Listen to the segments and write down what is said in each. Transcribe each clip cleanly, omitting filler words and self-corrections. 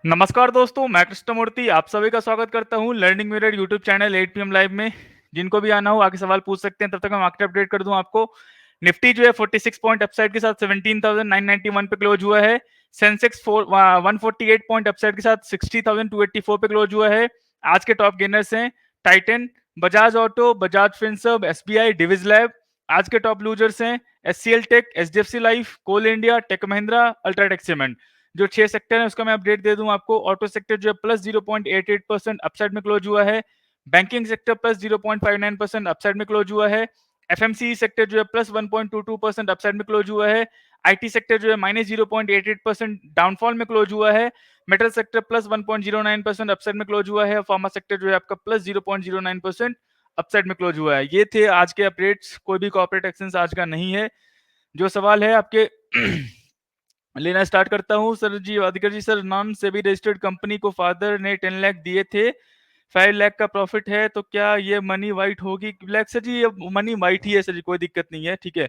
नमस्कार दोस्तों, मैं कृष्णमूर्ति आप सभी का स्वागत करता हूँ learning mirror YouTube channel 8 PM live में। जिनको भी आना हो आके सवाल पूछ सकते हैं, तब तक मैं मार्केट अपडेट कर दूं आपको। निफ्टी जो है 46 पॉइंट अपसाइड के साथ 17,991 पे क्लोज हुआ है। सेंसेक्स 148 पॉइंट अपसाइड के साथ 60,284 पे क्लोज हुआ है। आज के टॉप गेनर्स हैं Titan, Bajaj auto, Bajaj Finserv, SBI, Divi's lab. आज के टॉप लूजर्स हैं HCL tech, HDFC life, coal India, tech Mahindra, UltraTech cement. जो 6 सेक्टर है उसका मैं अपडेट दे दूं आपको। ऑटो सेक्टर जो है प्लस 0.88% अपसाइड में क्लोज हुआ है। बैंकिंग सेक्टर प्लस 0.59% अपसाइड में क्लोज हुआ है। एफएमसीई सेक्टर जो है प्लस 1.22% अपसाइड में क्लोज हुआ है। आईटी सेक्टर जो है माइनस 0.88% डाउनफॉल में क्लोज हुआ है। मेटल सेक्टर प्लस 1.09% अपसाइड में क्लोज हुआ है। फार्मा सेक्टर जो है आपका प्लस 0.09% अपसाइड में क्लोज हुआ है। ये थे आज के अपडेट्स। कोई भी कॉर्पोरेट एक्शंस आज का नहीं है। जो सवाल है आपके लेना स्टार्ट करता हूँ। Sir ji Adhikari ji, sir non SEBI registered company को फादर ने 10 लाख दिए थे, 5 लाख का प्रॉफिट है, तो क्या ये मनी वाइट होगी? ब्लैक? सर जी ये मनी वाइट ही है सर जी, कोई दिक्कत नहीं है, ठीक है।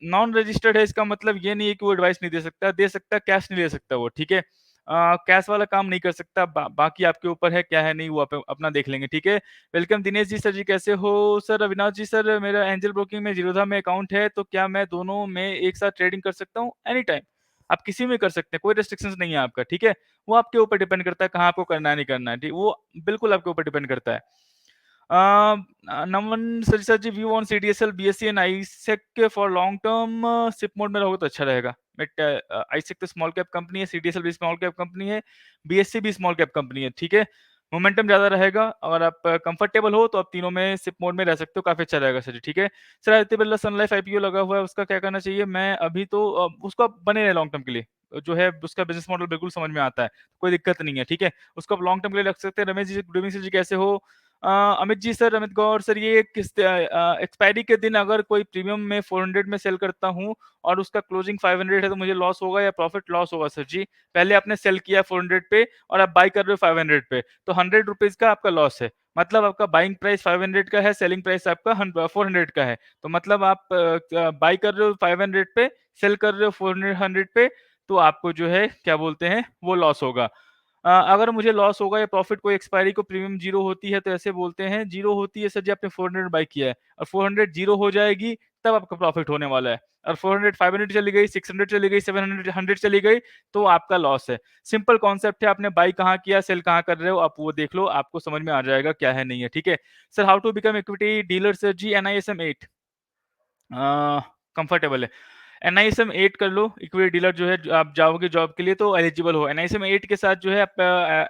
नॉन रजिस्टर्ड है इसका मतलब ये नहीं है कि वो एडवाइस नहीं दे सकता, दे सकता, कैश नहीं ले सकता वो, ठीक है। कैश वाला काम नहीं कर सकता। बाकी आपके ऊपर है, क्या है नहीं वो आप अपना देख लेंगे, ठीक है। वेलकम दिनेश जी। सर जी कैसे हो? सर अविनाश जी, सर मेरा एंजल ब्रोकिंग में जीरोधा में अकाउंट है, तो क्या मैं दोनों में एक साथ ट्रेडिंग कर सकता हूँ? एनी टाइम आप किसी में कर सकते हैं, कोई रेस्ट्रिक्शंस नहीं है आपका, ठीक है। वो आपके ऊपर डिपेंड करता है कहाँ आपको करना है नहीं करना है, ठीक, वो बिल्कुल आपके ऊपर डिपेंड करता है। Naman sir ji, view on CDSL, BSC and ISEC for long term. SIP mode में रहोगे तो अच्छा रहेगा। बट आईसेक तो स्मॉल कैप कंपनी है, सीडीएसएल भी स्मॉल कैप कंपनी है, बीएससी भी स्मॉल कैप कंपनी है, ठीक है। मोमेंटम ज्यादा रहेगा। अगर आप कंफर्टेबल हो तो आप तीनों में सिप मोड में रह सकते हो, काफी अच्छा रहेगा सर जी, ठीक है। Sir Aditya Birla sun life IPO लगा हुआ है, उसका क्या करना चाहिए? मैं अभी तो उसको आप बने रहे लॉन्ग टर्म के लिए, जो है उसका बिजनेस मॉडल बिल्कुल समझ में आता है, कोई दिक्कत नहीं है, ठीक है। उसको आप लॉन्ग टर्म के लिए रख सकते हैं। Ramesh ji, good evening sir ji, कैसे हो? अमित जी, सर अमित गौर सर, ये किस एक्सपायरी के दिन अगर कोई प्रीमियम में 400 में सेल करता हूँ और उसका क्लोजिंग 500 है, तो मुझे लॉस होगा या प्रॉफिट? लॉस होगा सर जी। पहले आपने सेल किया 400 पे और आप बाई कर रहे हो 500 पे, तो 100 रुपीज का आपका लॉस है। मतलब आपका बाइंग प्राइस 500 का है, सेलिंग प्राइस आपका 400 का है, तो मतलब आप बाई कर रहे हो 500 पे, सेल कर रहे हो 400 पे, तो आपको जो है क्या बोलते हैं वो लॉस होगा। अगर मुझे लॉस होगा या प्रॉफिट, कोई एक्सपायरी को प्रीमियम जीरो होती है तो ऐसे बोलते हैं जीरो होती है सर जी, आपने 400 बाई किया है और 400 जीरो हो जाएगी, तब आपका प्रॉफिट होने वाला है। और 400 500 चली गई, 600 चली गई, 700 100 चली गई, तो आपका लॉस है। सिंपल कॉन्सेप्ट है, आपने बाई कहाँ किया, सेल कहाँ कर रहे हो, आप वो देख लो, आपको समझ में आ जाएगा क्या है नहीं है, ठीक है। Sir how to become equity dealer? Sir ji NISM 8 comfortable है। NISM 8 कर लो, इक्विटी डीलर जो है, आप जाओगे जॉब के लिए तो एलिजिबल हो। NISM 8 के साथ जो है आप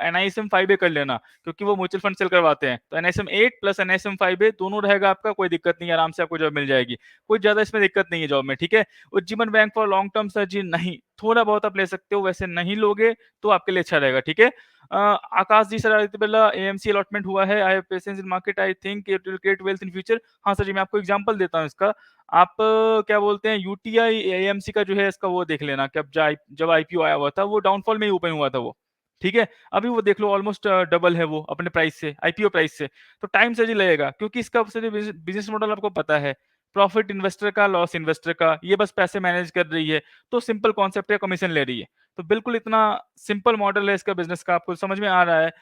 NISM 5A कर लेना, क्योंकि वो म्यूचुअल फंड सेल करवाते हैं। तो NISM 8 प्लस NISM 5A दोनों रहेगा आपका, कोई दिक्कत नहीं है, आराम से आपको जॉब मिल जाएगी। कोई ज्यादा इसमें दिक्कत नहीं है जॉब में, ठीक है। Ujjivan bank for long term? Sir ji नहीं, थोड़ा बहुत आप ले सकते हो, वैसे नहीं लोगे तो आपके लिए अच्छा रहेगा, ठीक है। Aakash ji, sir Aditya Birla AMC allotment हुआ है, I have patience in market, I think it will create wealth in future. हाँ सर जी, मैं आपको एग्जांपल देता हूँ इसका। आप क्या बोलते हैं, यूटीआई एएमसी का जो है इसका वो देख लेना कि अब जब आईपीओ आया हुआ था वो डाउनफॉल में ही ओपन हुआ था वो, ठीक है। अभी वो देख लो ऑलमोस्ट डबल है वो अपने प्राइस से, आईपीओ प्राइस से। तो टाइम से ही लगेगा, क्योंकि इसका बिजनेस मॉडल आपको पता है, प्रॉफिट इन्वेस्टर का, लॉस इन्वेस्टर का, ये बस पैसे मैनेज कर रही है। तो सिंपल कॉन्सेप्ट है, कमीशन ले रही है। तो बिल्कुल इतना सिंपल मॉडल है इसका बिजनेस का, आपको समझ में आ रहा है।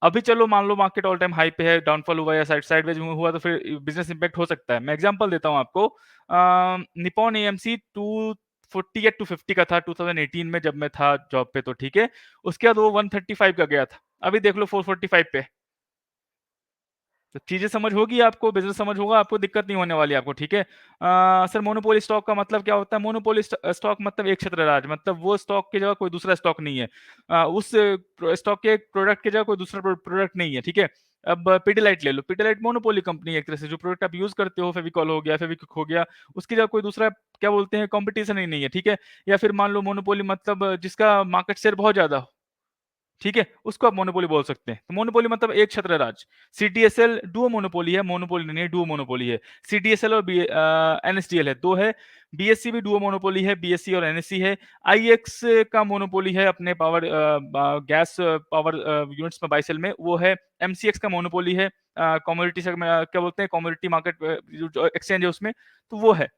अभी चलो मान लो मार्केट ऑल टाइम हाई पे है, डाउनफॉल हुआ या साइडवेज हुआ, तो फिर बिजनेस इंपैक्ट हो सकता है। मैं एग्जांपल देता हूं आपको। निपॉन एएमसी 248 टू 50 का था 2018 में जब मैं था जॉब पे, तो ठीक है। उसके बाद वो 135 का गया था, अभी देख लो 445 पे। तो चीजें समझ होगी आपको, बिजनेस समझ होगा आपको, दिक्कत नहीं होने वाली आपको, ठीक है। सर मोनोपोली स्टॉक का मतलब क्या होता है? मोनोपोली स्टॉक मतलब एक छत्र राज, मतलब वो स्टॉक की जगह कोई दूसरा स्टॉक नहीं है। उस स्टॉक के प्रोडक्ट की जगह कोई दूसरा प्रोडक्ट नहीं है, ठीक है। अब पिडिलाइट ले लो, पिडिलाइट मोनोपोली कंपनी है एक तरह से। जो प्रोडक्ट आप यूज करते हो, फेविकॉल हो गया, फेविक्विक हो गया, उसकी जगह कोई दूसरा क्या बोलते हैं कंपटीशन ही नहीं है, ठीक है। या फिर मान लो मोनोपोली मतलब जिसका मार्केट शेयर बहुत ज्यादा हो, ठीक है, उसको आप मोनोपोली बोल सकते हैं। तो मोनोपोली मतलब एक छत्र राज। सीटीएसएल डुओ मोनोपोली है, मोनोपोली नहीं है, डुओ मोनोपोली है। सीटीएसएल और एनएसडीएल है, दो है। बीएससी भी डुओ मोनोपोली है, बीएससी और एनएससी है। आईएक्स का मोनोपोली है अपने पावर गैस पावर यूनिट्स में बाई सेल में, वो है। एमसीएक्स का मोनोपोली है कमोडिटी से, क्या बोलते हैं कमोडिटी मार्केट जो एक्सचेंज है उसमें, तो वो है।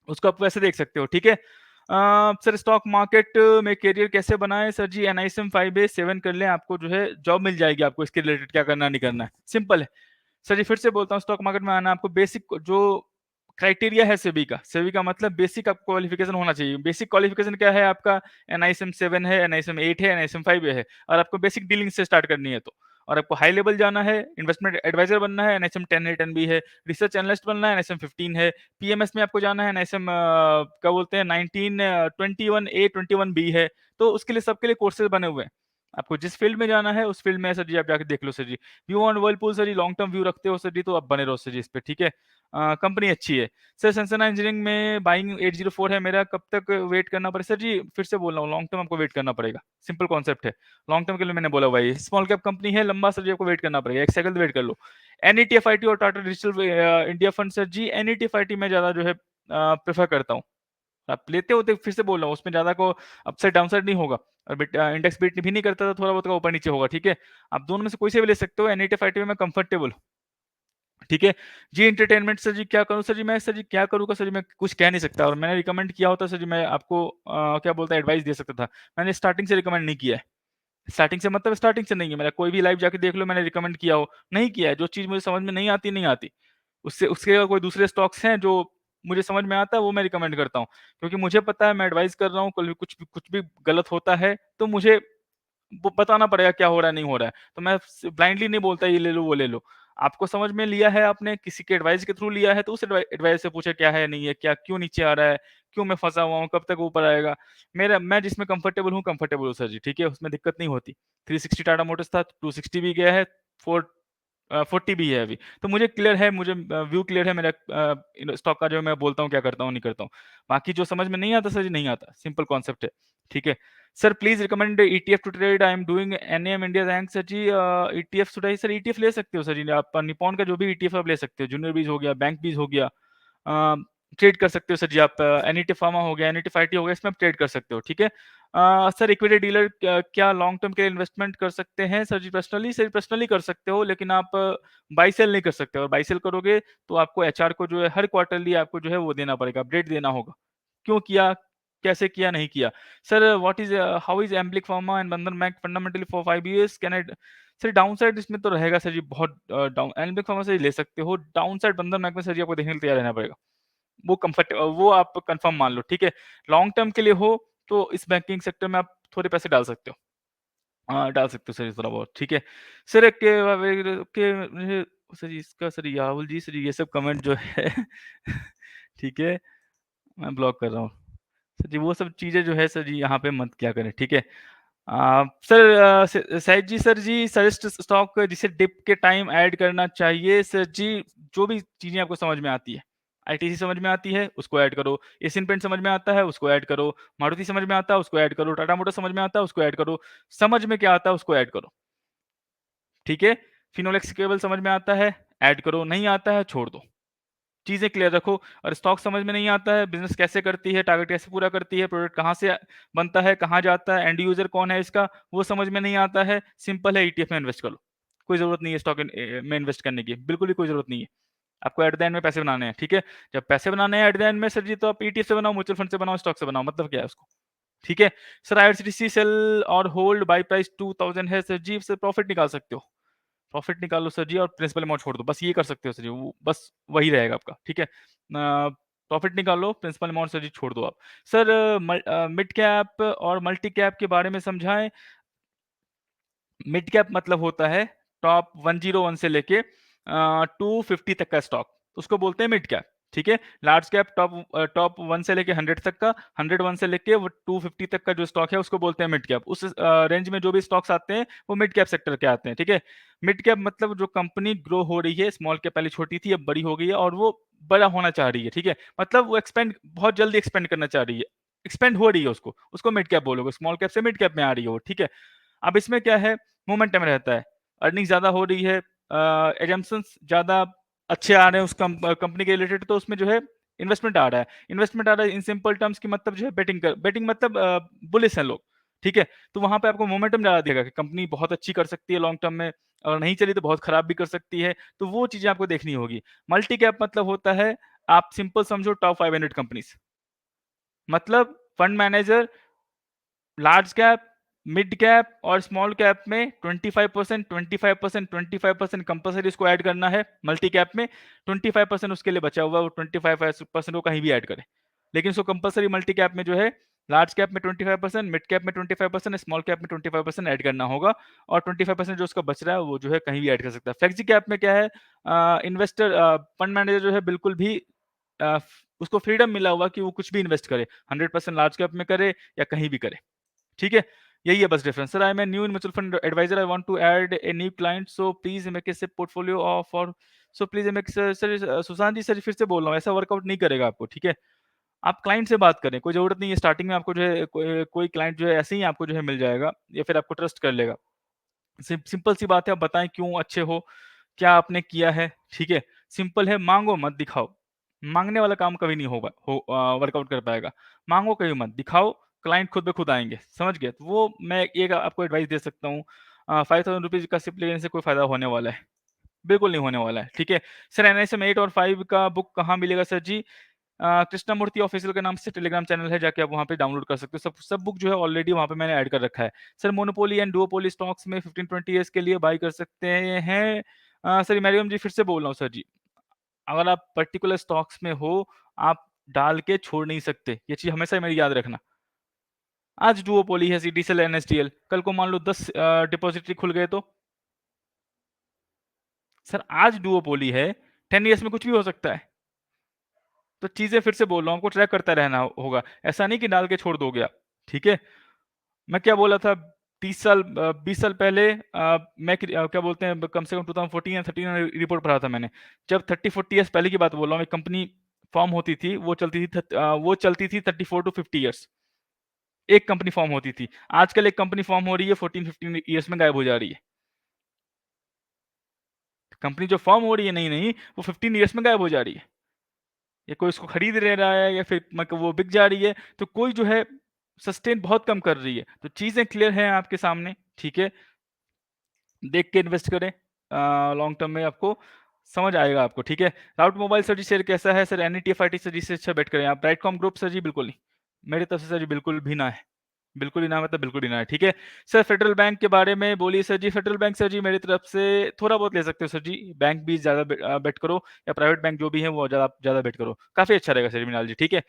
उसको आप वैसे देख सकते हो, ठीक है। सर स्टॉक मार्केट में करियर कैसे बनाएँ? सर जी एनआईएसएम 5A 7 कर लें, आपको जो है जॉब मिल जाएगी आपको इसके रिलेटेड क्या करना नहीं करना है, सिंपल है। सर जी फिर से बोलता हूँ स्टॉक मार्केट में आना आपको बेसिक जो क्राइटेरिया है सेबी का मतलब बेसिक आपको क्वालिफिकेशन होना चाहिए। बेसिक क्वालिफिकेशन क्या है आपका एनआईएसएम 7 है, एनआईएसएम 8 है, एनआईएसएम 5A है और आपको बेसिक डीलिंग से स्टार्ट करनी है तो। और आपको हाई लेवल जाना है, इन्वेस्टमेंट एडवाइजर बनना है, एनआईएसएम 10 है, 10B है, रिसर्च एनालिस्ट बनना है, एनआईएसएम 15 है, पीएमएस में आपको जाना है, एनआईएसएम क्या बोलते हैं 19 21A 21B है। तो उसके लिए सबके लिए कोर्सेज़ बने हुए हैं। आपको जिस फील्ड में जाना है उस फील्ड में सर जी आप जाके देख लो sir ji. View on Whirlpool sir ji long term view रखते हो सर जी तो आप बने रहो सर जी इस पे, ठीक है? कंपनी अच्छी है। सर सनसना इंजीनियरिंग में बाइंग 804 है मेरा, कब तक वेट करना पड़ेगा? सर जी फिर से बोल रहा हूँ, लॉन्ग टर्म आपको वेट करना पड़ेगा। सिंपल कॉन्सेप्ट है। लॉन्ग टर्म के लिए मैंने बोला भाई, स्मॉल कैप कंपनी है, लंबा सर जी आपको वेट करना पड़ेगा। 1 साइकिल वेट कर लो। एनईटीएफआईटी और Tata digital India fund sir ji NETFIT में ज़्यादा जो है प्रेफर करता हूँ। आप लेते हो तो फिर से बोल रहा हूँ, उसमें ज़्यादा को अपसाइड डाउनसाइड नहीं होगा और इंडेक्स बीट भी नहीं करता, तो थोड़ा बहुत का ऊपर नीचे होगा, ठीक है? आप दोनों में से कोई से भी ले सकते हो, एनईटीएफआईटी में मैं कंफर्टेबल हूँ। ठीक है? जी एंटरटेनमेंट सर जी क्या करूँ सर जी मैं? सर जी क्या करूँ का सर जी मैं कुछ कह नहीं सकता और मैंने रिकमेंड किया होता सर जी मैं आपको क्या बोलते हैं एडवाइस दे सकता था। मैंने स्टार्टिंग से रिकमेंड नहीं किया है। स्टार्टिंग से मतलब स्टार्टिंग से नहीं है, मेरा कोई भी लाइव जाके देख लो मैंने रिकमेंड किया हो, नहीं किया है। जो चीज़ मुझे समझ में नहीं आती, नहीं आती। उससे उसके अलावा कोई दूसरे स्टॉक्स हैं जो मुझे समझ में आता है वो मैं रिकमेंड करता हूँ। क्योंकि मुझे पता है मैं एडवाइस कर रहा हूँ, कल कुछ भी गलत होता है तो मुझे वो बताना पड़ेगा क्या हो रहा है, नहीं हो रहा है। तो मैं स ब्लाइंडली नहीं बोलता ये ले लो, वो ले लो। आपको समझ में लिया है आपने, किसी के एडवाइस के थ्रू लिया है तो उस एडवाइस से पूछे क्या है, नहीं है, क्या क्यों नीचे आ रहा है, क्यों मैं फँसा हुआ हूँ, कब तक ऊपर आएगा। मैं जिसमें कंफर्टेबल हूँ सर जी, ठीक है? उसमें दिक्कत नहीं होती। 360 टाटा मोटर्स था, 260 भी गया है, 40 भी है अभी। तो मुझे क्लियर है, मुझे व्यू क्लियर है मेरा स्टॉक का जो मैं बोलता हूँ, क्या करता हूँ, नहीं करता हूँ। बाकी जो समझ में नहीं आता सर जी, नहीं आता। सिंपल कॉन्सेप्ट है, ठीक है? Sir please recommend ETF to trade, I am doing NM India rank sir ji ETF today sir ETF ले सकते हो सर जी, आप निप्पॉन का जो भी ईटीएफ आप ले सकते हो, जूनियर बीज हो गया, बैंक बीज हो गया। ट्रेड कर सकते हो सर जी आप, एनईटी फार्मा हो गया, एनईटी फाइटी हो गया, इसमें आप ट्रेड कर सकते हो, ठीक है? सर इक्विटी डीलर क्या लॉन्ग टर्म के लिए इन्वेस्टमेंट कर सकते हैं? सर जी पर्सनली सर पर्सनली कर सकते हो, लेकिन आप बाय सेल नहीं कर सकते और बाय सेल करोगे तो आपको एचआर को जो है हर क्वार्टरली आपको जो है वो देना पड़ेगा, अपडेट देना होगा। क्यों किया? कैसे किया? नहीं किया। Sir what is how is Alembic pharma and Bandhan bank fundamentally for 5 years can I sir downside इसमें तो रहेगा सर जी बहुत डाउन एम्बिक फार्मा से ले सकते हो। डाउनसाइड बंधन बैंक में सर जी आपको देखने के लिए तैयार रहना पड़ेगा। वो आप कंफर्म मान लो, ठीक है? लॉन्ग टर्म के लिए हो तो इस बैंकिंग सेक्टर में आप थोड़े पैसे डाल सकते हो। हाँ, डाल सकते हो सर थोड़ा बहुत, ठीक है? सर के मुझे सर इसका सर राहुल जी सर ये सब कमेंट जो है ठीक है, मैं ब्लॉक कर रहा हूँ। सर जी वो सब चीज़ें जो है सर जी यहाँ पे मत किया करें, ठीक है? सर शाहिद जी सर जी सजेस्ट स्टॉक जिसे डिप के टाइम ऐड करना चाहिए सर जी, जो भी चीज़ें आपको समझ में आती है। आईटीसी समझ में आती है, उसको ऐड करो। एशियन पेंट समझ में आता है, उसको ऐड करो। मारुति समझ में आता है, उसको ऐड करो। टाटा मोटर्स समझ में आता है, उसको ऐड करो। समझ में क्या आता है, उसको ऐड करो। ठीक है? फिनोलेक्स केबल समझ में आता है, ऐड करो। नहीं आता है, छोड़ दो। चीज़ें क्लियर रखो और स्टॉक समझ में नहीं आता है, बिज़नेस कैसे करती है, टारगेट कैसे पूरा करती है, प्रोडक्ट कहाँ से बनता है, कहाँ जाता है, एंड यूज़र कौन है इसका, वो समझ में नहीं आता है, सिंपल है ईटीएफ में इन्वेस्ट कर लो। कोई ज़रूरत नहीं है स्टॉक में इन्वेस्ट करने की, बिल्कुल भी कोई ज़रूरत नहीं है। आपको एट द एंड में पैसे बनाने हैं, ठीक है? जब पैसे बनाने हैं एट द एंड में सर जी तो आप ईटीएफ से बनाओ, म्यूचुअल फंड से बनाओ, स्टॉक से बनाओ, मतलब क्या है उसको? ठीक है? सर आईआरसीटीसी सेल और होल्ड बाय प्राइस 2000 है सर जी, इससे प्रॉफिट निकाल सकते हो। प्रॉफिट निकालो सर जी और प्रिंसिपल अमाउंट छोड़ दो, बस ये कर सकते हो सर जी, वो बस वही रहेगा आपका, ठीक है? प्रॉफिट निकालो, प्रिंसिपल अमाउंट सर जी छोड़ दो आप। सर मिड कैप और मल्टी कैप के बारे में समझाएँ। मिड कैप मतलब होता है टॉप 101 से लेके 250 तक का स्टॉक, उसको बोलते हैं मिड कैप, ठीक है? लार्ज कैप टॉप 1 से लेके 100 तक का, 101 से लेके वो 250 तक का जो स्टॉक है उसको बोलते हैं मिड कैप। उस रेंज में जो भी स्टॉक्स आते हैं वो मिड कैप सेक्टर के आते हैं, ठीक है? मिड कैप मतलब जो कंपनी ग्रो हो रही है, स्मॉल कैप पहले छोटी थी अब बड़ी हो गई है और वो बड़ा होना चाह रही है, ठीक है? मतलब वो बहुत जल्दी एक्सपेंड करना चाह रही है, एक्सपेंड हो रही है उसको मिड कैप बोलोगे, स्मॉल कैप से मिड कैप में आ रही है वो, ठीक है? अब इसमें क्या है, मोमेंटम रहता है, अर्निंग ज़्यादा हो रही है, एजम्पशंस ज़्यादा अच्छे आ रहे हैं उस कंपनी के रिलेटेड, तो उसमें जो है इन्वेस्टमेंट आ रहा है इन सिंपल टर्म्स की मतलब जो है बेटिंग मतलब बुलिश हैं लोग, ठीक है? तो वहाँ पे आपको मोमेंटम ज़्यादा दिखेगा कि कंपनी बहुत अच्छी कर सकती है लॉन्ग टर्म में और नहीं चली तो बहुत खराब भी कर सकती है, तो वो चीज़ें आपको देखनी होगी। मल्टी कैप मतलब होता है, आप सिंपल समझो टॉप 500 कंपनीज़। मतलब fund manager large cap, mid cap और स्मॉल कैप में 25%, 25%, 25% कंपल्सरी इसको ऐड करना है। मल्टी कैप में 25% उसके लिए बचा हुआ है, वो 25% वो कहीं भी ऐड करे। लेकिन उसको कंपल्सरी मल्टी कैप में जो है लार्ज कैप में 25%, मिड कैप में 25%, स्मॉल कैप में 25% ऐड करना होगा और 25% जो उसका बच रहा है वो जो है कहीं भी ऐड कर सकता है। फ्लेक्सी कैप में क्या है, इन्वेस्टर फंड मैनेजर जो है बिल्कुल भी उसको फ्रीडम मिला हुआ कि वो कुछ भी इन्वेस्ट करे, 100% लार्ज कैप में करे या कहीं भी करे। ठीक है, यही है बस difference. Sir I am a new in mutual fund advisor, I want to add a new client, so please make a SIP portfolio of और so please make sir Sushant ji sir फिर से बोल रहा हूँ, ऐसा वर्कआउट नहीं करेगा आपको। ठीक है, आप क्लाइंट से बात करें, कोई जरूरत नहीं है स्टार्टिंग में आपको जो है कोई क्लाइंट जो है ऐसे ही आपको जो है मिल जाएगा या फिर आपको ट्रस्ट कर लेगा। सिंपल सी बात है, आप बताएं क्यों अच्छे हो, क्या आपने किया है। ठीक है, सिंपल है, मांगो मत दिखाओ। मांगने वाला काम कभी नहीं होगा वर्कआउट कर पाएगा। मांगो कभी मत दिखाओ, क्लाइंट खुद ब खुद आएंगे। समझ गए? तो वो मैं एक आपको एडवाइस दे सकता हूँ। 5000 रुपीज का सिप लेने से कोई फायदा होने वाला है? बिल्कुल नहीं होने वाला है। ठीक है सर, एनआईएसएम 8 और 5 का बुक कहाँ मिलेगा सर जी? कृष्णामूर्ति ऑफिशियल के नाम से टेलीग्राम चैनल है, जाके आप वहाँ पे डाउनलोड कर सकते हो। सब सब बुक जो है ऑलरेडी वहाँ पे मैंने ऐड कर रखा है। Sir monopoly and duopoly stocks में 15-20 ईयर्स के लिए बाय कर सकते हैं। सर मैरियम जी फिर से बोल रहा हूँ सर जी, अगर आप पर्टिकुलर स्टॉक्स में हो, आप डाल के छोड़ नहीं सकते। ये चीज़ हमेशा मेरी याद रखना। आज डुओपोली है, सीटीसीएल, एनएसडीएल, कल को मान लो 10 डिपॉजिटरी खुल गए तो? सर आज डुओपोली है, 10 ईयर्स में कुछ भी हो सकता है। तो चीज़ें फिर से बोल रहा हूँ, आपको ट्रैक करता रहना होगा। ऐसा नहीं कि डाल के छोड़ दोगे आप। ठीक है? मैं क्या बोला था 30 साल 20 साल पहले क्या बोलते हैं, कम से कम 2014 या 13 में रिपोर्ट पढ़ा था मैंने। जब 30-40 इयर्स पहले की बात बोल रहा हूँ, एक कंपनी फॉर्म होती थी, वो चलती थी 34 टू 50 इयर्स। एक कंपनी फॉर्म होती थी। आजकल एक कंपनी फॉर्म हो रही है 14-15 इयर्स में गायब हो जा रही है। कंपनी जो फॉर्म हो रही है नई-नई, वो 15 इयर्स में गायब हो जा रही है। या कोई उसको खरीद ले रहा है या फिर वो बिक जा रही है, तो कोई जो है सस्टेन बहुत कम कर रही है। तो चीज़ें क्लियर हैं आपके सामने। ठीक है? देख के इन्वेस्ट करें, लॉन्ग टर्म में आपको समझ आएगा आपको। ठीक है, राउट मोबाइल सर जी शेयर कैसा है? सर एनईटीएफ आईटी सर जी से अच्छा बेट करें आप। ब्राइटकॉम ग्रुप सर जी बिल्कुल नहीं, मेरी तरफ से सर जी बिल्कुल भी ना है। बिल्कुल ही ना, मतलब बिल्कुल ही ना है। ठीक है सर, फेडरल बैंक के बारे में बोलिए सर जी। फेडरल बैंक सर जी मेरी तरफ से थोड़ा बहुत ले सकते हो सर जी। बैंक भी ज़्यादा बेट करो, या प्राइवेट बैंक जो भी है वो ज़्यादा ज़्यादा बेट करो, काफ़ी अच्छा रहेगा सर जी मिनाल जी। ठीक है,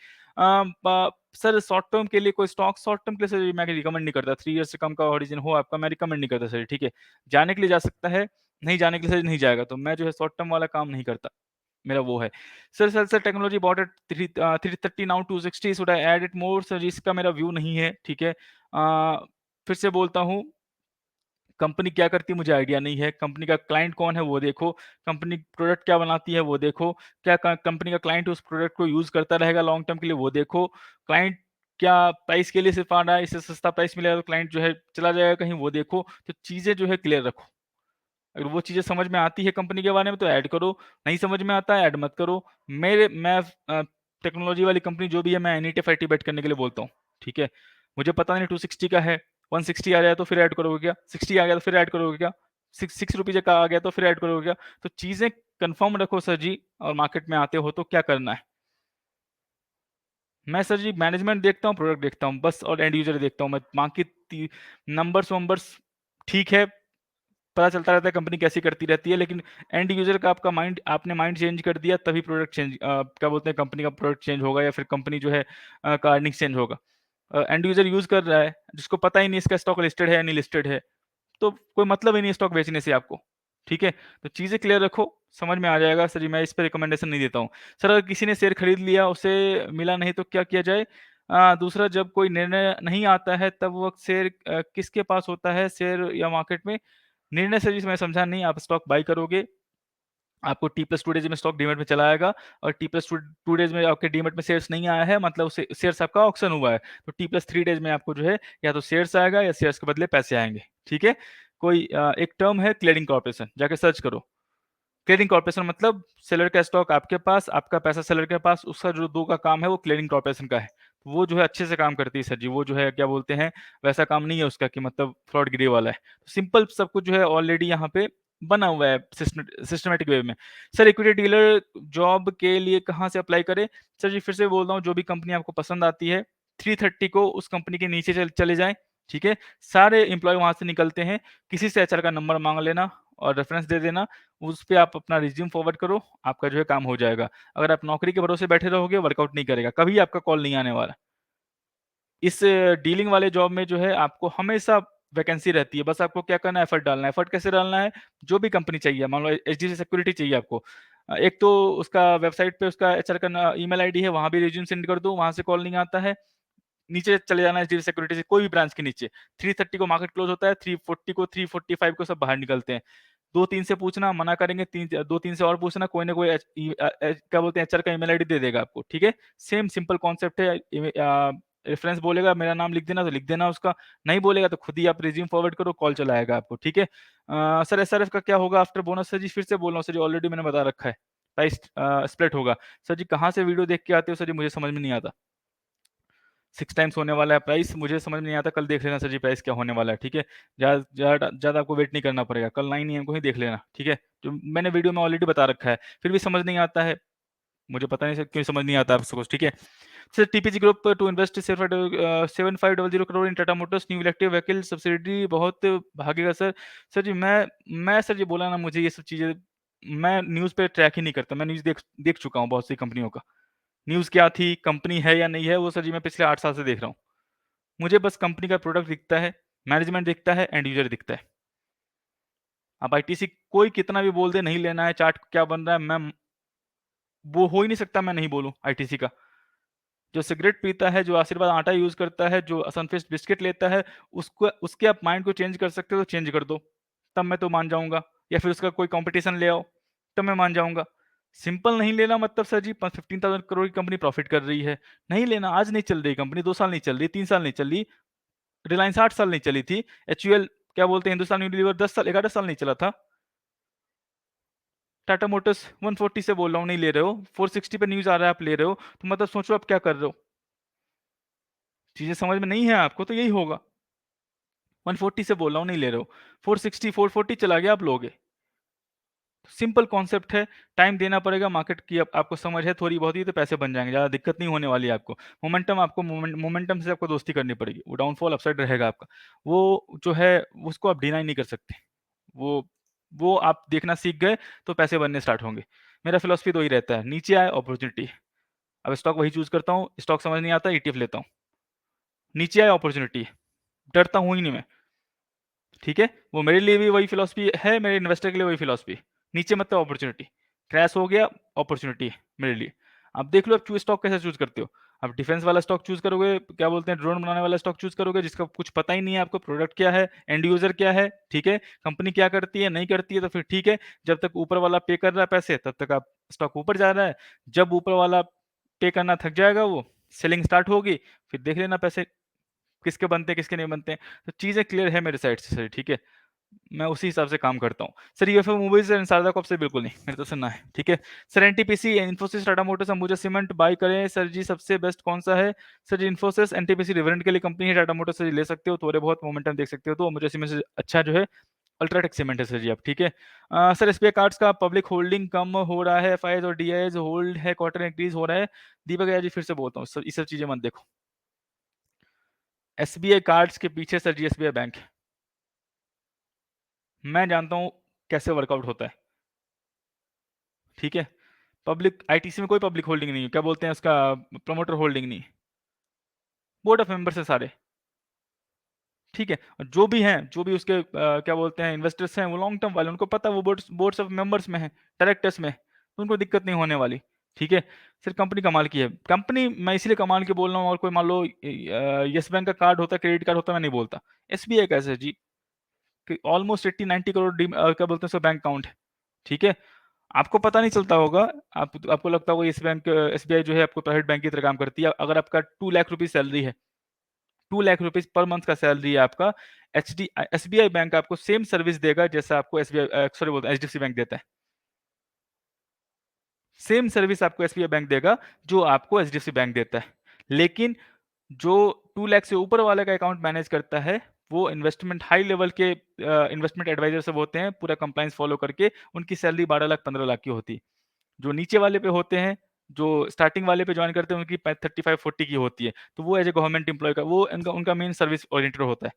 सर शॉर्ट टर्म के लिए कोई स्टॉक, शॉर्ट टर्म के लिए सर जी मैं रिकमेंड नहीं करता। 3 ईयर्स से कम का ओरिजिन हो आपका, मैं रिकमेंड नहीं करता सर जी। ठीक है, जाने के लिए जा सकता है, नहीं जाने के लिए सर जी नहीं जाएगा। तो मैं जो है शॉर्ट टर्म वाला काम नहीं करता, मेरा वो है। Sir technology bought at 330 now 260, should I add it more? Sir ji इसका मेरा व्यू नहीं है। ठीक है, फिर से बोलता हूँ, कंपनी क्या करती है मुझे आइडिया नहीं है। कंपनी का क्लाइंट कौन है वो देखो, कंपनी प्रोडक्ट क्या बनाती है वो देखो, क्या कंपनी का क्लाइंट उस प्रोडक्ट को यूज़ करता रहेगा लॉन्ग टर्म के लिए वो देखो, क्लाइंट क्या प्राइस के लिए सिर्फ आ रहा है, इससे सस्ता प्राइस मिलेगा तो क्लाइंट जो है चला जाएगा कहीं, वो देखो। तो चीज़ें जो है क्लियर रखो। अगर वो चीज़ें समझ में आती है कंपनी के बारे में तो ऐड करो, नहीं समझ में आता है ऐड मत करो। मैं टेक्नोलॉजी वाली कंपनी जो भी है मैं एनईटीएफ आईटी बेट करने के लिए बोलता हूँ। ठीक है, मुझे पता नहीं 260 का है, 160 आ जाए तो फिर ऐड करोगे क्या? 60 आ गया तो फिर ऐड करोगे क्या? 6 रुपीज़ का आ गया तो फिर ऐड करोगे क्या? तो चीज़ें कन्फर्म रखो सर जी, और मार्केट में आते हो तो क्या करना है? मैं सर जी मैनेजमेंट देखता हूँ, प्रोडक्ट देखता हूँ बस, और एंड यूज़र देखता हूँ मैं। बाकी नंबर्स-वंबर्स ठीक है, पता चलता रहता है कंपनी कैसी करती रहती है, लेकिन एंड यूज़र का आपका माइंड, आपने माइंड चेंज कर दिया तभी प्रोडक्ट चेंज, क्या बोलते हैं, कंपनी का प्रोडक्ट चेंज होगा या फिर कंपनी जो है का अर्निंग्स चेंज होगा। एंड यूज़र यूज़ कर रहा है, जिसको पता ही नहीं इसका स्टॉक लिस्टेड है या नहीं लिस्टेड है, तो कोई मतलब ही नहीं स्टॉक बेचने से आपको। ठीक है? तो चीज़ें क्लियर रखो, समझ में आ जाएगा सर जी, मैं इस पे रिकमेंडेशन नहीं देता हूँ। सर अगर किसी ने शेयर खरीद लिया, उसे मिला नहीं तो क्या किया जाए? दूसरा, जब कोई निर्णय नहीं आता है तब वो शेयर किसके पास होता है, शेयर या मार्केट में? निर्णय सर जी मैं समझा नहीं, आप स्टॉक बाय करोगे, आपको T+2 डेज़ में स्टॉक डीमैट में चला आएगा, और T+2 डेज़ में आपके डीमैट में शेयर्स नहीं आया है, मतलब शेयर्स आपका ऑक्शन हुआ है। तो T+3 डेज़ में आपको जो है या तो शेयर्स आएगा या शेयर्स के बदले पैसे आएँगे। ठीक है? कोई एक टर्म है क्लियरिंग कॉर्पोरेशन, जाके सर्च करो। क्लियरिंग कॉर्पोरेशन मतलब सेलर का स्टॉक आपके पास, आपका पैसा सेलर के पास, उसका जो 2 का काम है वो क्लियरिंग कॉर्पोरेशन का है। वो जो है अच्छे से काम करती है सर जी, वो जो है क्या बोलते हैं, वैसा काम नहीं है उसका कि मतलब फ्रॉडगिरी वाला है। सिंपल सब कुछ जो है ऑलरेडी यहाँ पे बना हुआ है सिस्टमैटिक वे में। सर इक्विटी डीलर जॉब के लिए कहाँ से अप्लाई करें? सर जी फिर से बोल रहा हूँ, जो भी कंपनी आपको पसंद आती है, 3:30 को उस कंपनी के नीचे चले जाएँ, ठीक है? सारे एम्प्लॉयी वहाँ से निकलते हैं, किसी से एचआर का नंबर माँग लेना और रेफ़रेंस दे देना, उस पे आप अपना रिज़्यूम फॉरवर्ड करो, आपका जो है काम हो जाएगा। अगर आप नौकरी के भरोसे बैठे रहोगे, वर्कआउट नहीं करेगा, कभी आपका कॉल नहीं आने वाला। इस डीलिंग वाले जॉब में जो है आपको हमेशा वैकेंसी रहती है, बस आपको क्या करना है, एफर्ट डालना है। एफर्ट कैसे डालना है? जो भी कंपनी चाहिए, मान लो एचडीएफसी सिक्योरिटी चाहिए आपको। एक तो उसका वेबसाइट पे उसका एचआर का ईमेल आईडी है, वहाँ भी रिज्यूम सेंड कर दो, वहाँ से कॉल नहीं आता है। नीचे चले जाना एचडीएफसी सिक्योरिटी से कोई भी ब्रांच के नीचे। 3:30 को मार्केट क्लोज़ होता है, 3:40 को, 3:45 को सब बाहर निकलते हैं। 2-3 से पूछना, मना करेंगे, 2-3 से और पूछना, कोई ना कोई क्या बोलते हैं, एचआर का ईमेल आईडी दे देगा आपको, ठीक है? सेम सिंपल कॉन्सेप्ट है। रेफरेंस बोलेगा, मेरा नाम लिख देना, तो लिख देना उसका, नहीं बोलेगा तो खुद ही आप रिज्यूम फॉरवर्ड करो, कॉल चला आएगा आपको, ठीक है? सर एसआरएफ का क्या होगा आफ्टर बोनस? सर जी फिर से बोल रहा हूँ सर जी, ऑलरेडी मैंने बता रखा है। प्राइस स्प्लिट होगा। सर जी कहाँ से वीडियो देख के आते हो सर जी, मुझे समझ में नहीं आता। 6 टाइम्स होने वाला है प्राइस, मुझे समझ में नहीं आता, कल देख लेना सर जी प्राइस क्या होने वाला है, ठीक है? ज़्यादा आपको वेट नहीं करना पड़ेगा, कल 9 AM को ही देख लेना, ठीक है? जो मैंने वीडियो में ऑलरेडी बता रखा है, फिर भी समझ नहीं आता है, मुझे पता नहीं सर क्यों समझ नहीं आता आपको, ठीक है? Sir TPG group to invest 7500 crore in Tata motors new electric vehicle subsidy बहुत भागेगा सर। सर जी मैं सर जी बोला ना, मुझे ये सब चीज़ें, मैं न्यूज़ पे ट्रैक ही नहीं करता, मैं न्यूज़ देख देख चुका हूँ बहुत सी कंपनियों का। न्यूज़ क्या थी, कंपनी है या नहीं है, वो सर जी मैं पिछले 8 साल से देख रहा हूँ। मुझे बस कंपनी का प्रोडक्ट दिखता है, मैनेजमेंट दिखता है, एंड यूज़र दिखता है। अब आईटीसी कोई कितना भी बोल दे, नहीं लेना है, चार्ट क्या बन रहा है, मैं वो हो ही नहीं सकता मैं नहीं बोलूँ आईटीसी का। जो सिगरेट पीता है, जो आशीर्वाद आटा यूज़ करता है, जो सनफीस्ट बिस्किट लेता है, उसको उसके आप माइंड को चेंज कर सकते हो तो चेंज कर दो, तब मैं तो मान जाऊँगा। या फिर उसका कोई कॉम्पिटिशन ले आओ, तब मैं मान जाऊँगा। सिंपल नहीं लेना मतलब सर जी 15,000 करोड़ की कंपनी प्रॉफ़िट कर रही है, नहीं लेना, आज नहीं चल रही कंपनी, 2 साल नहीं चल रही, 3 साल नहीं चल रही, रिलायंस 8 साल नहीं चली थी, एचयूएल क्या बोलते हैं, हिंदुस्तान यूनिलीवर 10 साल 11 साल नहीं चला था। टाटा मोटर्स 140 से बोल रहा हूँ नहीं ले रहे हो, 460 पे न्यूज़ आ रहा है आप ले रहे हो, तो मतलब सोचो आप क्या कर रहे हो? चीज़ें समझ में नहीं है आपको तो यही होगा। 140 से बोल रहा हूँ नहीं ले रहे हो, 460 440 चला गया आप लोगे। सिंपल कॉन्सेप्ट है, टाइम देना पड़ेगा, मार्केट की आपको समझ है थोड़ी बहुत ही तो पैसे बन जाएँगे, ज़्यादा दिक्कत नहीं होने वाली है आपको। मोमेंटम से आपको दोस्ती करनी पड़ेगी, वो डाउनफॉल अपसाइड रहेगा आपका। वो जो है उसको आप डिनाई नहीं कर सकते। वो वो आप देखना सीख गए तो पैसे बनने स्टार्ट होंगे। मेरा फिलॉसफी तो यही रहता है, नीचे आए अपॉर्च्युनिटी, अब स्टॉक वही चूज़ करता हूँ, स्टॉक समझ नहीं आता ईटीएफ लेता हूँ। नीचे आए अपॉर्च्युनिटी, डरता हूँ ही नहीं मैं। ठीक है? वो मेरे लिए भी वही फ़िलॉसफ़ी है, मेरे इन्वेस्टर के लिए वही फ़िलॉसफ़ी। नीचे मतलब अपॉर्च्युनिटी, क्रैश हो गया अपॉर्च्युनिटी है मेरे लिए। अब देख लो आप स्टॉक कैसे चूज़ करते हो। आप डिफेंस वाला स्टॉक चूज़ करोगे, क्या बोलते हैं ड्रोन बनाने वाला स्टॉक चूज़ करोगे जिसका कुछ पता ही नहीं है आपको, प्रोडक्ट क्या है, एंड यूज़र क्या है, ठीक है? कंपनी क्या करती है, नहीं करती है तो फिर ठीक है, जब तक ऊपर वाला पे कर रहा है पैसे तब तक आप स्टॉक ऊपर जा रहा है। जब ऊपर वाला पे करना थक जाएगा वो, सेलिंग स्टार्ट होगी, फिर देख लेना पैसे किसके बनते हैं, किसके नहीं बनते हैं। तो चीज़ें क्लियर है मेरे साइड से सर, ठीक है? मैं उसी हिसाब से काम करता हूँ। Sir UFO movies and Sharda corp से बिल्कुल नहीं, मेरे तो सुनना है, ठीक है? Sir NTPC, Infosys, Tata motors, Ambuja cement buy करें सर जी, सबसे बेस्ट कौन-सा है? Sir ji Infosys, NTPC dividend के लिए कंपनी है, टाटा मोटर्स से ले सकते हो, थोड़े बहुत मोमेंटम देख सकते हो, तो अंबुजा सीमेंट से अच्छा जो है अल्ट्राटेक सीमेंट है सर जी आप, ठीक है? सर एसबीआई कार्ड्स का पब्लिक होल्डिंग कम हो रहा है, एफआईआईज़ और डीआईआईज़ होल्ड है, क्वार्टर इंक्रीज़ हो रहा है। दीपक भैया जी फिर से बोलता हूँ, ये सब चीज़ें मत देखो। एसबीआई कार्ड्स के पीछे सर जी एसबीआई बैंक है। मैं जानता हूँ कैसे वर्कआउट होता है, ठीक है? पब्लिक आईटीसी में कोई पब्लिक होल्डिंग नहीं है, क्या बोलते हैं उसका प्रमोटर होल्डिंग नहीं है, बोर्ड ऑफ मेंबर्स है सारे, ठीक है? और जो भी हैं, जो भी उसके क्या बोलते हैं इन्वेस्टर्स हैं, वो लॉन्ग टर्म वाले, उनको पता है वो बोर्ड्स ऑफ मेंबर्स में हैं, डायरेक्टर्स में, तो उनको दिक्कत नहीं होने वाली, ठीक है? सिर्फ कंपनी कमाल की है। कंपनी मैं इसीलिए कमाल की बोल रहा हूँ, और कोई मान लो येस बैंक का कार्ड होता, क्रेडिट कार्ड होता, मैं नहीं बोलता। एसबीआई का है जी, कि ऑलमोस्ट 80-90 करोड़ क्या बोलते हैं उसका बैंक अकाउंट है, ठीक है? आपको पता नहीं चलता होगा, आपको लगता होगा येस बैंक एसबीआई जो है आपको प्राइवेट बैंक की तरह काम करती है। अगर आपका 2 लाख रुपीज़ सैलरी है, 2 लाख रुपीज़ पर मंथ का सैलरी है आपका, एसबीआई बैंक आपको सेम सर्विस देगा जैसा आपको सॉरी बोलता हूँ एचडीएफसी बैंक देता है। सेम सर्विस आपको एसबीआई बैंक देगा जो आपको एचडीएफसी बैंक देता है। लेकिन जो 2 लाख से ऊपर वाले का अकाउंट मैनेज करता है, वो इन्वेस्टमेंट हाई लेवल के इन्वेस्टमेंट एडवाइज़र सब होते हैं, पूरा कंप्लायंस फॉलो करके, उनकी सैलरी 12 लाख 15 लाख की होती है। जो नीचे वाले पे होते हैं, जो स्टार्टिंग वाले पे जॉइन करते हैं उनकी 35-40 की होती है, तो वो एज़ अ गवर्नमेंट एम्प्लॉयी का वो उनका उनका मेन सर्विस ओरिएंटेड होता है।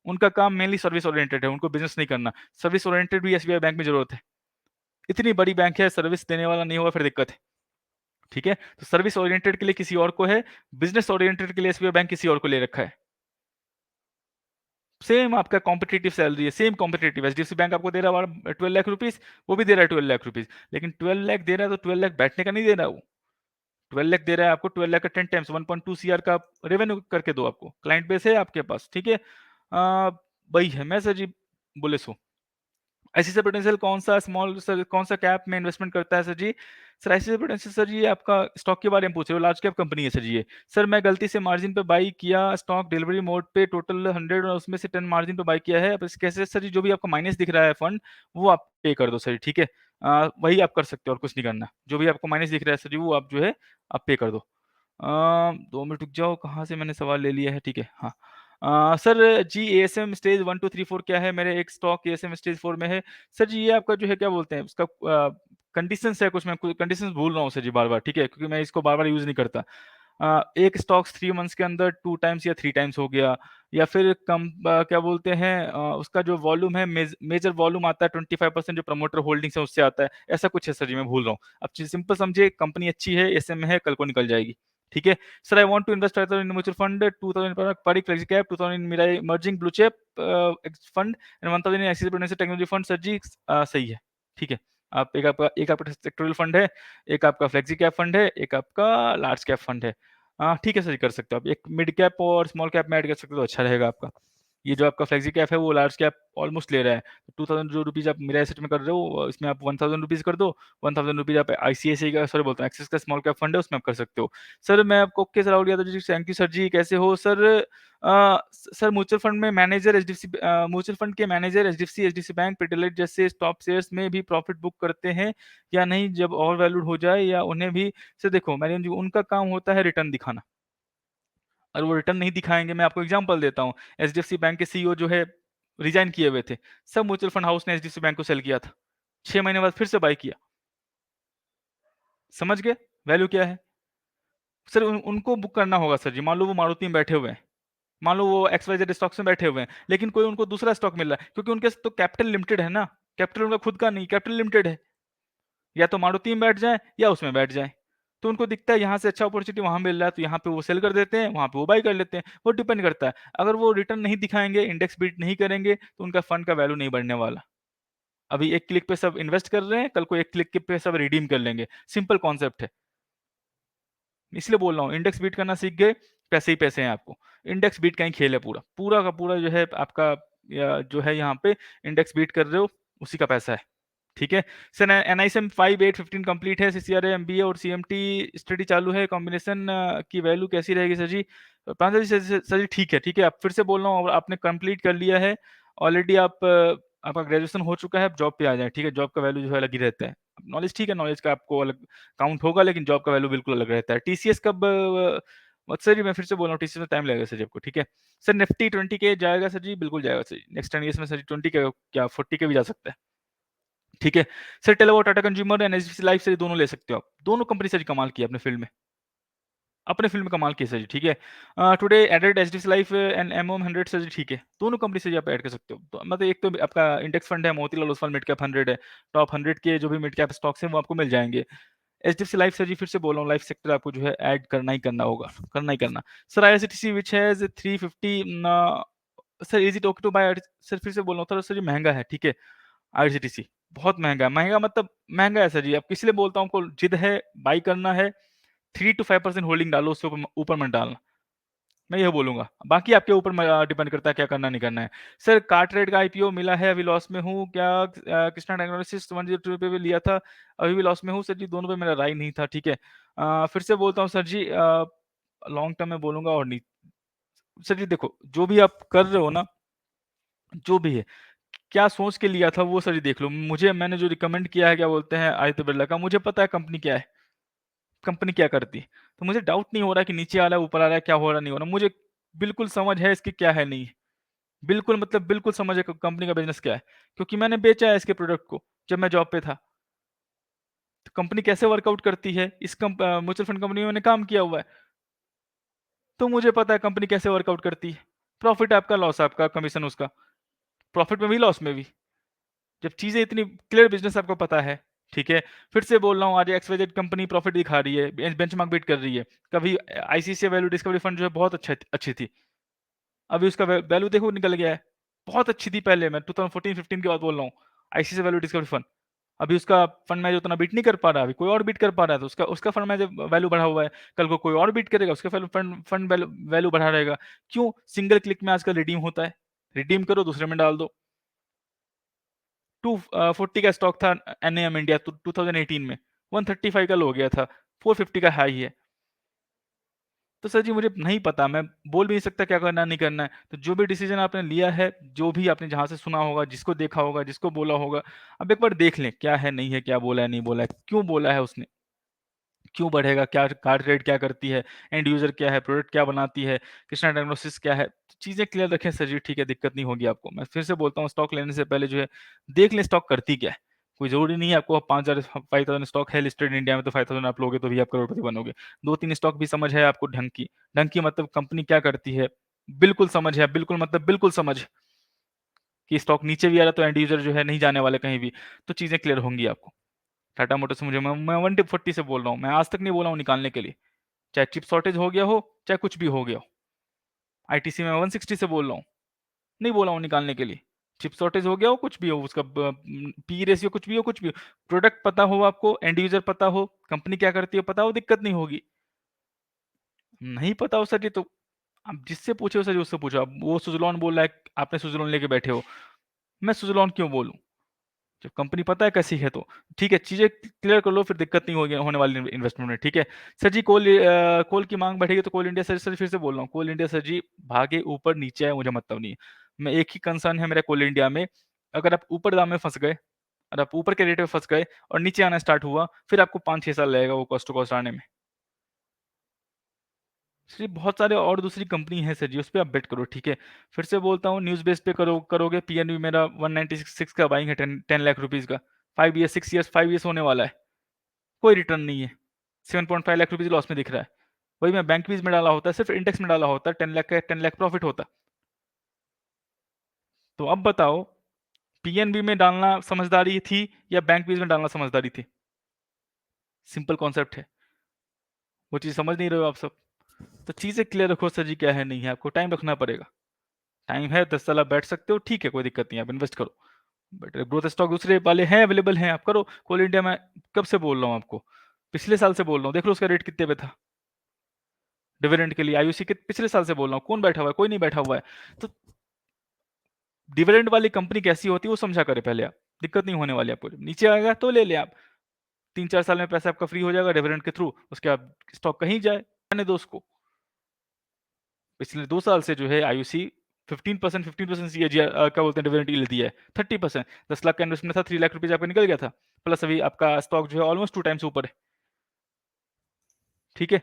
उनका काम मेनली सर्विस ओरिएंटेड है, उनको बिज़नेस नहीं करना। सर्विस ओरिएंटेड भी एसबीआई बैंक में ज़रूरत है। इतनी बड़ी बैंक है, सर्विस देने वाला नहीं होगा फिर दिक्कत है, ठीक है? तो सर्विस ओरिएंटेड के लिए किसी और को है, बिज़नेस ओरिएंटेड के लिए एसबीआई बैंक किसी और को ले रखा है। सेम आपका कॉम्पिटिटिव सैलरी है, सेम कॉम्पिटिटिव एचडीएफसी बैंक आपको दे रहा है 12 लाख रुपीज़, वो भी दे रहा है 12 लाख रुपीज़। लेकिन 12 लाख दे रहा है तो 12 लाख बैठने का नहीं दे रहा वो। 12 लाख दे रहा है आपको, 12 लाख का 10 टाइम्स 1.2 सीआर का रेवेन्यू करके दो आपको। क्लाइंट बेस है आपके पास, ठीक है? वही है। मैं सर जी बोले सो। आईसीआईसीआई प्रूडेंशियल कौन-सा स्मॉल सर कौन-सा कैप में इन्वेस्टमेंट करता है सर जी? Sir ICICI prudential sir ji आपका स्टॉक के बारे में पूछ रहे हो, लार्ज कैप कंपनी है सर जी ये। सर मैं गलती से मार्जिन पे बाई किया स्टॉक डिलीवरी मोड पे टोटल 100 और उसमें से 10 मार्जिन पे बाई किया है। अब इस कैसे सर जी जो भी आपको माइनस दिख रहा है फंड वो आप पे कर दो सर जी, ठीक है? वही आप कर सकते हो और कुछ नहीं करना। जो भी आपको माइनस दिख रहा है सर जी वो आप जो है आप पे कर दो। 2 मिनट रुक जाओ, कहाँ से मैंने सवाल ले लिया है, ठीक है, हाँ। सर जी एएसएम स्टेज 1, 2, 3, 4 क्या है? मेरे एक स्टॉक एएसएम स्टेज 4 में है। सर जी ये आपका जो है क्या बोलते हैं उसका कंडीशंस है कुछ, मैं कुछ कंडीशंस भूल रहा हूँ सर जी बार-बार, ठीक है? क्योंकि मैं इसको बार-बार यूज़ नहीं करता। एक स्टॉक्स 3 मंथ्स के अंदर 2 टाइम्स या 3 टाइम्स हो गया या फिर क्या बोलते हैं उसका जो वॉल्यूम है मेजर वॉल्यूम आता है 25% जो प्रमोटर होल्डिंग्स है उससे आता है। ऐसा कुछ है सर जी, मैं भूल रहा हूँ। अब चीज़ सिंपल समझिए, कंपनी अच्छी है, एसएम में है, कल को निकल जाएगी। ठीक है? Sir, I want to invest 5,000 in mutual fund, 2,000 per Pari Flexi Cap, 2,000 in Mirai Emerging Blue Chip fund and 1,000 in Axis Prudential Technology Fund. Sir ji सही है, ठीक है। आप एक आपका सेक्टोरल फंड है, एक आपका फ्लेक्सी कैप फंड है, एक आपका लार्ज कैप फंड है। ठीक है सर जी, कर सकते हो आप। एक मिड कैप और स्मॉल कैप में ऐड कर सकते हो तो अच्छा रहेगा आपका। ये जो आपका फ्लेक्सी कैप है वो लार्ज कैप ऑलमोस्ट ले रहा है। 2000 जो रुपीज़ आप मेरा एसेट में कर रहे हो इसमें आप 1000 रुपीज़ कर दो, 1000 रुपीज़ आप आईसीआईसीआई का सॉरी बोलता हूँ एक्सिस का स्मॉल कैप फंड है उसमें आप कर सकते हो। सर मैं आपको okay sir, Rahul Yadav ji, thank you sir ji, कैसे हो सर? सर म्यूचुअल फंड में मैनेजर एचडीएफसी म्यूचुअल फंड के मैनेजर एचडीएफसी बैंक, पिटिलाइट जैसे टॉप शेयर्स में भी प्रॉफिट बुक करते हैं या नहीं जब ओवर वैल्यूड हो जाए, या उन्हें भी? सर देखो मैडम जी, उनका काम होता है रिटर्न दिखाना, और वो रिटर्न नहीं दिखाएँगे। मैं आपको एग्ज़ाम्पल देता हूँ, एचडीएफसी बैंक के सीईओ जो है रिज़ाइन किए हुए थे। सब म्यूचुअल फंड हाउस ने एचडीएफसी बैंक को सेल किया था। 6 महीने बाद फिर से बाय किया। समझ गए वैल्यू क्या है? सर उनको बुक करना होगा सर जी। मान लो वो मारुति में बैठे हुए हैं। मान लो वो एक्सवाईजेड स्टॉक्स में बैठे हुए हैं, लेकिन कोई उनको दूसरा स्टॉक मिल रहा है क्योंकि उनके तो कैपिटल लिमिटेड है ना। कैपिटल उनका खुद का नहीं, कैपिटल लिमिटेड है। या तो मारुति में बैठ जाएँ या उसमें बैठ जाएँ। तो उनको दिखता है यहाँ से अच्छा अपॉर्च्युनिटी वहाँ मिल रहा है तो यहाँ पे वो सेल कर देते हैं, वहाँ पे वो बाय कर लेते हैं। वो डिपेंड करता है। अगर वो रिटर्न नहीं दिखाएँगे, इंडेक्स बीट नहीं करेंगे तो उनका फंड का वैल्यू नहीं बढ़ने वाला। अभी एक क्लिक पे सब इन्वेस्ट कर रहे हैं, कल को एक क्लिक के पे सब रिडीम कर लेंगे। सिंपल कॉन्सेप्ट है। इसलिए बोल रहा हूँ, इंडेक्स बीट करना सीख गए, पैसे ही पैसे हैं आपको। इंडेक्स बीट का ही खेल है पूरा। पूरा का पूरा जो है आपका या जो है यहाँ पे इंडेक्स बीट कर रहे हो, उसी का पैसा है। ठीक है? सर एनआईएसएम 5, 8, 15 कंप्लीट है, सीसीआरए, एमबीए और सीएमटी स्टडी चालू है, कॉम्बिनेशन की वैल्यू कैसी रहेगी सर जी? प्रांजल जी, सर जी ठीक है, ठीक है। आप फिर से बोल रहा हूँ, आपने कंप्लीट कर लिया है, ऑलरेडी आपका ग्रेजुएशन हो चुका है, आप जॉब पे आ जाएँ, ठीक है? जॉब का वैल्यू जो है अलग ही रहता है। नॉलेज ठीक है, नॉलेज का आपको अलग काउंट होगा, लेकिन जॉब का वैल्यू बिल्कुल अलग रहता है। टीसीएस कब सर जी मैं फिर से बोल रहा हूँ, टीसीएस में टाइम लगेगा सर जी आपको, ठीक है? सर निफ्टी 20 के जाएगा सर जी? बिल्कुल जाएगा सर जी। नेक्स्ट 10 ईयर्स में सर जी 20 के क्या 40 के भी जा सकता है। ठीक है? Sir Telenor, Tata consumer and HDFC life से दोनों ले सकते हो आप। दोनों कंपनी सर जी कमाल की है अपने फील्ड में। अपने फील्ड में कमाल की है सर जी, ठीक है? Today added HDFC life and MOM 100 sir ji, ठीक है। दोनों कंपनी से जी आप ऐड कर सकते हो। तो मतलब एक तो आपका इंडेक्स फंड है, मोतीलाल ओसवाल मिड कैप 100 है। टॉप 100 के जो भी मिड कैप स्टॉक्स हैं वो आपको मिल जाएँगे। एचडीएफसी लाइफ सर जी फिर से बोल रहा हूँ, लाइफ सेक्टर आपको जो है ऐड करना ही करना होगा, करना ही करना। Sir IRCTC which has 350 sir is it okay to buy sir फिर से बोल रहा हूँ, थोड़ा सर जी महँगा है, ठीक है? आईआरसीटीसी बहुत महँगा है। महँगा मतलब महँगा है सर जी। अब इसलिए बोलता हूँ आपको जिद है, बाय करना है, 3 टू 5% होल्डिंग डालो, उससे ऊपर ऊपर मत डालना। मैं ये बोलूँगा। बाकी आपके ऊपर डिपेंड करता है क्या करना नहीं करना है। सर कार्टरेट का आईपीओ मिला है, अभी लॉस में हूँ। क्या कृष्णा टेक्नोलॉजीज 102 पे भी लिया था, अभी भी लॉस में हूँ। सर जी दोनों पे मेरा राय नहीं था, ठीक है। फिर से बोलता हूँ सर जी लॉन्ग टर्म में बोलूँगा और नहीं। सर जी देखो, जो भी आप कर रहे हो ना, जो भी है, क्या सोच के लिया था वो सर जी देख लो। मैंने जो रिकमेंड किया है क्या बोलते हैं आदित्य बिरला का, मुझे पता है कंपनी क्या है, कंपनी क्या करती है। तो मुझे डाउट नहीं हो रहा कि नीचे आ रहा है, ऊपर आ रहा है, क्या हो रहा, नहीं हो रहा। मुझे बिल्कुल समझ है इसकी क्या है, नहीं है। बिल्कुल मतलब बिल्कुल समझ है कंपनी का बिज़नेस क्या है, क्योंकि मैंने बेचा है इसके प्रोडक्ट को, जब मैं जॉब पे था। कंपनी कैसे वर्कआउट करती है, इस म्यूचुअल फंड कंपनी में मैंने काम किया हुआ है, तो मुझे पता है कंपनी कैसे वर्कआउट करती है। प्रॉफ़िट आपका, लॉस आपका, कमीशन उसका। प्रॉफ़िट में भी, लॉस में भी। जब चीज़ें इतनी क्लियर बिज़नेस आपको पता है, ठीक है? फिर से बोल रहा हूँ, आज एक्सवाईजेड कंपनी प्रॉफ़िट दिखा रही है, बेंचमार्क बीट कर रही है। कभी आईसीआईसीआई वैल्यू डिस्कवरी फंड जो है बहुत अच्छी थी। अभी उसका वैल्यू देखो निकल गया है। बहुत अच्छी थी पहले, मैं 2014-15 की बात बोल रहा हूँ। ICICI value discovery fund. अभी उसका फंड मैनेजर उतना बीट नहीं कर पा रहा, अभी कोई और बीट कर पा रहा है, तो उसका उसका फंड मैनेजर वैल्यू बढ़ा हुआ है। कल को कोई और बीट करेगा, उसका फंड फंड वैल्यू बढ़ा रहेगा। क्यों? सिंगल क्लिक में आजकल रिडीम होता है। रिडीम करो, दूसरे में डाल दो। 240 का स्टॉक था एनएम इंडिया 2018 में, 135 का लो हो गया था, 450 का हाई है। तो सर जी मुझे नहीं पता, मैं बोल भी नहीं सकता क्या करना नहीं करना है। तो जो भी डिसीजन आपने लिया है, जो भी आपने जहाँ से सुना होगा, जिसको देखा होगा, जिसको बोला होगा, अब एक बार देख लें क्या है, नहीं है, क्या बोला है, नहीं बोला है, क्यों बोला है उसने, क्यों बढ़ेगा, क्या कार्ड रेट क्या करती है, एंड यूजर क्या है, प्रोडक्ट क्या बनाती है, कृष्णा डायग्नोसिस क्या है, चीज़ें क्लियर रखें सर जी, ठीक है, दिक्कत नहीं होगी आपको। मैं फिर से बोलता हूँ, स्टॉक लेने से पहले जो है देख लें स्टॉक करती क्या है। कोई ज़रूरी नहीं है आपको 5000 5000 स्टॉक है लिस्टेड इंडिया में तो 5000 आप लोगे तो भी आप करोड़पति बनोगे। 2-3 स्टॉक भी समझ है आपको ढंग की मतलब कंपनी क्या करती है, बिल्कुल समझ है, बिल्कुल मतलब बिल्कुल समझ कि स्टॉक नीचे भी आ रहा है तो एंड यूजर जो है नहीं जाने वाले कहीं भी, तो चीज़ें क्लियर होंगी आपको। टाटा मोटर्स मुझे मैं 140 से बोल रहा हूँ, मैं आज तक नहीं बोला हूँ निकालने के लिए। चाहे चिप शॉर्टेज हो गया हो, चाहे कुछ भी हो गया हो। आईटीसी में 160 से बोल रहा हूँ, नहीं बोला हूँ निकालने के लिए। चिप शॉर्टेज हो गया हो, कुछ भी हो, उसका पी रेशियो कुछ भी हो, कुछ भी हो। प्रोडक्ट पता हो आपको, एंड यूजर पता हो, कंपनी क्या करती है पता हो, दिक्कत नहीं होगी। नहीं पता हो सर जी तो आप जिससे पूछे हो सर जी उससे पूछो। अब वो सुज़लॉन बोल रहा है, आपने सुज़लॉन लेके बैठे हो। मैं सुज़लॉन क्यों बोलूँ? जब कंपनी पता है कैसी है तो। ठीक है, चीज़ें क्लियर कर लो फिर दिक्कत नहीं होगी होने वाली इन्वेस्टमेंट में, ठीक है। सर जी कोल की माँग बढ़ेगी तो कोल इंडिया सर फिर से बोल रहा हूँ, कोल इंडिया सर जी भागे ऊपर नीचे आए मुझे मतलब नहीं है। मैं एक ही कंसर्न है मेरा कोल इंडिया में, अगर आप ऊपर दाम में फँस गए, अगर आप ऊपर के रेट में फँस गए और नीचे आना स्टार्ट हुआ, फिर आपको 5-6 साल लगेगा वो कॉस्ट टू कॉस्ट आने में। सर जी बहुत सारे और दूसरी कंपनी है सर जी, उस पे आप बेट करो, ठीक है। फिर से बोलता हूँ न्यूज़ बेस पे करोगे पीएनबी मेरा 196 का बाइंग है 10 लाख रुपीज़ का। 5 ईयर्स 6 ईयर्स 5 ईयर्स होने वाला है। कोई रिटर्न नहीं है। 7.5 लाख रुपीज़ लॉस में दिख रहा है। वही मैं बैंक बीज में डाला होता, सिर्फ़ इंडेक्स में डाला होता, 10 लाख का 10 लाख प्रॉफ़िट होता। तो अब बताओ, पीएनबी में डालना समझदारी थी या बैंक बीज में डालना समझदारी थी? सिंपल कॉन्सेप्ट है। वो चीज़ समझ नहीं रहे हो आप सब। तो चीज़ें क्लियर रखो सर जी क्या है, नहीं है, आपको टाइम रखना पड़ेगा। टाइम है 10 साल आप बैठ सकते हो, ठीक है, कोई दिक्कत नहीं है, आप इन्वेस्ट करो। बट ग्रोथ स्टॉक दूसरे वाले हैं, अवेलेबल हैं, आप करो। कोल इंडिया मैं कब से बोल रहा हूँ आपको? पिछले साल से बोल रहा हूँ, देख लो उसका रेट कितने पे था। डिविडेंड के लिए आईयूसी के पिछले साल से बोल रहा हूँ, कौन बैठा हुआ है? कोई नहीं बैठा हुआ है। तो डिविडेंड वाली कंपनी कैसी होती है वो समझा करें पहले आप, दिक्कत नहीं होने वाली आपको। नीचे आएगा तो ले आप, 3-4 साल में पैसा आपका फ्री हो जाएगा डिविडेंड के थ्रू, उसके बाद स्टॉक कहीं जाए, आने दो उसको। पिछले 2 साल से जो है आईयूसी 15% सीएजीआर क्या बोलते हैं डिविडेंड यील्ड दिया है, 30%। 10 लाख का इन्वेस्टमेंट था, 3 लाख रुपीज़ आपका निकल गया था। प्लस अभी आपका स्टॉक जो है ऑलमोस्ट 2 टाइम्स ऊपर है, ठीक है।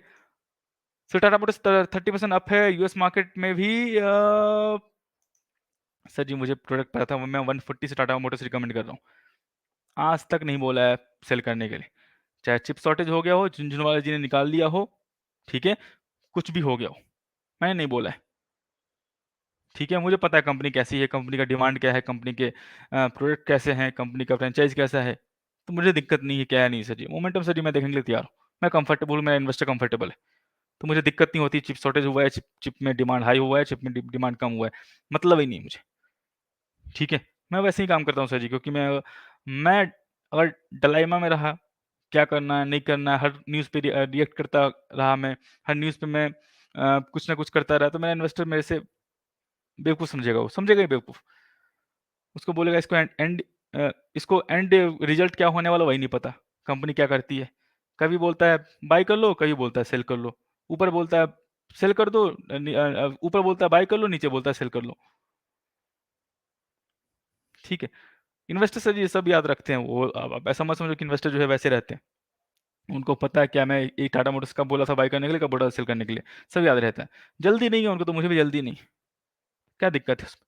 फिर टाटा मोटर्स 30% अप है, यूएस मार्केट में भी सर जी मुझे प्रोडक्ट पता था, मैं 140 से टाटा मोटर्स रिकमेंड कर रहा हूँ। आज तक नहीं बोला है सेल करने के लिए। चाहे चिप शॉर्टेज हो गया हो, झुनझुनवाला जी ने निकाल दिया हो, ठीक है, कुछ भी हो गया हो, मैंने नहीं बोला है, ठीक है। मुझे पता है कंपनी कैसी है, कंपनी का डिमांड क्या है, कंपनी के प्रोडक्ट कैसे हैं, कंपनी का फ्रेंचाइज़ कैसा है, तो मुझे दिक्कत नहीं है, क्या है नहीं sir ji. Momentum sir ji मैं देखने के लिए तैयार हूँ। मैं कंफर्टेबल हूँ, मेरा इन्वेस्टर कंफर्टेबल है, तो मुझे दिक्कत नहीं होती चिप शॉर्टेज हुआ है, चिप में डिमांड हाई हुआ है, चिप में डिमांड कम हुआ है, मतलब ही नहीं मुझे, ठीक है। मैं वैसे ही काम करता हूँ सर जी, क्योंकि मैं अगर डायलेमा में रहा, क्या करना है, नहीं करना है, हर न्यूज़ पे रिएक्ट करता रहा मैं, हर न्यूज़ पे मैं कुछ ना कुछ करता रहा, तो मेरा इन्वेस्टर मेरे से बेवकूफ़ समझेगा, वो समझेगा ही बेवकूफ़। उसको बोलेगा इसको एंड रिजल्ट क्या होने वाला वही नहीं पता, कंपनी क्या करती है। कभी बोलता है बाय कर लो, कभी बोलता है सेल कर लो। ऊपर बोलता है सेल कर दो, ऊपर बोलता है बाय कर लो, नीचे बोलता है सेल कर लो, ठीक है। इन्वेस्टर सर ये सब याद रखते हैं, वो अब ऐसा मत समझो कि इन्वेस्टर जो है वैसे रहते हैं। उनको पता है क्या मैं एक टाटा मोटर्स कब बोला था बाय करने के लिए, कब बोला था सेल करने के लिए, सब याद रहता है। जल्दी नहीं है उनको, तो मुझे भी जल्दी नहीं, क्या दिक्कत है उसमें?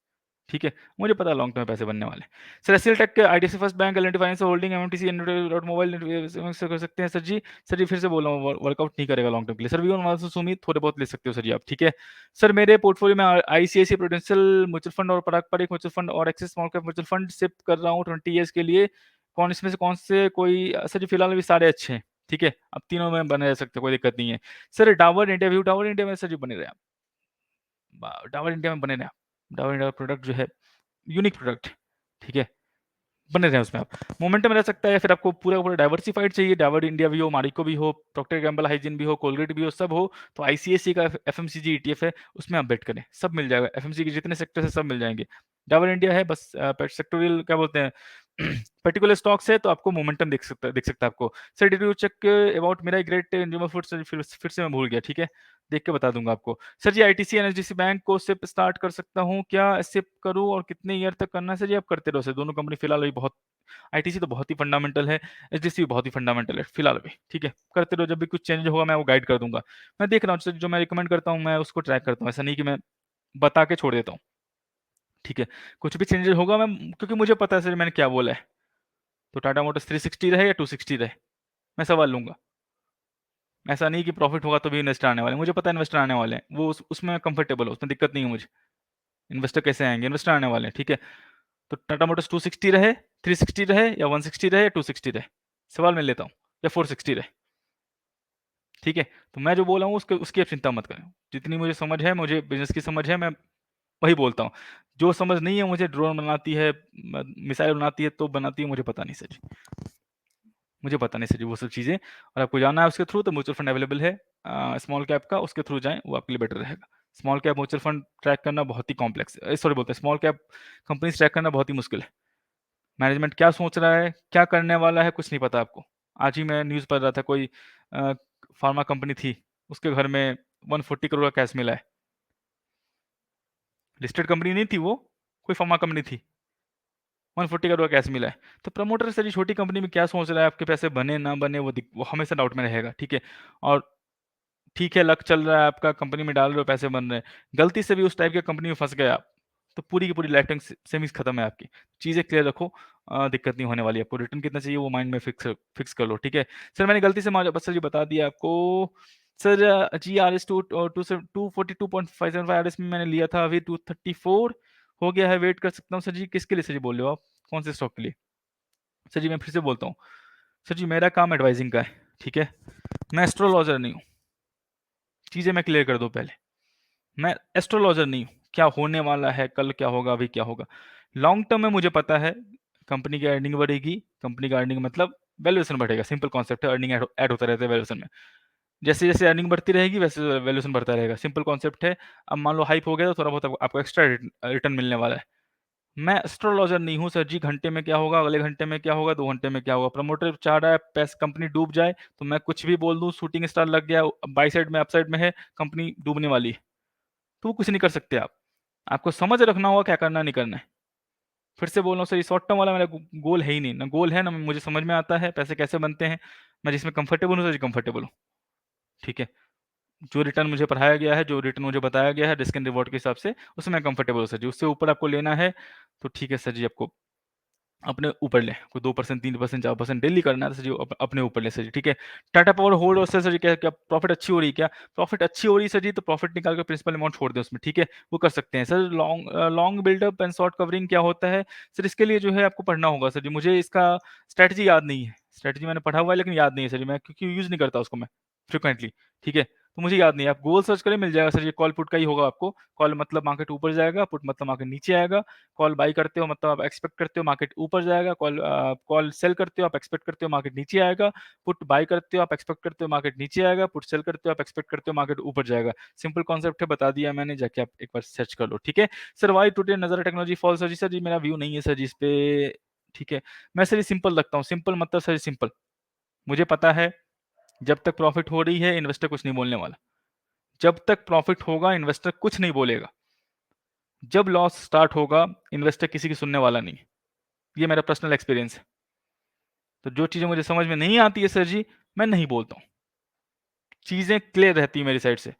ठीक है, मुझे पता है लॉन्ग टर्म में पैसे बनने वाले हैं। सर एचसीएल टेक के IDFC first bank L and T finance holding MMTC automobile से कर सकते हैं सर जी फिर से बोल रहा हूँ वर्कआउट नहीं करेगा लॉन्ग टर्म के लिए सर। वी वन सुमित थोड़े बहुत ले सकते हो सर जी आप, ठीक है। सर मेरे पोर्टफोलियो में आईसीआईसी प्रूडेंशियल म्यूचुअल फंड और पारंपरिक म्यूचुअल फंड और axis small cap mutual fund shift कर रहा हूँ 20 ईयर्स के लिए। कौन इसमें से कौन से कोई सर जी फिलहाल अभी सारे अच्छे हैं, ठीक है। अब तीनों में बने रह सकते, कोई दिक्कत नहीं है। Sir Dabur India view, Dabur India में सर जी बने रहे आप, डाबर इंडिया में बने रहे आप। डाबर इंडिया प्रोडक्ट जो है यूनिक प्रोडक्ट, ठीक है, बने रहे उसमें आप। मोमेंटम रह सकता है, फिर आपको पूरा पूरा डाइवर्सिफाइड चाहिए, डाबर इंडिया भी हो, मारिको भी हो, प्रॉक्टर गैम्बल हाइजीन भी हो, कोलगेट भी हो, सब हो, तो आईसीआईसी का एफएमसीजी ईटीएफ है, उसमें आप बेट करें, सब मिल जाएगा। एफएमसीजी के जितने सेक्टर है सब मिल जाएंगे। डाबर इंडिया है बस सेक्टोरियल क्या बोलते हैं पर्टिकुलर स्टॉक्स है, तो आपको मोमेंटम दिख सकता है आपको। Sir did you check about मेरा ग्रेट कंज्यूमर फूड्स, फिर से मैं भूल गया, ठीक है, देख के बता दूंगा आपको। सर जी आईटीसी एनएचडीसी बैंक को सिप स्टार्ट कर सकता हूँ क्या, सिप करूँ और कितने ईयर तक करना है सर जी? आप करते रहो सर, दोनों कंपनी फिलहाल अभी बहुत, आईटीसी तो बहुत ही फंडामेंटल है, एचडीसी भी बहुत ही फंडामेंटल है फिलहाल अभी, ठीक है। करते रहो, जब भी कुछ चेंज होगा मैं वो गाइड कर दूंगा। मैं देख रहा हूँ सर, जो मैं रिकमेंड करता हूँ मैं उसको ट्रैक करता हूँ, ऐसा नहीं कि मैं बता के छोड़ देता हूँ, ठीक है। कुछ भी चेंजेस होगा मैं, क्योंकि मुझे पता है सर मैंने क्या बोला है, तो टाटा मोटर्स 360 रहे या 260 रहे, मैं सवाल लूंगा। ऐसा नहीं कि प्रॉफिट होगा तो भी इन्वेस्टर आने वाले हैं, मुझे पता है इन्वेस्टर आने वाले हैं, वो उसमें कंफर्टेबल हो, उसमें दिक्कत नहीं है मुझे। इन्वेस्टर कैसे आएंगे, इन्वेस्टर आने वाले हैं, ठीक है। तो टाटा मोटर्स 260 रहे, 360 रहे या 160 रहे या 260 रहे, सवाल मैं लेता हूँ, या 460 रहे, ठीक है। तो मैं जो बोला हूँ उसकी आप चिंता मत करें, जितनी मुझे समझ है, मुझे बिजनेस की समझ है, मैं वही बोलता हूँ। जो समझ नहीं है मुझे, ड्रोन बनाती है, मिसाइल बनाती है, तो बनाती है, मुझे पता नहीं सर जी, मुझे पता नहीं सर जी वो सब चीज़ें। और आपको जाना है उसके थ्रू, तो म्यूचुअल फंड अवेलेबल है स्मॉल कैप का, उसके थ्रू जाएं, वो आपके लिए बेटर रहेगा। Small cap mutual fund track करना बहुत ही कॉम्प्लेक्स, सॉरी बोलते हैं, स्मॉल कैप कंपनीज ट्रैक करना बहुत ही मुश्किल है। मैनेजमेंट क्या सोच रहा है, क्या करने वाला है, कुछ नहीं पता आपको। आज ही मैं न्यूज़ पढ़ रहा था, कोई फार्मा कंपनी थी, उसके घर में 140 करोड़ का कैश मिला है। लिस्टेड कंपनी नहीं थी वो, कोई फार्मा कंपनी थी, 140 करोड़ का कैश मिला है। तो प्रमोटर सर जी छोटी कंपनी में क्या सोच रहा है, आपके पैसे बने ना बने वो हमेशा डाउट में रहेगा, ठीक है। और ठीक है, लक चल रहा है आपका, कंपनी में डाल रहे हो, पैसे बन रहे हैं, गलती से भी उस टाइप की कंपनी में फंस गए आप, तो पूरी की पूरी लाइफ टाइम सेविंग्स खत्म है आपकी। चीज़ें क्लियर रखो, दिक्कत नहीं होने वाली आपको। रिटर्न कितना चाहिए वो माइंड में फिक्स कर लो, ठीक है। सर मैंने गलती से बस सर जी बता दिया आपको। सर जी आर एस 242.575 आर एस में मैंने लिया था, अभी 234 हो गया है, वेट कर सकता हूँ सर जी। किसके लिए सर जी बोल रहे हो आप, कौन से स्टॉक के लिए? सर जी मैं फिर से बोलता हूँ, सर जी मेरा काम एडवाइजिंग का है, ठीक है, मैं एस्ट्रोलॉजर नहीं हूँ, चीज़ें मैं क्लियर कर दूँ पहले। मैं एस्ट्रोलॉजर नहीं हूँ, क्या होने वाला है, कल क्या होगा, अभी क्या होगा। लॉन्ग टर्म में मुझे पता है कंपनी की अर्निंग बढ़ेगी, कंपनी का अर्निंग मतलब वैल्यूएशन बढ़ेगा, सिंपल कॉन्सेप्ट है, अर्निंग ऐड होता रहता है वैल्यूएशन में। जैसे जैसे अर्निंग बढ़ती रहेगी वैसे वैल्यूएशन बढ़ता रहेगा, सिंपल कॉन्सेप्ट है। अब मान लो हाइप हो गया तो थोड़ा बहुत आपको एक्स्ट्रा रिटर्न मिलने वाला है। मैं एस्ट्रोलॉजर नहीं हूँ सर जी, घंटे में क्या होगा, अगले घंटे में क्या होगा, 2 घंटे में क्या होगा। प्रमोटर चाह रहा है पैस कंपनी डूब जाए, तो मैं कुछ भी बोल दूँ, शूटिंग स्टार लग गया, बाई साइड में अप साइड में है, कंपनी डूबने वाली है, तो कुछ नहीं कर सकते आप। आपको समझ रखना होगा क्या करना नहीं करना है। फिर से बोल रहा हूँ सर, ये शॉर्ट टर्म वाला मेरा गोल है ही नहीं, ना गोल है ना मुझे समझ में आता है पैसे कैसे बनते हैं। मैं जिसमें कंफर्टेबल हूँ सर जी कंफर्टेबल हूँ, ठीक है। जो रिटर्न मुझे पढ़ाया गया है, जो रिटर्न मुझे बताया गया है रिस्क एंड रिवॉर्ड के हिसाब से, उसमें मैं कंफर्टेबल हूँ सर जी। उससे ऊपर आपको लेना है तो ठीक है सर जी, आपको अपने ऊपर लें, कोई 2%, 3%, 4% डेली करना है तो सर जी अपने ऊपर लें सर जी, ठीक है। टाटा पावर होल्ड और सर जी क्या क्या प्रॉफिट अच्छी हो रही है क्या? प्रॉफिट अच्छी हो रही है सर जी, तो प्रॉफिट निकाल कर प्रिंसिपल अमाउंट छोड़ दें उसमें, ठीक है, वो कर सकते हैं sir. Long buildup and short covering क्या होता है सर, इसके लिए जो है आपको पढ़ना होगा सर जी, मुझे इसका स्ट्रैटेजी याद नहीं है। स्ट्रैटेजी मैंने पढ़ा हुआ है लेकिन याद नहीं है सर जी, मैं क्योंकि यूज़ नहीं करता उसको मैं फ्रिक्वेंटली, ठीक है, तो मुझे याद नहीं है। आप गूगल सर्च करें मिल जाएगा सर जी, कॉल पुट का ही होगा आपको। कॉल मतलब मार्केट ऊपर जाएगा, पुट मतलब मार्केट नीचे आएगा। कॉल बाई करते हो मतलब आप एक्सपेक्ट करते हो मार्केट ऊपर जाएगा, कॉल सेल करते हो आप एक्सपेक्ट करते हो मार्केट नीचे आएगा। पुट बाई करते हो आप एक्सपेक्ट करते हो मार्केट नीचे आएगा, पुट सेल करते हो आप एक्सपेक्ट करते हो मार्केट ऊपर जाएगा। सिंपल कॉन्सेप्ट है, बता दिया मैंने, जाके आप एक बार सर्च कर लो, ठीक है। सर वाई टुडे नजर टेक्नोलॉजी फॉल सर जी, सर जी मेरा व्यू नहीं है सर जी इस पे, ठीक है। मैं सर सिंपल रखता हूँ, सिंपल मतलब सर सिंपल, मुझे पता है जब तक प्रॉफिट हो रही है इन्वेस्टर कुछ नहीं बोलने वाला, जब तक प्रॉफिट होगा इन्वेस्टर कुछ नहीं बोलेगा, जब लॉस स्टार्ट होगा इन्वेस्टर किसी की सुनने वाला नहीं। ये मेरा पर्सनल एक्सपीरियंस है। तो जो चीज़ें मुझे समझ में नहीं आती है सर जी, मैं नहीं बोलता हूँ, चीज़ें क्लियर रहती है मेरी साइड से,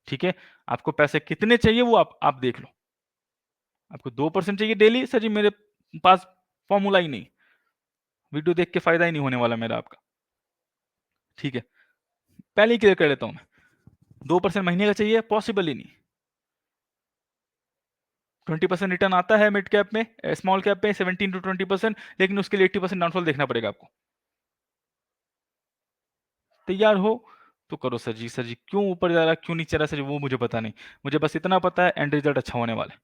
ठीक है। आपको पैसे कितने चाहिए वो आप देख लो, आपको 2% चाहिए डेली, सर जी मेरे पास फॉर्मूला ही नहीं, वीडियो देख के फायदा ही नहीं होने वाला मेरा आपका, ठीक है, पहले ही क्लियर कर लेता हूं मैं। 2% महीने का चाहिए, पॉसिबल ही नहीं। 20% रिटर्न आता है मिड कैप में, स्मॉल कैप में 17 to 20%, लेकिन उसके लिए 80% डाउनफॉल देखना पड़ेगा आपको। तैयार हो तो करो सर जी। सर जी क्यों ऊपर जा रहा है, क्यों नीचे जा रहा है सर जी, वो मुझे पता नहीं, मुझे बस इतना पता है एंड रिजल्ट अच्छा होने वाला है।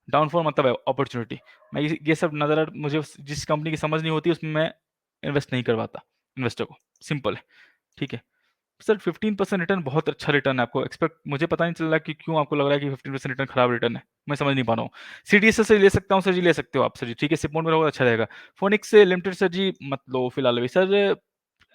डाउनफॉल मतलब है अपॉर्चुनिटी। मैं ये सब नजर, मुझे जिस कंपनी की समझ नहीं होती उसमें मैं इन्वेस्ट नहीं करवाता इन्वेस्टर को, सिंपल है, ठीक है। सर 15% रिटर्न बहुत अच्छा रिटर्न है, आपको एक्सपेक्ट, मुझे पता नहीं चल रहा कि क्यों आपको लग रहा है कि 15% रिटर्न खराब रिटर्न है, मैं समझ नहीं पा रहा हूँ। सीडीएस से ले सकता हूँ सर जी, ले सकते हो आप सर जी, ठीक है, सिप मोड में रहोगे अच्छा रहेगा। फोनिक्स से लिमिटेड सर जी मत लो फिलहाल अभी सर।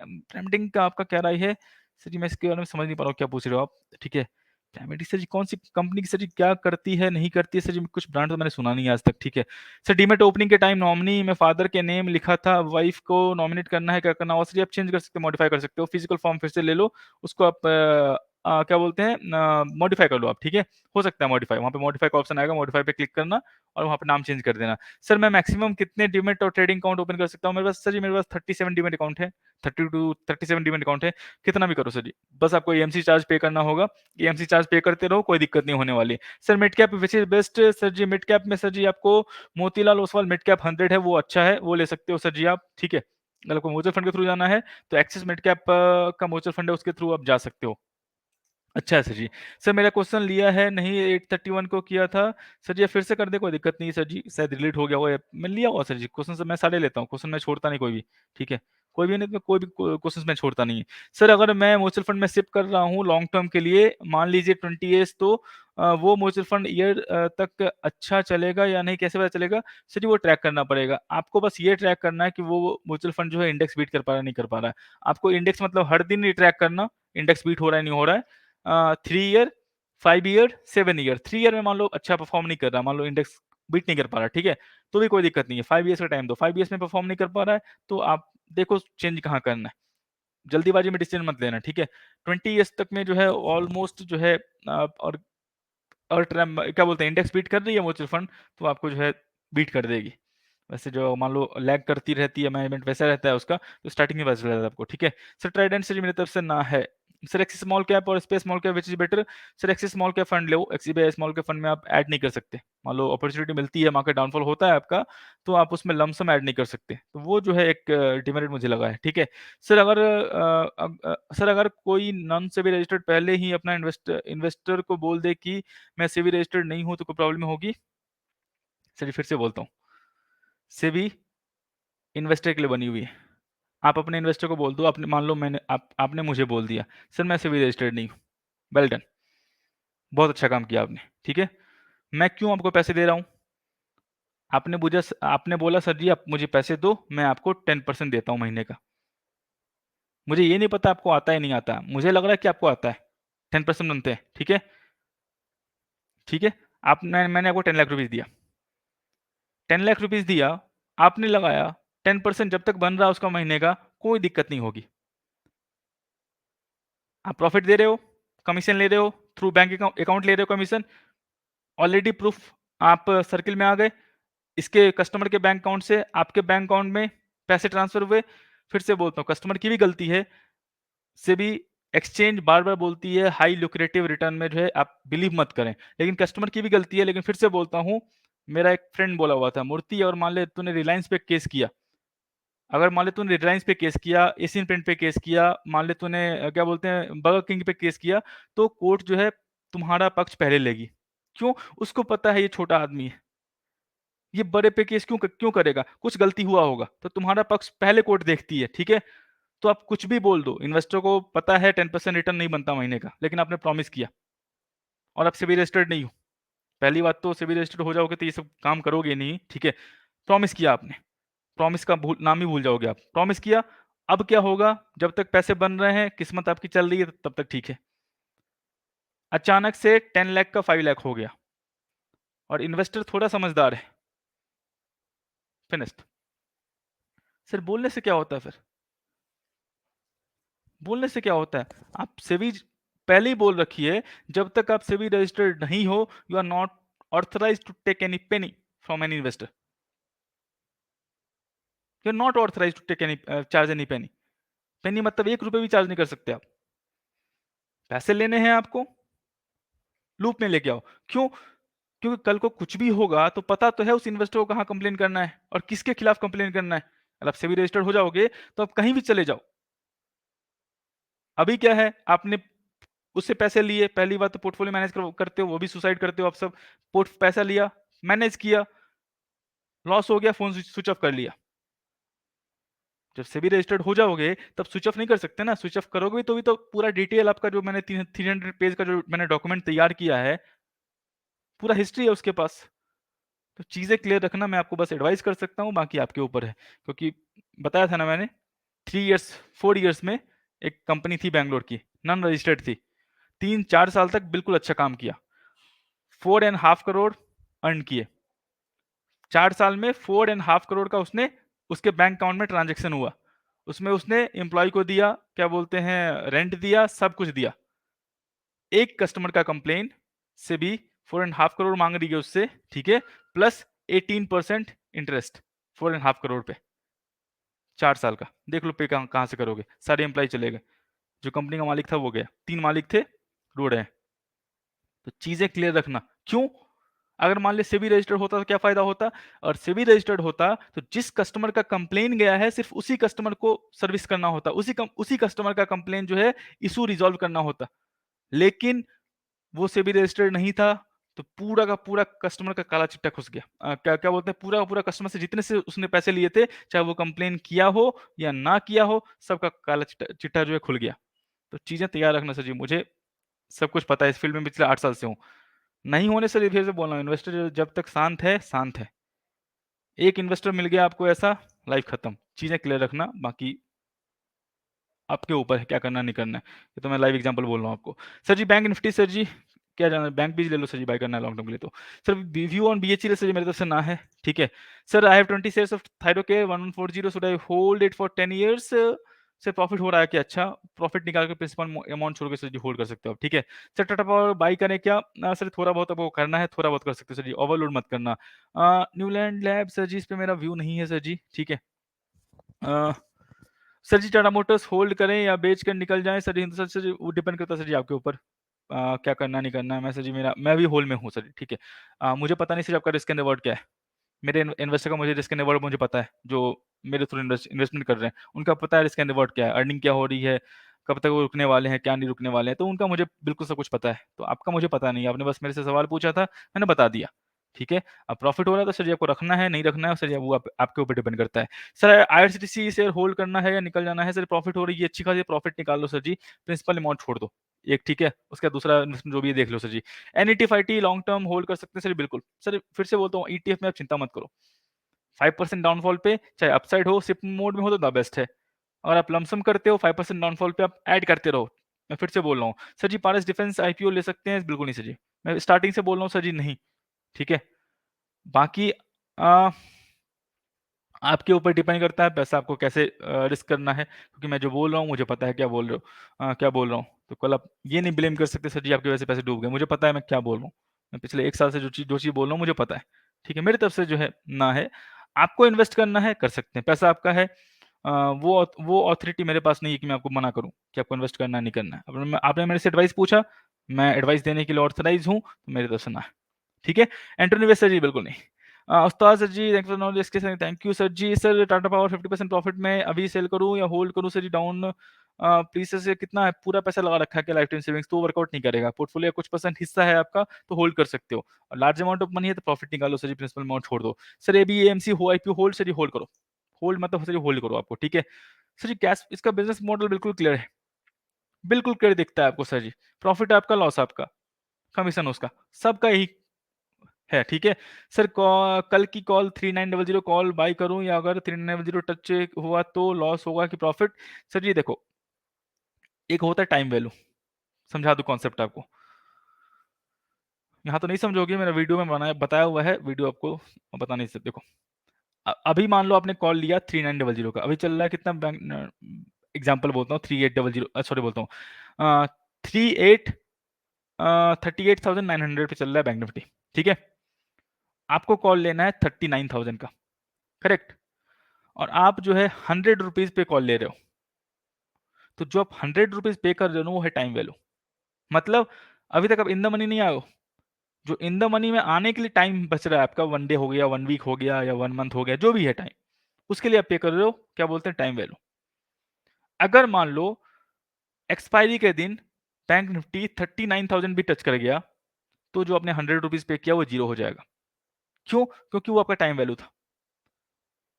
ट्रेंडिंग का आपका क्या राय है सर जी, मैं इसके बारे में समझ नहीं पा रहा हूँ क्या पूछ रहे हो आप, ठीक है। डीमैट सर जी कौन सी कंपनी की सर जी क्या करती है नहीं करती है सर जी, कुछ ब्रांड तो मैंने सुना नहीं आज तक, ठीक है। सर डीमैट ओपनिंग के टाइम नॉमिनी में फादर के नेम लिखा था, वाइफ को नॉमिनेट करना है, क्या करना होगा सर जी, आप चेंज कर सकते हो, मॉडिफाई कर सकते हो, फिजिकल फॉर्म फिर से ले लो, उसको आप क्या बोलते हैं मॉडिफाई कर लो आप, ठीक है। हो सकता है मॉडिफाई, वहाँ पे मॉडिफाई का ऑप्शन आएगा, मॉडिफाई पे क्लिक करना और वहाँ पे नाम चेंज कर देना। सर मैं मैक्सिमम कितने डीमैट और ट्रेडिंग अकाउंट ओपन कर सकता हूँ मेरे पास सर जी, मेरे पास 37 डीमैट अकाउंट है, 37 डीमैट अकाउंट है, कितना भी करो सर जी, बस आपको एएमसी चार्ज पे करना होगा, एएमसी चार्ज पे करते रहो, कोई दिक्कत नहीं होने वाली। Sir mid cap which is best sir ji, mid cap में सर जी आपको मोतीलाल ओसवाल मिड कैप 100 है, वो अच्छा है, वो ले सकते हो सर जी आप, ठीक है। अगर आपको म्यूचुअल फंड के थ्रू जाना है तो एक्सिस मिड कैप का म्यूचुअल फंड है, उसके थ्रू आप जा सकते हो। अच्छा है सर जी। सर मेरा क्वेश्चन लिया है नहीं, 831 को किया था सर जी, फिर से कर दे, कोई दिक्कत नहीं सर जी, शायद डिलीट हो गया हो, मैं लिया हुआ सर जी क्वेश्चन, से मैं सारे लेता हूँ क्वेश्चन, मैं छोड़ता नहीं कोई भी, ठीक है। कोई भी नहीं तो कोई भी क्वेश्चन मैं छोड़ता नहीं है। सर अगर मैं म्यूचुअल फंड में शिफ्ट कर रहा हूँ लॉन्ग टर्म के लिए, मान लीजिए 20 ईयर्स, तो वो म्यूचुअल फंड ईयर तक अच्छा चलेगा या नहीं, कैसे पता चलेगा सर जी, वो ट्रैक करना पड़ेगा आपको, बस ये ट्रैक करना है कि वो म्यूचुअल फंड जो है इंडेक्स बीट कर पा रहा है नहीं कर पा रहा है। आपको इंडेक्स मतलब हर दिन ही ट्रैक करना, इंडेक्स बीट हो रहा है नहीं हो रहा है। 3 ईयर, 5 ईयर, 7 ईयर, 3 ईयर में मान लो अच्छा परफॉर्म नहीं कर रहा, मान लो इंडेक्स बीट नहीं कर पा रहा, ठीक है, तो भी कोई दिक्कत नहीं है, 5 ईयर्स का टाइम दो, 5 ईयर्स में परफॉर्म नहीं कर पा रहा है तो आप देखो चेंज कहाँ करना है, जल्दीबाजी में डिसीजन मत लेना, ठीक है। 20 ईयर्स तक में जो है ऑलमोस्ट जो है और क्या बोलते हैं इंडेक्स बीट कर रही है म्यूचुअल फंड, तो आपको जो है बीट कर देगी। वैसे जो मान लो लैग करती रहती है मैनेजमेंट, वैसा रहता है उसका, तो स्टार्टिंग में पता चल जाता है आपको, ठीक है। सर ट्राइडेंट से मेरी तरफ से ना है। सर एक्सिस स्मॉल कैप और space small cap which is better. Sir axis small cap fund low, axis small cap fund में आप ऐड नहीं कर सकते, मान लो अपॉर्चुनिटी मिलती है, मार्केट डाउनफॉल होता है आपका, तो आप उसमें लमसम ऐड नहीं कर सकते, तो वो जो है एक डिमेरिट मुझे लगा है, ठीक है। सर अगर सर अगर कोई नॉन सेबी रजिस्टर्ड पहले ही अपना इन्वेस्टर को बोल दे कि मैं सेबी रजिस्टर्ड नहीं हूं तो कोई प्रॉब्लम होगी। सर फिर से बोलता हूँ, सेबी इन्वेस्टर के लिए बनी हुई है, आप अपने इन्वेस्टर को बोल दो, आपने मान लो मैंने आपने मुझे बोल दिया सर मैं सेबी रजिस्टर्ड नहीं हूँ, वेल डन, बहुत अच्छा काम किया आपने, ठीक है। मैं क्यों आपको पैसे दे रहा हूँ, आपने बोला सर जी आप मुझे पैसे दो, मैं आपको 10% देता हूँ महीने का, मुझे ये नहीं पता आपको आता है नहीं आता, मुझे लग रहा है कि आपको आता है, 10% बनते हैं, ठीक है, ठीक है। मैंने आपको 10 लाख रुपीज दिया, 10 लाख रुपीज दिया, आपने लगाया, 10% जब तक बन रहा है उसका महीने का, कोई दिक्कत नहीं होगी। आप प्रॉफिट दे रहे हो, कमीशन ले रहे हो, थ्रू बैंक अकाउंट ले रहे हो कमीशन, ऑलरेडी प्रूफ, आप सर्किल में आ गए, इसके कस्टमर के बैंक अकाउंट से आपके बैंक अकाउंट में पैसे ट्रांसफर हुए। फिर से बोलता हूँ कस्टमर की भी गलती है, से भी एक्सचेंज बार बार बोलती है हाई लुक्रेटिव रिटर्न में जो है आप बिलीव मत करें, लेकिन कस्टमर की भी गलती है, लेकिन फिर से बोलता हूँ, मेरा एक फ्रेंड बोला हुआ था मूर्ति, और मान ले तूने रिलायंस पे केस किया, अगर मान ले तूने रिलायंस पे केस किया, एशियन पेंट पे केस किया, मान ले तूने क्या बोलते हैं बर्गर किंग पे केस किया, तो कोर्ट जो है तुम्हारा पक्ष पहले लेगी, क्यों, उसको पता है ये छोटा आदमी है, ये बड़े पे केस क्यों क्यों करेगा, कुछ गलती हुआ होगा तो तुम्हारा पक्ष पहले कोर्ट देखती है, ठीक है। तो आप कुछ भी बोल दो, इन्वेस्टर को पता है 10% रिटर्न नहीं बनता महीने का, लेकिन आपने प्रॉमिस किया और आप सेबी रजिस्टर्ड नहीं हो, पहली बात तो सेबी रजिस्टर्ड हो जाओगे तो ये सब काम करोगे नहीं, ठीक है। प्रॉमिस किया आपने, प्रॉमिस का नाम ही भूल जाओगे आप, प्रॉमिस किया, अब क्या होगा, जब तक पैसे बन रहे हैं, किस्मत आपकी चल रही है तब तक ठीक है, अचानक से 10 लाख का 5 लाख हो गया, और इन्वेस्टर थोड़ा समझदार है, फिनिश्ड। सर बोलने से क्या होता है, फिर बोलने से क्या होता है, आप सेबी पहले ही बोल रखी है, जब तक आप सेबी रजिस्टर्ड नहीं हो, you are not authorized to take any penny from any investor. You're not authorized to take any charge any penny. penny मतलब 1 रुपए भी चार्ज नहीं कर सकते आप। पैसे लेने हैं आपको, लूप में लेके आओ। क्यों? क्योंकि कल को कुछ भी होगा तो पता तो है उस इन्वेस्टर को कहाँ कंप्लेन करना है और किसके खिलाफ कंप्लेन करना है। अगर आप सेबी रजिस्टर्ड हो जाओगे तो आप कहीं भी चले जाओ। अभी क्या है, आपने उससे पैसे लिए, पहली बात तो पोर्टफोलियो मैनेज करते हो, वो भी सुसाइड करते हो आप सब। पैसा लिया, मैनेज किया, लॉस हो गया, फोन स्विच ऑफ कर लिया। जब सेबी रजिस्टर्ड हो जाओगे तब स्विच ऑफ नहीं कर सकते ना। स्विच ऑफ करोगे तो भी तो पूरा डिटेल आपका जो मैंने 300 पेज का जो मैंने डॉक्यूमेंट तैयार किया है, पूरा हिस्ट्री है उसके पास। तो चीजें क्लियर रखना मैं आपको बस एडवाइस कर सकता हूँ, बाकी आपके ऊपर है। क्योंकि बताया था ना मैंने, 4 इयर्स में एक कंपनी थी बैंगलोर की, नॉन रजिस्टर्ड थी, 3-4 साल तक बिल्कुल अच्छा काम किया, 4.5 करोड़ अर्न किए। 4 साल में 4.5 करोड़ का उसने उसके बैंक अकाउंट में ट्रांजेक्शन हुआ। उसमें उसने एम्प्लॉय को दिया, क्या बोलते हैं, रेंट दिया, सब कुछ दिया। एक कस्टमर का कंप्लेन से भी 4.5 करोड़ मांग रही है उससे, ठीक है, प्लस 18% इंटरेस्ट 4.5 करोड़ पे, 4 साल का। देख लो पे कहां से करोगे, सारे एम्प्लॉय चले गए, जो कंपनी का मालिक था वो गया, 3 मालिक थे, रोड है। तो चीजें क्लियर रखना। क्यों? अगर मान ले सेबी रजिस्टर्ड होता तो क्या फायदा होता, और सेबी रजिस्टर्ड होता तो जिस कस्टमर का कंप्लेन गया है सिर्फ उसी कस्टमर को सर्विस करना होता, उसी कस्टमर का कंप्लेन जो है इशू रिजॉल्व करना होता। लेकिन वो सेबी रजिस्टर्ड नहीं था, तो पूरा का पूरा कस्टमर का काला चिट्टा घुस गया। क्या क्या बोलते हैं, पूरा का पूरा कस्टमर से जितने से उसने पैसे लिए थे, चाहे वो कंप्लेन किया हो या ना किया हो, सबका काला चिट्टा जो है खुल गया। तो चीजें तैयार रखना सर जी। मुझे सब कुछ पता है, इस फील्ड में पिछले 8 साल से हूँ। नहीं होने से फिर से बोल रहा हूँ, इन्वेस्टर जब तक शांत है, शांत है। एक इन्वेस्टर मिल गया आपको ऐसा, लाइफ खत्म। चीजें क्लियर रखना, बाकी आपके ऊपर है क्या करना नहीं करना है। ये तो मैं लाइव एग्जांपल बोल रहा हूँ आपको। सर जी बैंक निफ्टी, सर जी क्या जाना है, बैंक भी ले लो सर जी, बाय करना है लॉन्ग टर्म के लिए। तो सर व्यू ऑन बीएचई सर जी मेरी तरफ से ना है, ठीक है। Sir I have 20 shares of Thyrocare 1140, should I hold it for 10 years? Sir profit हो रहा है क्या? अच्छा, प्रॉफिट निकाल के प्रिंसिपल अमाउंट छोड़ के सर जी होल्ड कर सकते हो आप, ठीक है। सर टाटा पावर बाई करें क्या? सर थोड़ा बहुत आपको करना है, थोड़ा बहुत कर सकते हो सर जी, ओवरलोड मत करना। न्यूलैंड लैब सर जी, इस पे मेरा व्यू नहीं है सर जी, ठीक है। सर जी टाटा मोटर्स होल्ड करें या बेच कर निकल जाएं? सर हिंदुस्तान सर जी वो डिपेंड करता है सर जी आपके ऊपर, क्या करना नहीं करना है। मैं सर जी मैं भी होल्ड में हूँ सर जी, ठीक है। मुझे पता नहीं सर आपका रिस्क एंड रिवॉर्ड क्या है। मेरे इन्वेस्टर का मुझे रिस्क एंड रिवॉर्ड मुझे पता है, जो मेरे थ्रू इन्वेस्टमेंट कर रहे हैं उनका पता है रिस्क एंड रिवॉर्ड क्या है, अर्निंग क्या हो रही है, कब तक वो रुकने वाले हैं, क्या नहीं रुकने वाले हैं, तो उनका मुझे बिल्कुल सब कुछ पता है। तो आपका मुझे पता नहीं, आपने बस मेरे से सवाल पूछा था, मैंने बता दिया, ठीक है। अब प्रॉफिट हो रहा है तो सर जी आपको रखना है, नहीं रखना है सर जी वो आपके ऊपर डिपेंड करता है। सर आईआरसीटीसी शेयर होल्ड करना है या निकल जाना है? सर प्रॉफिट हो रही है, अच्छी खासी प्रॉफिट निकाल लो सर जी, प्रिंसिपल अमाउंट छोड़ दो एक, ठीक है। उसका दूसरा जो भी देख लो सर जी। एनईटी लॉन्ग टर्म होल्ड कर सकते हैं सर, बिल्कुल सर। फिर से बोलता हूँ, ईटीएफ में आप चिंता मत करो, 5% डाउनफॉल पे चाहे अपसाइड हो, सिप मोड में हो तो द बेस्ट है। अगर आप लमसम करते हो 5% डाउनफॉल पे आप ऐड करते रहो। मैं फिर से बोल रहा हूँ सर जी, पारस डिफेंस आईपीओ ले सकते हैं? बिल्कुल नहीं सर जी, मैं स्टार्टिंग से बोल रहा हूँ सर जी, नहीं, ठीक है। बाकी आपके ऊपर डिपेंड करता है पैसा आपको कैसे रिस्क करना है, क्योंकि मैं जो बोल रहा हूँ मुझे पता है क्या बोल रहे हो, क्या बोल रहा हूँ। तो कल आप ये नहीं ब्लेम कर सकते सर जी आपकी वजह से पैसे डूब गए, मुझे पता है मैं क्या बोल रहा हूँ। मैं पिछले 1 साल से जो चीज़ बोल रहा हूँ मुझे पता है, ठीक है। मेरी तरफ से जो है ना है, आपको इन्वेस्ट करना है कर सकते हैं, पैसा आपका है। वो ऑथोरिटी मेरे पास नहीं है कि मैं आपको मना करूँ कि आपको इन्वेस्ट करना है नहीं करना है। आपने मेरे से एडवाइस पूछा, मैं एडवाइस देने के लिए ऑथराइज हूँ, तो मेरी तरफ से ना है, ठीक है। एंटोनी वेस्ट सर जी बिल्कुल नहीं। Ustad sir ji thank for knowledge के sir, thank you sir ji. Sir Tata power 50% profit में अभी सेल करूं या होल्ड करूं? Sir ji down please sir से कितना है, पूरा पैसा लगा रखा है क्या लाइफ टाइम सेविंग्स? तो वर्कआउट नहीं करेगा, पोर्टफोलियो कुछ परसेंट हिस्सा है आपका तो होल्ड कर सकते हो, और लार्ज अमाउंट ऑफ मनी है तो प्रॉफिट निकालो सर जी, प्रिंसिपल अमाउंट छोड़ दो। सर एबी एएमसी हो आईपीओ होल्ड? सर जी होल्ड करो, होल्ड मतलब सर जी होल्ड करो आपको, ठीक है। सर जी कैश, इसका बिजनेस मॉडल बिल्कुल क्लियर है, बिल्कुल क्लियर दिखता है आपको सर जी। प्रॉफिट आपका, लॉस आपका, कमीशन उसका, सबका यही है, ठीक है। सर कल की कॉल 3900 कॉल बाय करूं या अगर 3900 टच हुआ तो लॉस होगा कि प्रॉफिट? सर जी देखो, एक होता है टाइम वैल्यू, समझा दो कॉन्सेप्ट आपको, यहाँ तो नहीं समझोगे, मेरा वीडियो में बनाया बताया हुआ है, वीडियो आपको बता नहीं सकते। देखो अभी मान लो आपने कॉल लिया 3900 का, अभी चल रहा है कितना, बैंक एग्जाम्पल बोलता हूँ 3800, सॉरी बोलता हूँ 38 38,900 पे चल रहा है बैंक निफ्टी, ठीक है। आपको कॉल लेना है 39,000 का, करेक्ट? और आप जो है 100 रुपीज पे कॉल ले रहे हो, तो जो आप 100 रुपीज पे कर रहे हो ना, वो है टाइम वैल्यू। मतलब अभी तक आप इन द मनी नहीं आए हो, जो इन द मनी में आने के लिए टाइम बच रहा है आपका, 1 डे हो गया, 1 वीक हो गया, या 1 मंथ हो गया, जो भी है टाइम, उसके लिए आप पे कर रहे हो, क्या बोलते हैं, टाइम वैल्यू। अगर मान लो एक्सपायरी के दिन बैंक निफ्टी 39,000 भी टच कर गया, तो जो आपने 100 रुपीज पे किया वो जीरो हो जाएगा। क्यों? क्योंकि वो आपका टाइम वैल्यू था।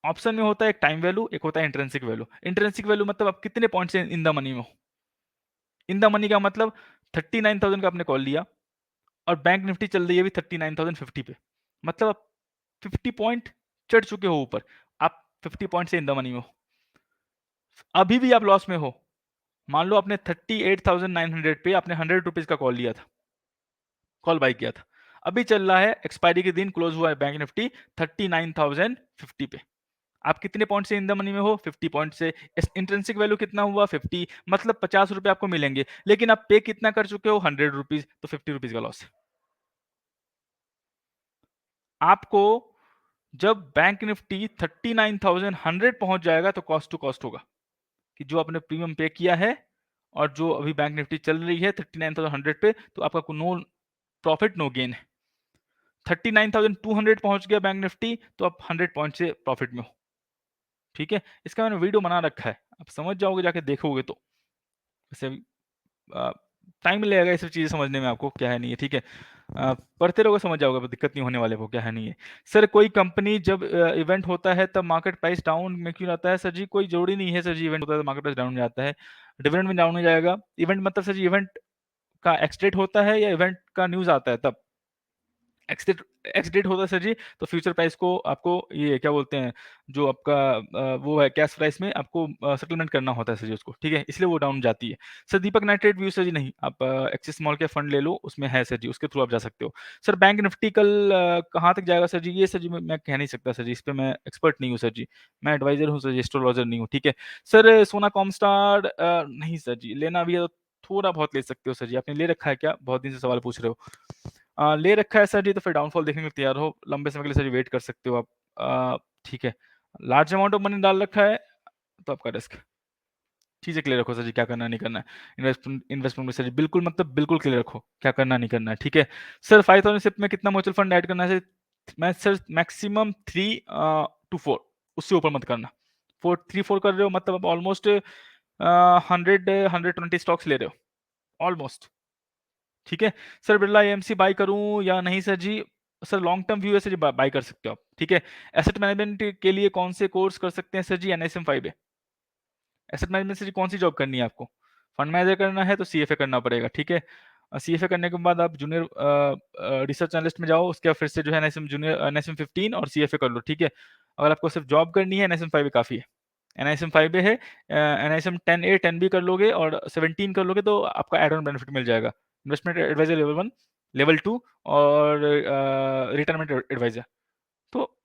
ऑप्शन में होता है एक टाइम वैल्यू, एक होता है इंट्रिंसिक वैल्यू। इंट्रिंसिक वैल्यू मतलब आप कितने पॉइंट से इन द मनी में हो। इन द मनी का मतलब 39,000 का आपने कॉल लिया और बैंक निफ्टी चल रही है अभी 39,050 पे, मतलब आप 50 पॉइंट चढ़ चुके हो ऊपर, आप 50 पॉइंट से इन द मनी में हो। अभी भी आप लॉस में हो, मान लो आपने 38,900 पे आपने 100 रुपीज का कॉल लिया था, कॉल बाई किया था, अभी चल रहा है, एक्सपायरी के दिन क्लोज हुआ है बैंक निफ्टी 39,050 पे, आप कितने पॉइंट से इन द मनी में हो, 50 पॉइंट से। इंट्रेंसिक वैल्यू कितना हुआ, 50, मतलब 50 रुपए आपको मिलेंगे, लेकिन आप पे कितना कर चुके हो, 100 रुपीज, तो 50 रुपीज का लॉस है आपको। जब बैंक निफ्टी 39,100 पहुंच जाएगा तो कॉस्ट टू कॉस्ट होगा, कि जो आपने प्रीमियम पे किया है और जो अभी बैंक निफ्टी चल रही है 39,100 पे, तो आपका नो प्रॉफिट नो गेन है। 39,200 पहुंच गया बैंक निफ्टी, तो आप 100 पॉइंट से प्रॉफिट में हो। ठीक है, इसका मैंने वीडियो बना रखा है, आप समझ जाओगे जाके देखोगे तो। वैसे टाइम लगेगा ये सब चीज़ें समझने में, आपको क्या है नहीं है, ठीक है। पढ़ते रहोगे समझ जाओगे, दिक्कत नहीं होने वाले को, क्या है नहीं है। सर कोई कंपनी जब इवेंट होता है तब मार्केट प्राइस डाउन में क्यों आता है? सर जी कोई जरूरी नहीं है सर जी, इवेंट होता है तो मार्केट प्राइस डाउन जाता है, डिविडेंड में डाउन हो जाएगा। इवेंट मतलब सर जी इवेंट का एक्सडेट होता है या इवेंट का न्यूज़ आता है तब? एक्सडेट एक्सडेट होता है सर जी, तो फ्यूचर प्राइस को आपको ये क्या बोलते हैं, जो आपका वो है कैश प्राइस में आपको सेटलमेंट करना होता है सर जी उसको, ठीक है, इसलिए वो डाउन जाती है। सर दीपक नाइट्रेट व्यू सर जी नहीं, आप एक्सिस मॉल के फंड ले लो, उसमें है सर जी, उसके थ्रू आप जा सकते हो। सर बैंक निफ्टी कल कहाँ तक जाएगा सर जी? ये सर जी मैं कह नहीं सकता सर जी, इस पर मैं एक्सपर्ट नहीं हूँ सर जी, मैं एडवाइजर हूँ सर जी, एस्ट्रोलॉजर नहीं हूँ, ठीक है। सर सोना कॉमस्टार नहीं सर जी, लेना भी है तो थोड़ा बहुत ले सकते हो सर जी। आपने ले रखा है क्या? बहुत दिन से सवाल पूछ रहे हो। ले रखा है सर जी, तो फिर डाउनफॉल देखने के लिए तैयार हो, लंबे समय के लिए सर जी वेट कर सकते हो आप। ठीक है, लार्ज अमाउंट ऑफ मनी डाल रखा है तो आपका रिस्क, चीज़ें क्लियर रखो सर जी, क्या करना नहीं करना है। इन्वेस्टमेंट में सर जी बिल्कुल, मतलब बिल्कुल क्लियर रखो, क्या करना नहीं करना है, ठीक है। सर 5,000 सिप में कितना म्यूचुअल फंड ऐड करना है सर? मैं सर मैक्सिमम 3 टू 4, उससे ऊपर मत करना। 4 कर रहे हो मतलब आप ऑलमोस्ट 100-120 स्टॉक्स ले रहे हो ऑलमोस्ट, ठीक है। सर बिरला एएमसी बाय करूं या नहीं सर जी? सर लॉन्ग टर्म व्यू है सर जी, बाय कर सकते हो आप, ठीक है। एसेट मैनेजमेंट के लिए कौन से कोर्स कर सकते हैं सर जी? एनआईएसएम 5 है। एसेट मैनेजमेंट से जी कौन सी जॉब करनी है आपको? फंड मैनेजर करना है तो सीएफए करना पड़ेगा, ठीक है। सीएफए करने के बाद आप जूनियर रिसर्च एनालिस्ट में जाओ, उसके बाद फिर से जो है एनआईएसएम जूनियर, एनआईएसएम 15 और सीएफए कर लो, ठीक है। अगर आपको सिर्फ जॉब करनी है, एनआईएसएम 5 काफी है। एनआईएसएम 5 है, एनआईएसएम 10A 10B कर लोगे और 17 कर लोगे तो आपका एड ऑन बेनिफिट मिल जाएगा। इन्वेस्टमेंट एडवाइजर लेवल 1, लेवल 2 और रिटायरमेंट एडवाइजर। तो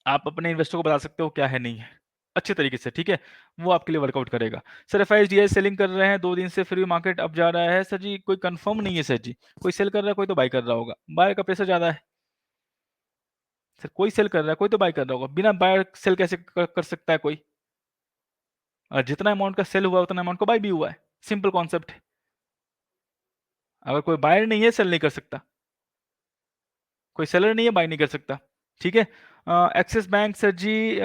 आप अपने इन्वेस्टर को बता सकते हो क्या है नहीं है, अच्छे तरीके से, ठीक है। वो आपके लिए वर्कआउट करेगा। सर एफआईडीआई सेलिंग कर रहे हैं 2 दिन से, फिर भी मार्केट अप जा रहा है सर जी, कोई कंफर्म नहीं है सर जी। कोई सेल कर रहा है, कोई तो बाय कर रहा होगा, बाय का प्रेशर ज्यादा है सर। कोई सेल कर रहा है, कोई तो बाय कर रहा होगा, बिना बाय सेल कैसे कर सकता है कोई? जितना अमाउंट का सेल हुआ उतना अमाउंट का बाय भी हुआ है, सिंपल कॉन्सेप्ट है। अगर कोई बायर नहीं है, सेल नहीं कर सकता, कोई सेलर नहीं है, बाय नहीं कर सकता, ठीक है। एक्सिस बैंक सर जी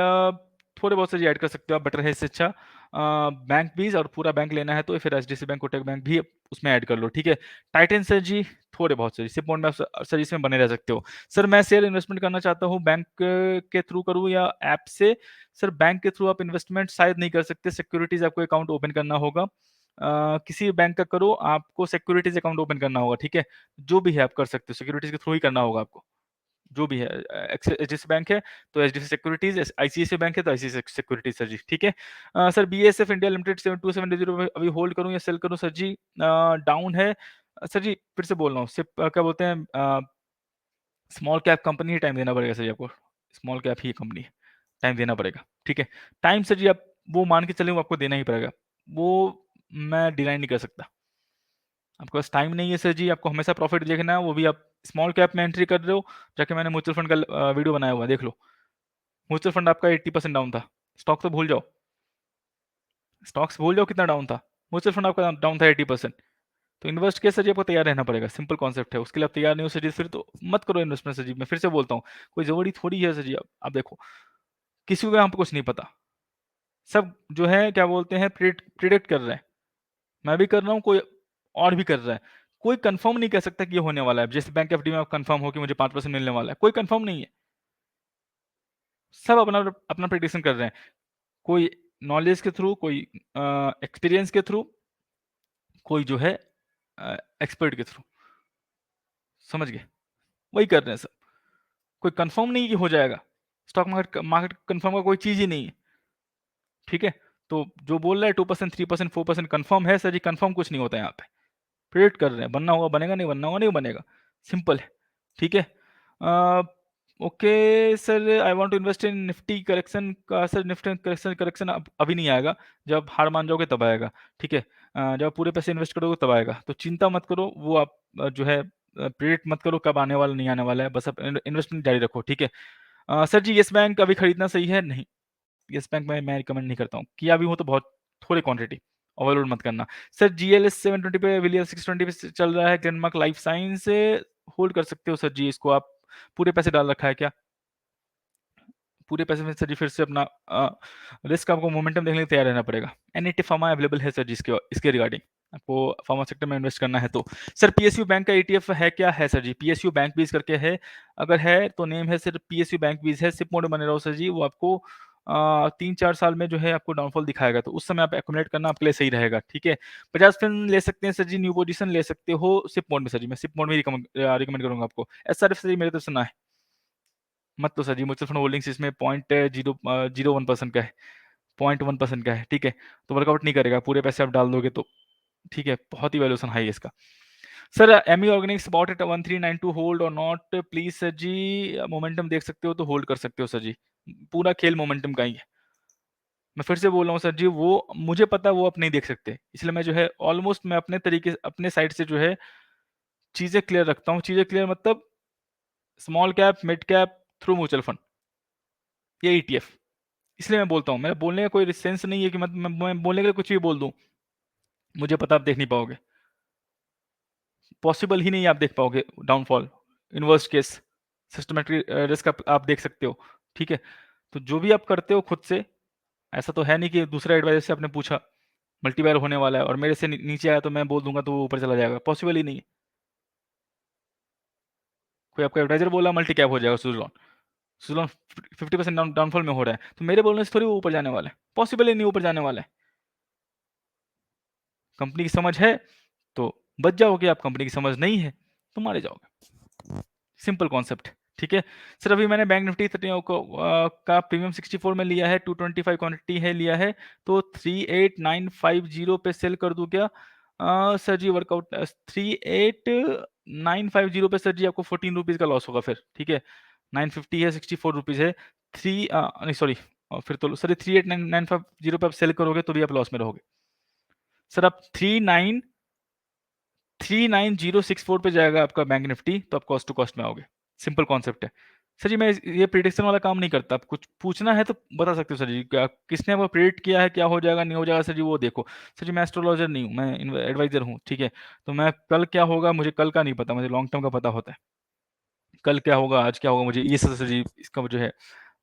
थोड़े बहुत सर जी ऐड कर सकते हो आप, बेटर है इससे अच्छा। बैंक बीज और पूरा बैंक लेना है तो फिर एचडीएफसी बैंक, कोटक बैंक भी उसमें ऐड कर लो, ठीक है। टाइटन सर जी थोड़े बहुत सर जी, सिप मोड में आप सर इसमें बने रह सकते हो। सर मैं शेयर इन्वेस्टमेंट करना चाहता हूँ, बैंक के थ्रू करूँ या ऐप से? सर बैंक के थ्रू आप इन्वेस्टमेंट शायद नहीं कर सकते, सिक्योरिटीज आपको अकाउंट ओपन करना होगा। किसी बैंक का करो, आपको सिक्योरिटीज अकाउंट ओपन करना होगा, ठीक है। जो भी है आप कर सकते हो, सिक्योरिटीज के थ्रू ही करना होगा आपको, जो भी है। एचडीएफसी बैंक है तो एचडीएफसी सिक्योरिटीज, आईसीआईसीआई बैंक है तो आईसीआईसीआई सिक्योरिटीज सर जी, ठीक है। सर बीएसएफ इंडिया लिमिटेड 7270 अभी होल्ड करूं या सेल करूं सर जी? डाउन है सर जी, फिर से बोल रहा हूँ, सिर्फ क्या बोलते हैं, स्मॉल कैप कंपनी ही टाइम देना पड़ेगा सर जी आपको, स्मॉल कैप ही कंपनी है, टाइम देना पड़ेगा, ठीक है। टाइम सर जी आप वो मान के चले, वो आपको देना ही पड़ेगा, वो मैं डिनाई नहीं कर सकता। आपके पास टाइम नहीं है सर जी, आपको हमेशा प्रॉफिट देखना है, वो भी आप स्मॉल कैप में एंट्री कर रहे हो, जाके मैंने म्यूचुअल फंड का वीडियो बनाया हुआ है, देख लो। म्यूचुअल फंड आपका 80% डाउन था, स्टॉक तो भूल जाओ, स्टॉक्स भूल जाओ कितना डाउन था, म्यूचुअल फंड आपका डाउन था 80%। तो इन्वेस्ट कैसे सर जी, आपको तैयार रहना पड़ेगा, सिंपल कॉन्सेप्ट है। उसके लिए आप तैयार नहीं हो सर जी, फिर तो मत करो इन्वेस्टमेंट सर जी। मैं फिर से बोलता हूँ, कोई जरूरी थोड़ी है सर जी। आप देखो, किसी को यहाँ पे कुछ नहीं पता, सब जो है क्या बोलते हैं, प्रिडिक्ट कर रहे हैं। मैं भी कर रहा हूँ, कोई और भी कर रहा है। कोई कंफर्म नहीं कह सकता कि ये होने वाला है। जैसे बैंक एफडी में आप कंफर्म हो कि मुझे 5% मिलने वाला है, कोई कंफर्म नहीं है। सब अपना अपना प्रिडिक्शन कर रहे हैं, कोई नॉलेज के थ्रू, कोई एक्सपीरियंस के थ्रू, कोई जो है एक्सपर्ट के थ्रू। समझ गए, वही कर रहे हैं सब। कोई कंफर्म नहीं कि हो जाएगा, स्टॉक मार्केट मार्केट कंफर्म का कोई चीज ही नहीं है। ठीक है, तो जो बोल रहा है 2%, 3%, 4% कंफर्म है सर जी, कंफर्म कुछ नहीं होता है यहाँ पे। प्रेडिक्ट कर रहे हैं, बनना होगा बनेगा, नहीं बनना होगा नहीं बनेगा, सिंपल है। ठीक है, okay sir, I want to invest in Nifty correction का। सर निफ्टी करेक्शन करेक्शन अभी नहीं आएगा, जब हार मान जाओगे तब आएगा। ठीक है, जब पूरे पैसे इन्वेस्ट करोगे तब आएगा, तो चिंता मत करो, वो आप जो है प्रेडिक्ट मत करो कब आने वाला नहीं आने वाला है, बस आप इन्वेस्टमेंट जारी रखो। ठीक है, सर जी येस बैंक अभी खरीदना सही है? नहीं, येस बैंक में मैं रिकमेंड नहीं करता हूँ, किया भी हूँ तो बहुत थोड़ी क्वांटिटी, ओवरलोड मत करना। सर जीएलएस 720 पे, विलियम 620 पे चल रहा है, ग्लेनमार्क लाइफ साइंस से होल्ड कर सकते हो सर जी इसको। आप पूरे पैसे डाल रखा है क्या? पूरे पैसे में सर जी फिर से अपना रिस्क, आपको मोमेंटम देखने के लिए तैयार रहना पड़ेगा। एनईटी फार्मा अवेलेबल है सर जी इसके रिगार्डिंग, आपको फार्मा सेक्टर में इन्वेस्ट करना है तो। सर पीएसयू बैंक का ईटीएफ है क्या? है सर जी, पीएसयू बैंक बीज करके है, अगर है तो नेम है सर पीएसयू बैंक बीज है, सिप मोड में बने रहो सर जी। वो आपको 3-4 साल में जो है आपको डाउनफॉल दिखाएगा, तो उस समय आप एक्यूमुलेट करना आपके लिए सही रहेगा। ठीक है, 50 ले सकते हैं सर जी, न्यू पोजीशन ले सकते हो सिप मोड में सर जी। मैं सिप मोड में रिकमेंड करूंगा आपको। एसआरएफ सर जी मेरे तरफ से ना है, मत तो सर जी। म्यूचुअल फंड होल्डिंग्स इसमें 0.01% का है, 0.1% का है। ठीक है, तो वर्कआउट नहीं करेगा, पूरे पैसे आप डाल दोगे तो। ठीक है, बहुत ही वैल्यूएशन हाई है इसका। Sir Ami organics bought at 1392 hold or not please sir ji? Momentum देख सकते हो तो होल्ड कर सकते हो सर जी, पूरा खेल मोमेंटम का ही है। मैं फिर से बोल रहा हूँ सर जी, वो मुझे पता है वो आप नहीं देख सकते, इसलिए मैं जो है ऑलमोस्ट मैं अपने तरीके से अपने साइड से जो है चीजें क्लियर रखता हूँ। चीजें क्लियर मतलब small cap, mid cap, through mutual fund, ये ईटीएफ। इसलिए मैं बोलता हूँ, मेरा बोलने का कोई सेंस नहीं है कि मैं बोलने के लिए कुछ भी बोल दूं, मुझे पता आप देख नहीं पाओगे, पॉसिबल ही नहीं, आप देख पाओगे डाउनफॉल, इनवर्स्ट केस, सिस्टमेटिक रिस्क आप देख सकते हो। ठीक है, तो जो भी आप करते हो खुद से, ऐसा तो है नहीं कि दूसरा एडवाइजर से आपने पूछा मल्टीबायर होने वाला है और मेरे से नीचे आया तो मैं बोल दूंगा तो वो ऊपर चला जाएगा, पॉसिबल ही नहीं है। कोई आपका एडवाइजर बोला मल्टी कैप हो जाएगा सुजलॉन, सुजलॉन 50% डाउनफॉल में हो रहा है, तो मेरे बोलने से थोड़ी वो ऊपर जाने वाला है, पॉसिबल ही नहीं ऊपर जाने वाला है। कंपनी की समझ है तो बच जाओगे, आप कंपनी की समझ नहीं है तो मारे जाओगे, सिंपल कॉन्सेप्ट। ठीक है सर, अभी मैंने बैंक निफ्टी का प्रीमियम 64 में लिया है, 225 क्वांटिटी है लिया है, तो 38950 पे सेल कर दूं क्या? सर जी वर्कआउट 38950 पे सर जी आपको 14 रुपीज का लॉस होगा फिर। ठीक है, 950 है, 64 रुपीज है, नहीं सॉरी, फिर तो सर 38950 पे आप सेल करोगे तो भी आप लॉस में रहोगे सर। आप 39064 पे जाएगा आपका बैंक निफ्टी, तो आप कॉस्ट टू कॉस्ट में आओगे, सिंपल कॉन्सेप्ट है। सर जी मैं ये प्रिडिक्शन वाला काम नहीं करता, आप कुछ पूछना है तो बता सकते हो सर जी, क्या किसने वो प्रिडिक्ट किया है, क्या हो जाएगा नहीं हो जाएगा सर जी वो देखो। सर जी मैं एस्ट्रोलॉजर नहीं हूँ, मैं एडवाइजर हूँ। ठीक है, तो मैं कल क्या होगा मुझे कल का नहीं पता, मुझे लॉन्ग टर्म का पता होता है, कल क्या होगा आज क्या होगा मुझे ये सब सर जी इसका जो है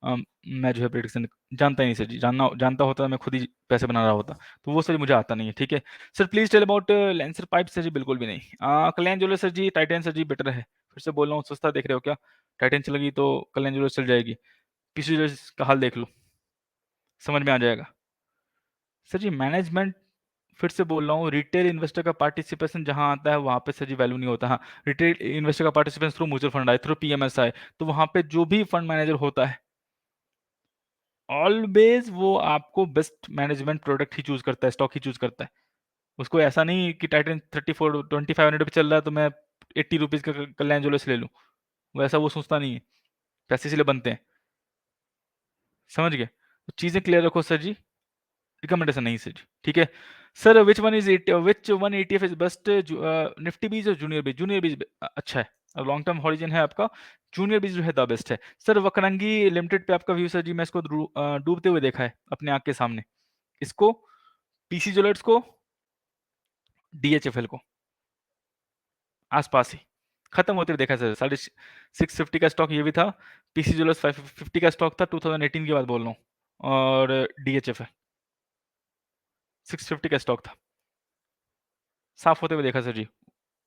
मैं जो है प्रेडिक्शन जानता ही नहीं सर जी, जानता होता मैं खुद ही पैसे बना रहा होता, तो वो सर मुझे आता नहीं है। ठीक है sir, please tell about Lancer pipe sir ji. बिल्कुल भी नहीं। Kalyan jeweller sir ji, Titan sir ji better है, फिर से बोल रहा हूँ, सस्ता देख रहे हो क्या? टाइटन चलेगी तो कल्याण ज्वेलर चल जाएगी, पीसी ज्वेलर्स का हाल देख लो, समझ में आ जाएगा। सर जी मैनेजमेंट, फिर से बोल रहा हूँ, रिटेल इन्वेस्टर का पार्टिसिपेशन जहां आता है वहां पे सर जी वैल्यू नहीं होता। हाँ, रिटेल इन्वेस्टर का पार्टिसिपेशन थ्रू म्यूचुअल फंड आए, थ्रू पीएमएस आए, तो वहां पे जो भी फंड मैनेजर होता है ऑलवेज वो आपको बेस्ट मैनेजमेंट प्रोडक्ट ही चूज करता है, स्टॉक ही चूज करता है। उसको ऐसा नहीं कि टाइटन 2500 पे चल रहा है तो मैं 80 रुपीज का कल्याण ज्वेलर्स ले लूँ, वैसा वो सोचता नहीं है, पैसे इसलिए बनते हैं। समझ गए, तो चीजें क्लियर रखो सर जी, रिकमेंडेशन नहीं सर जी। ठीक है sir, which one ETF is best, Nifty बीज और जूनियर बीज? जूनियर बीज अच्छा है, और लॉन्ग टर्म हॉरिजन है आपका जूनियर बीज जो है द बेस्ट है। सर वकरंगी लिमिटेड पे आपका व्यू सर जी, मैं इसको डूबते हुए देखा है अपने आँख के सामने। इसको, पीसी ज्वेलर्स को, डीएचएफएल को, आस-पास ही, खत्म होते हुए देखा है सर। साढ़े 650 का स्टॉक ये भी था, पीसी ज्वेलर्स 550 का स्टॉक था, 2018 की बात बोल रहा हूँ, और डीएचएफएल 650 का स्टॉक था। साफ होते हुए देखा सर जी,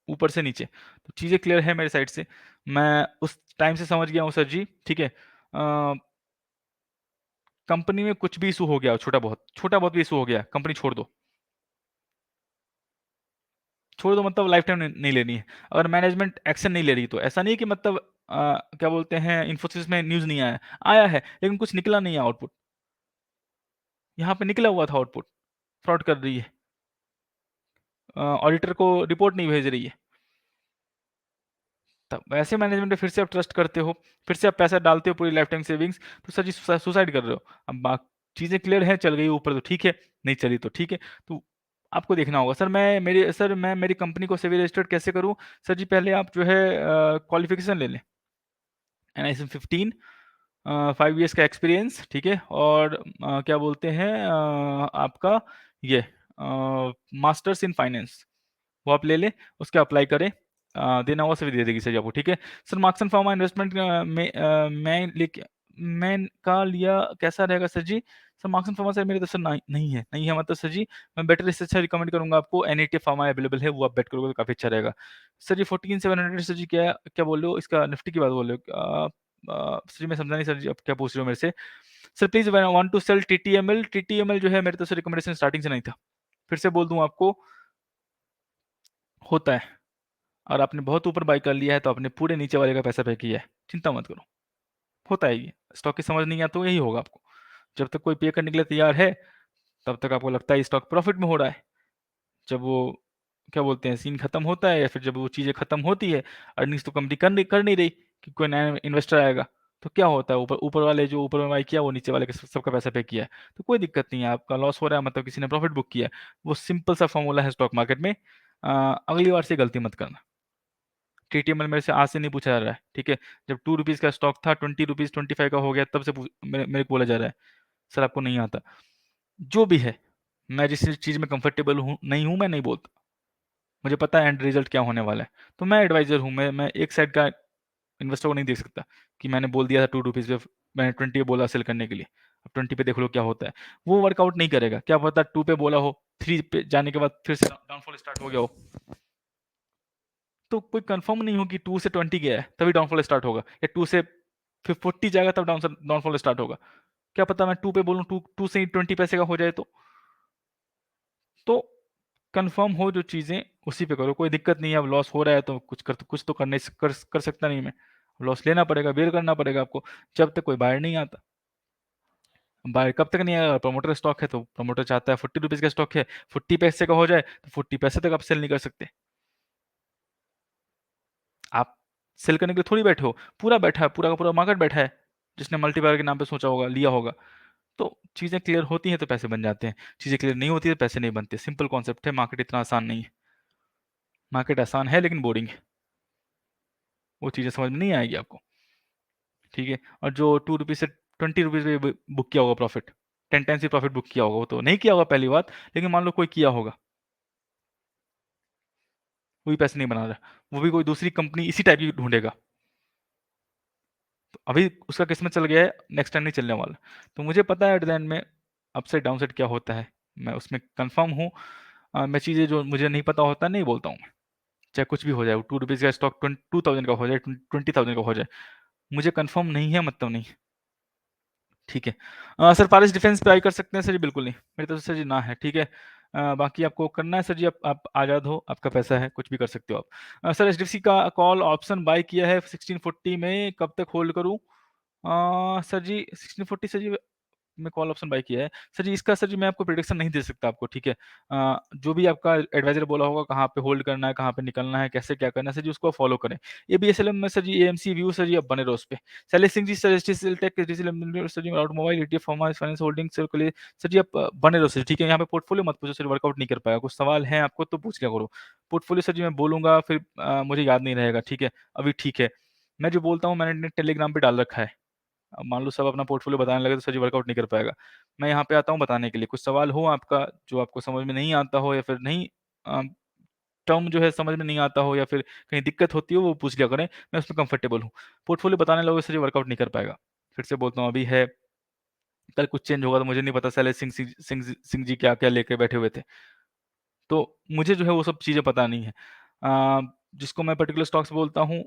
ऊपर से नीचे। तो चीज़ें क्लियर है मेरी साइड से। मैं उस टाइम से समझ गया हूँ सर जी, ठीक है। कंपनी में कुछ भी इशू हो गया, छोटा बहुत भी इशू हो गया, कंपनी छोड़ दो। छोड़ दो मतलब लाइफ टाइम नहीं लेनी है। अगर मैनेजमेंट एक्शन नहीं ले रही तो ऐसा नहीं कि मतलब क्या बोलते हैं, इन्फोसिस में न्यूज़ नहीं आया, आया है लेकिन कुछ निकला नहीं है आउटपुट। यहाँ पे निकला हुआ था आउटपुट, फ्रॉड कर रही है, ऑडिटर को रिपोर्ट नहीं भेज रही है। तब वैसे मैनेजमेंट पे फिर से आप ट्रस्ट करते हो, फिर से आप पैसा डालते हो पूरी लाइफ टाइम सेविंग्स, तो सर जी सुसाइड कर रहे हो। अब चीज़ें क्लियर हैं, चल गई ऊपर तो ठीक है, नहीं चली तो ठीक है। तो आपको देखना होगा सर। मैं मेरी कंपनी को सेबी रजिस्टर्ड कैसे करूँ? सर जी पहले आप जो है क्वालिफिकेशन ले लें, NISM 15, 5 इयर्स का एक्सपीरियंस, ठीक है। और क्या बोलते हैं आपका ये मास्टर्स इन फाइनेंस, वो आप ले लें, उसके अप्लाई करें, देना होगा सभी दे देगी सर जी आपको, ठीक है। Sir Marksans pharma investment मैं का लिया कैसा रहेगा सर जी? Sir Marksans pharma sir मेरे तो सर नहीं है मतलब सर जी, मैं बेटर इससे अच्छा रिकमेंड करूँगा आपको, NATF फार्मा अवेलेबल है, वो आप बेट करोगे तो काफ़ी अच्छा रहेगा। सर जी 14700 सर जी, क्या क्या बोल रहे हो? इसका निफ्टी की बात बोल रहे हो? सर जी मैं समझा नहीं सर जी, आप क्या पूछ रहे हो मेरे से? Sir please when I want to sell TTML जो है मेरे तो सर रिकमेंडेशन स्टार्टिंग से नहीं था। फिर से बोल दूँ आपको, होता है। और आपने बहुत ऊपर बाय कर लिया है तो आपने पूरे नीचे वाले का पैसा पे किया है, चिंता मत करो, होता है ये। स्टॉक की समझ नहीं आता तो यही होगा आपको। जब तक कोई पे करने के लिए तैयार है, तब तक आपको लगता है स्टॉक प्रॉफिट में हो रहा है। जब वो क्या बोलते हैं, सीन खत्म होता है या फिर जब वो चीज़ें खत्म होती है, अर्निंग्स तो कंपनी कर नहीं रही कि कोई नया इन्वेस्टर आएगा, तो क्या होता है, ऊपर ऊपर वाले जो ऊपर में बाय किया वो नीचे वाले के सबका पैसा पे किया है, तो कोई दिक्कत नहीं है। आपका लॉस हो रहा है मतलब किसी ने प्रॉफिट बुक किया है, वो सिंपल सा फॉर्मूला है स्टॉक मार्केट में। अगली बार से गलती मत करना। टीटीएमएल मेरे से आज से नहीं पूछा जा रहा है, ठीक है। जब 2 रुपीज़ का स्टॉक था, 20 रुपीज़ 25 का हो गया, तब से मेरे को बोला जा रहा है सर आपको नहीं आता। जो भी है, मैं जिस चीज़ में कंफर्टेबल हूँ नहीं हूँ, मैं नहीं बोलता। मुझे पता है एंड रिजल्ट क्या होने वाला है। तो मैं एडवाइजर हूँ, मैं एक साइड का इन्वेस्टर को नहीं देख सकता कि मैंने बोल दिया था 2 रुपीज़ पे, मैंने 20 पे बोला सेल करने के लिए, अब 20 पे देख लो क्या होता है। वो वर्कआउट नहीं करेगा। क्या पता 2 पे बोला हो, 3 पे जाने के बाद फिर से डाउनफॉल स्टार्ट हो गया हो। तो कोई कंफर्म नहीं हो कि 2 से 20 गया है तभी डाउनफॉल स्टार्ट होगा, या 2 से फिर 40 जाएगा तब डाउनफॉल स्टार्ट होगा। क्या पता मैं 2 पे बोलूँ, 2 से ही 20 पैसे का हो जाए तो कंफर्म हो जो चीज़ें उसी पे करो। कोई दिक्कत नहीं है, अब लॉस हो रहा है तो कुछ तो कर सकता नहीं मैं। लॉस लेना पड़ेगा, बेयर करना पड़ेगा आपको, जब तक कोई बायर नहीं आता। बायर कब तक नहीं आएगा? प्रमोटर स्टॉक है तो प्रमोटर चाहता है 40 रुपीज़ का स्टॉक है, 40 पैसे का हो जाए तो 40 पैसे तक आप सेल नहीं कर सकते। आप सेल करने के लिए थोड़ी बैठे हो, पूरा बैठा है, पूरा का पूरा मार्केट बैठा है, जिसने मल्टीप्लायर के नाम पे सोचा होगा, लिया होगा। तो चीज़ें क्लियर होती हैं तो पैसे बन जाते हैं, चीज़ें क्लियर नहीं होती है तो पैसे नहीं बनते। सिंपल कॉन्सेप्ट है, मार्केट इतना आसान नहीं है। मार्केट आसान है लेकिन बोरिंग है, वो चीज़ें समझ में नहीं आएगी आपको, ठीक है। और जो 2 रुपीज़ से 20 रुपीज़ पे बुक किया होगा प्रॉफिट, 10 टाइम्स ही प्रॉफिट बुक किया होगा, वो तो नहीं किया होगा पहली बात, लेकिन मान लो कोई किया होगा, वो भी पैसे नहीं बना रहा, वो भी कोई दूसरी कंपनी इसी टाइप की ढूंढेगा, तो अभी उसका किस्मत चल गया है, नेक्स्ट टाइम नहीं चलने वाला। तो मुझे पता है एट द एंड में अपसाइड डाउनसाइड क्या होता है, मैं उसमें कंफर्म हूँ। मैं चीज़ें जो मुझे नहीं पता होता नहीं बोलता हूँ मैं, चाहे कुछ भी हो जाए, 2 रुपीज़ का स्टॉक 2000 का हो जाए, 20,000 का हो जाए, मुझे कंफर्म नहीं है मतलब नहीं, ठीक है। सर पारिस डिफेंस पे आई कर सकते हैं सर जी? बिल्कुल नहीं, मेरी तरफ से सर जी ना है, ठीक है। बाकी आपको करना है सर जी, आप आज़ाद हो, आपका पैसा है, कुछ भी कर सकते हो आप। सर एचडीएफसी का कॉल ऑप्शन बाय किया है 1640 में, कब तक होल्ड करूँ? सर जी 1640 सर जी में कॉल ऑप्शन बाय किया है। सर जी इसका सर जी मैं आपको प्रेडिक्शन नहीं दे सकता आपको, ठीक है? जो भी आपका एडवाइज़र बोला होगा कहाँ पे होल्ड करना है, कहाँ पे निकलना है, कैसे क्या करना है, सर जी उसको फॉलो करें। एबीएसएलएम में sir ji AMC view sir ji आप बने रहो उसपे। Shailesh Singh ji sir tech sir ji automobile ETF pharma finance holding sir के लिए सर जी आप बने रहो सर, ठीक है? यहाँ पे पोर्टफोलियो मत पूछो सर, वर्कआउट नहीं कर पाएगा। कुछ सवाल हैं आपको तो पूछ लिया करो। पोर्टफोलियो सर जी मैं बोलूँगा फिर मुझे याद नहीं रहेगा, ठीक है? अभी ठीक है। मैं जो बोलता हूँ मैंने टेलीग्राम पे डाल रखा है। अब मान लो सब अपना पोर्टफोलियो बताने लगे तो सर जी वर्कआउट नहीं कर पाएगा। मैं यहाँ पे आता हूँ बताने के लिए, कुछ सवाल हो आपका जो आपको समझ में नहीं आता हो या फिर नहीं टर्म जो है समझ में नहीं आता हो या फिर कहीं दिक्कत होती हो वो पूछ लिया करें, मैं उसमें कंफर्टेबल हूँ। पोर्टफोलियो बताने लगोगे सर जी वर्कआउट नहीं कर पाएगा। फिर से बोलता हूँ अभी है, कल कुछ चेंज होगा तो मुझे नहीं पता शैलेश सिंह जी क्या-क्या लेके बैठे हुए थे। तो मुझे जो है वो सब चीज़ें पता नहीं है। जिसको मैं पर्टिकुलर स्टॉक्स बोलता हूँ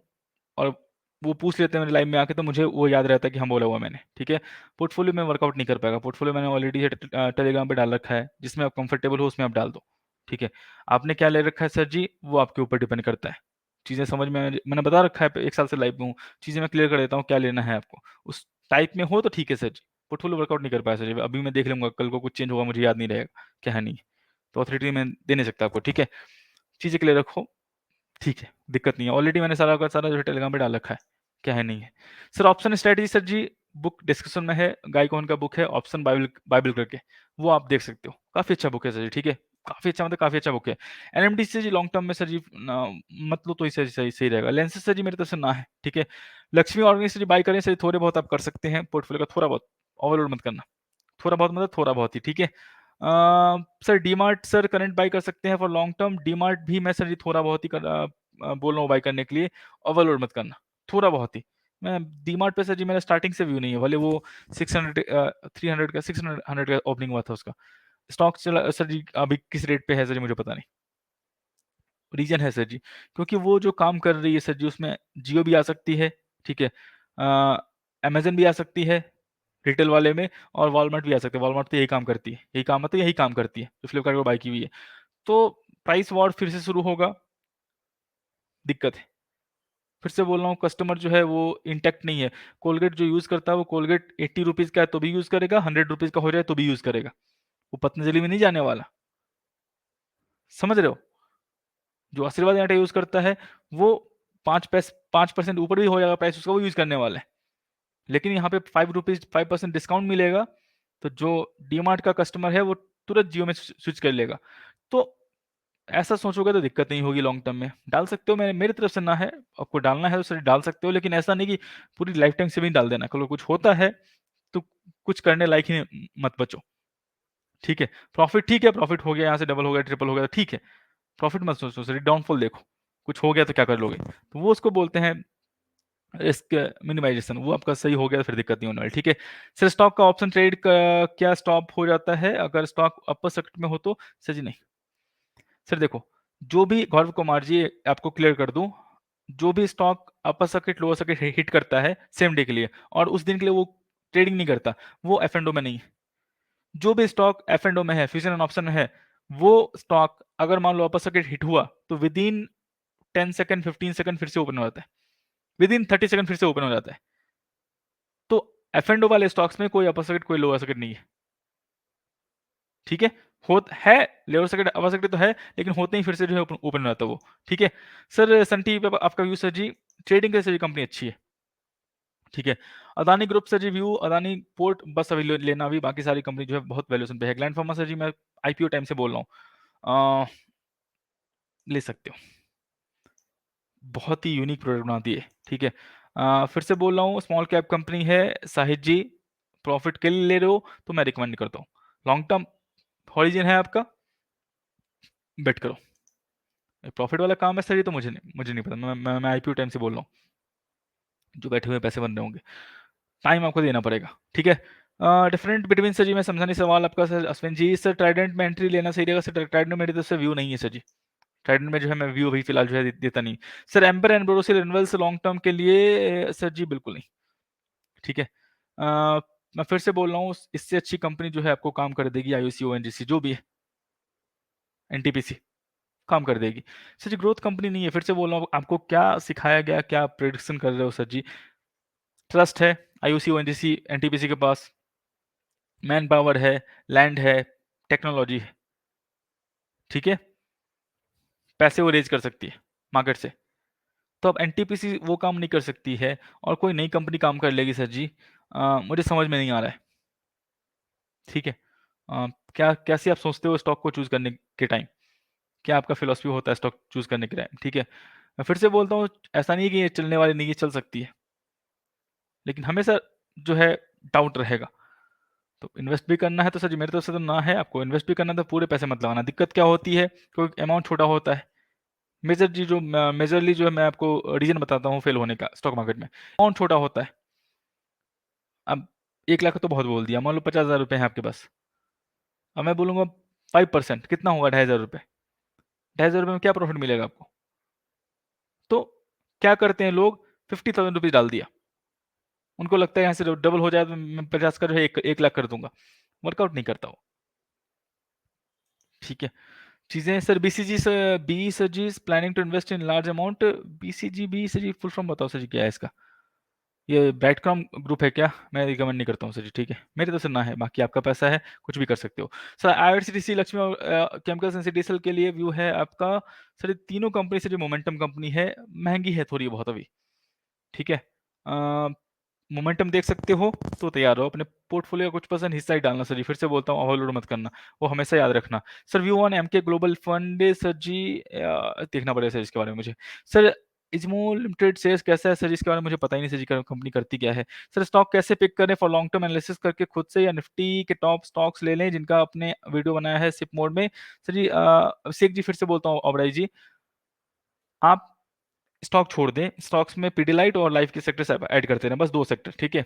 और वो पूछ लेते हैं मेरे लाइव में आके तो मुझे वो याद रहता है कि हाँ, बोला हुआ मैंने, ठीक है? पोर्टफोलियो में वर्कआउट नहीं कर पाएगा, पोर्टफोलियो मैंने ऑलरेडी टेलीग्राम पे डाल रखा है, जिसमें आप कंफर्टेबल हो उसमें आप डाल दो, ठीक है? आपने क्या ले रखा है सर जी, वो आपके ऊपर डिपेंड करता है। चीज़ें समझ में मैंने बता रखा है, 1 साल से लाइव में हूँ, चीज़ें मैं क्लियर कर देता हूँ, क्या लेना है आपको। उस टाइप में हो तो ठीक है सर जी, पोर्टफोलियो वर्कआउट नहीं कर पाया सर जी, अभी मैं देख लूँगा, कल को कुछ चेंज होगा मुझे याद नहीं रहेगा, क्या है नहीं है। तो अथॉरिटी मैं दे नहीं सकता आपको, ठीक है? चीज़ें क्लियर रखो, ठीक है, दिक्कत नहीं है। ऑलरेडी मैंने सारा का सारा जो है टेलीग्राम पे डाल रखा है, क्या है नहीं है। सर ऑप्शन स्ट्रैटेजी सर जी बुक डिस्क्रिप्शन में है, गाय कौन का बुक है ऑप्शन बाइबल बाइबल करके, वो आप देख सकते हो। काफ़ी अच्छा बुक है सर जी, ठीक है? काफ़ी अच्छा मतलब काफ़ी अच्छा बुक है। एनएमडीसी से जी लॉन्ग टर्म में सर जी मत लो तो ही सही सही सही रहेगा। लेंसेज सर जी मेरी तरफ से ना है, ठीक है? लक्ष्मी ऑर्गेनिक से जी बाय करें सर जी, थोड़े बहुत आप कर सकते हैं, पोर्टफोलियो का थोड़ा बहुत, ओवरलोड मत करना। थोड़ा बहुत मतलब थोड़ा बहुत ही, ठीक है? Sir DMart sir current by कर सकते हैं फॉर लॉन्ग टर्म। डीमार्ट भी मैं सर जी थोड़ा बहुत ही बोल रहा हूँ बाय करने के लिए, ओवरलोड मत करना, थोड़ा बहुत ही। मैं डीमार्ट पे सर जी मेरा स्टार्टिंग से व्यू नहीं है, भले वो 600 300 का 600 का ओपनिंग हुआ था उसका। स्टॉक चला सर जी अभी किस रेट पे है सर जी मुझे पता नहीं। रीज़न है सर जी, क्योंकि वो जो काम कर रही है सर जी उसमें जियो भी आ सकती है, ठीक है? अमेज़न भी आ सकती है, रिटेल वाले में और वॉलमार्ट भी आ सकते हैं। वॉलमार्ट तो यही काम करती है, यही काम मतलब यही काम करती है, जो फ्लिपकार्ट को बाय की हुई है। तो प्राइस वॉर फिर से शुरू होगा, दिक्कत है। फिर से बोल रहा हूँ कस्टमर जो है वो इंटैक्ट नहीं है। कोलगेट जो यूज़ करता है वो कोलगेट ₹80 का है तो भी यूज़ करेगा, ₹100 का हो जाए तो भी यूज़ करेगा। वो पतंजलि में नहीं जाने वाला, समझ रहे हो? जो आशीर्वाद आटा यूज़ करता है वो 5% ऊपर भी हो जाएगा प्राइस उसका वो यूज़ करने वाला है। लेकिन यहाँ पे ₹5 5% डिस्काउंट मिलेगा, तो जो डीमार्ट का कस्टमर है वो तुरंत जियो में स्विच कर लेगा। तो ऐसा सोचोगे तो दिक्कत नहीं होगी लॉन्ग टर्म में। डाल सकते हो मैं मेरी तरफ से ना है, आपको डालना है तो सर डाल सकते हो लेकिन ऐसा नहीं कि पूरी लाइफ टाइम सेविंग डाल देना। कल को कुछ होता है, तो कुछ करने लायक ही मत बचो, ठीक है? प्रॉफ़िट ठीक है, प्रॉफ़िट हो गया यहाँ से डबल हो गया, ट्रिपल हो गया, ठीक है। प्रॉफ़िट मत सोचो सर डाउनफॉल देखो, कुछ हो गया तो क्या कर लोगे? तो वो उसको बोलते हैं रिस्क मिनिमाइज़ेशन, वो आपका सही हो गया तो फिर दिक्कत नहीं होने वाली, ठीक है? सर स्टॉक का ऑप्शन ट्रेड का क्या स्टॉप हो जाता है अगर स्टॉक अपर सर्किट में हो तो? सर जी नहीं। सर देखो, जो भी गौरव कुमार जी आपको क्लियर कर दूँ, जो भी stock upper circuit, lower circuit hit करता है सेम डे के लिए और उस दिन के लिए वो ट्रेडिंग नहीं करता, वो एफ एंड ओ में नहीं है। जो भी स्टॉक एफ एंड ओ में है, फ्यूजन एंड ऑप्शन में है, वो स्टॉक अगर मान लो अपर सर्किट हिट हुआ, तो विदिन 10 सेकंड, 15 सेकंड फिर से ओपन हो जाता है। विदिन 30 सेकंड फिर से ओपन हो जाता है। तो एफ एंड ओ वाले स्टॉक्स में कोई अपर सर्किट, कोई लोअर सर्किट नहीं है। ठीक है? होत है, लोअर सर्किट, अपर सर्किट तो है, लेकिन होते ही फिर से जो है ओपन ओपन हो जाता है वो। ठीक है? सर सन टीवी पे आपका व्यू सर जी, ट्रेडिंग के लिए सर जी कंपनी अच्छी है। ठीक है? Adani group sir ji view, Adani port बस अभी लेना अभी, बाकी सारी कंपनी जो है बहुत वैल्यूएशन पे है। ग्लैंड फार्मा सर जी मैं आईपीओ टाइम से बोल रहा हूँ। ले सकते हो। बहुत ही यूनिक प्रोडक्ट बनाती है, ठीक है? फिर से बोल रहा हूँ स्मॉल कैप कंपनी है, साहिद जी प्रॉफिट के लिए ले रहे हो तो मैं रिकमेंड करता हूँ। लॉन्ग टर्म हॉरिजन है आपका, बेट करो। प्रॉफिट वाला काम है सर ये तो मुझे नहीं पता, मैं आईपीओ टाइम से बोल रहा हूँ, जो बैठे हुए पैसे बन रहे होंगे। टाइम आपको देना पड़ेगा, ठीक है? डिफरेंट बिटवीन सर जी मैं समझा नहीं सवाल आपका सर अश्विन जी। सर ट्राइडेंट में एंट्री लेना सही रहेगा सर? ट्राइडेंट मेरी तरफ से व्यू नहीं है सर जी। ट्राइडेंट में जो है मैं व्यू अभी फिलहाल जो है देता नहीं। Sir amber and Borosil renewables long term के लिए सर जी बिल्कुल नहीं, ठीक है? मैं फिर से बोल रहा हूँ इससे अच्छी कंपनी जो है आपको काम कर देगी, आईओसी ओएनजीसी जो भी है, एनटीपीसी काम कर देगी। सर जी ग्रोथ कंपनी नहीं है, फिर से बोल रहा हूँ आपको क्या सिखाया गया, क्या प्रेडिक्शन कर रहे हो सर जी? ट्रस्ट है आईओसी ओएनजीसी एनटीपीसी के पास, मैन पावर है, लैंड है, टेक्नोलॉजी है, ठीक है? पैसे वो रेज़ कर सकती है मार्केट से। तो अब एनटीपीसी वो काम नहीं कर सकती है और कोई नई कंपनी काम कर लेगी सर जी। मुझे समझ में नहीं आ रहा है, ठीक है? क्या कैसे आप सोचते हो स्टॉक को चूज़ करने के टाइम? क्या आपका फिलॉसफी होता है स्टॉक चूज़ करने के टाइम, ठीक है? मैं फिर से बोलता हूँ, ऐसा नहीं है कि ये चलने वाली नहीं है, चल सकती है, लेकिन हमेशा जो है डाउट रहेगा। तो इन्वेस्ट भी करना है तो सर जी मेरी तरफ से तो ना है, आपको इन्वेस्ट भी करना है तो पूरे पैसे मत लगाना। दिक्कत क्या होती है, कोई अमाउंट छोटा होता है। मेजरली जो है मैं आपको रीज़न बताता हूँ फेल होने का स्टॉक मार्केट में। अमाउंट छोटा होता है। अब 1 लाख तो बहुत बोल दिया, मान लो 50,000 रुपए हैं आपके पास। अब मैं बोलूँगा 5% कितना होगा, ₹2,500। ₹2,500 में क्या प्रॉफ़िट मिलेगा आपको? तो क्या करते हैं लोग, 50,000 रुपीज़ डाल दिया। उनको लगता है यहाँ से डबल हो जाए तो मैं 50 का जो है 1 लाख कर दूँगा। वर्कआउट नहीं करता वो, ठीक है? चीज़ें सर बीसीजी से B sir ji is planning to invest in large amount. B sir ji full form बताओ सर जी क्या है इसका? ये ब्राइटकॉम ग्रुप है क्या? मैं रिकमेंड नहीं करता हूँ सर जी, ठीक है? मेरी तरफ से ना है, बाकी आपका पैसा है, कुछ भी कर सकते हो। सर आईआरसीटीसी, लक्ष्मी और केमिकल्स एंड सीडीएसएल के लिए व्यू है आपका। सर ये तीनों कंपनी से जो मोमेंटम कंपनी है, महँगी है थोड़ी बहुत अभी, ठीक है? मोमेंटम देख सकते हो तो तैयार रहो, अपने पोर्टफोलियो का कुछ परसेंट हिस्सा ही डालना सर जी, फिर से बोलता हूँ ओवरलोड मत करना, वो हमेशा याद रखना। Sir view on Emkay global fund sir ji, देखना पड़ेगा सर इसके बारे में मुझे। सर इज़्मो लिमिटेड शेयर्स कैसा है सर जी? इसके बारे में मुझे पता ही नहीं सर जी, कंपनी करती क्या है? सर स्टॉक कैसे पिक करें फॉर लॉन्ग टर्म एनालिसिस करके खुद से, या निफ्टी के टॉप स्टॉक्स ले लें जिनका आपने वीडियो बनाया है सिप मोड में? सर जी अभिषेक जी फिर से बोलता हूँ, ओबराय जी, आप स्टॉक छोड़ दें, स्टॉक्स में पीडीलाइट और लाइफ के सेक्टर्स आप ऐड करते रहें, बस 2 सेक्टर, ठीक है?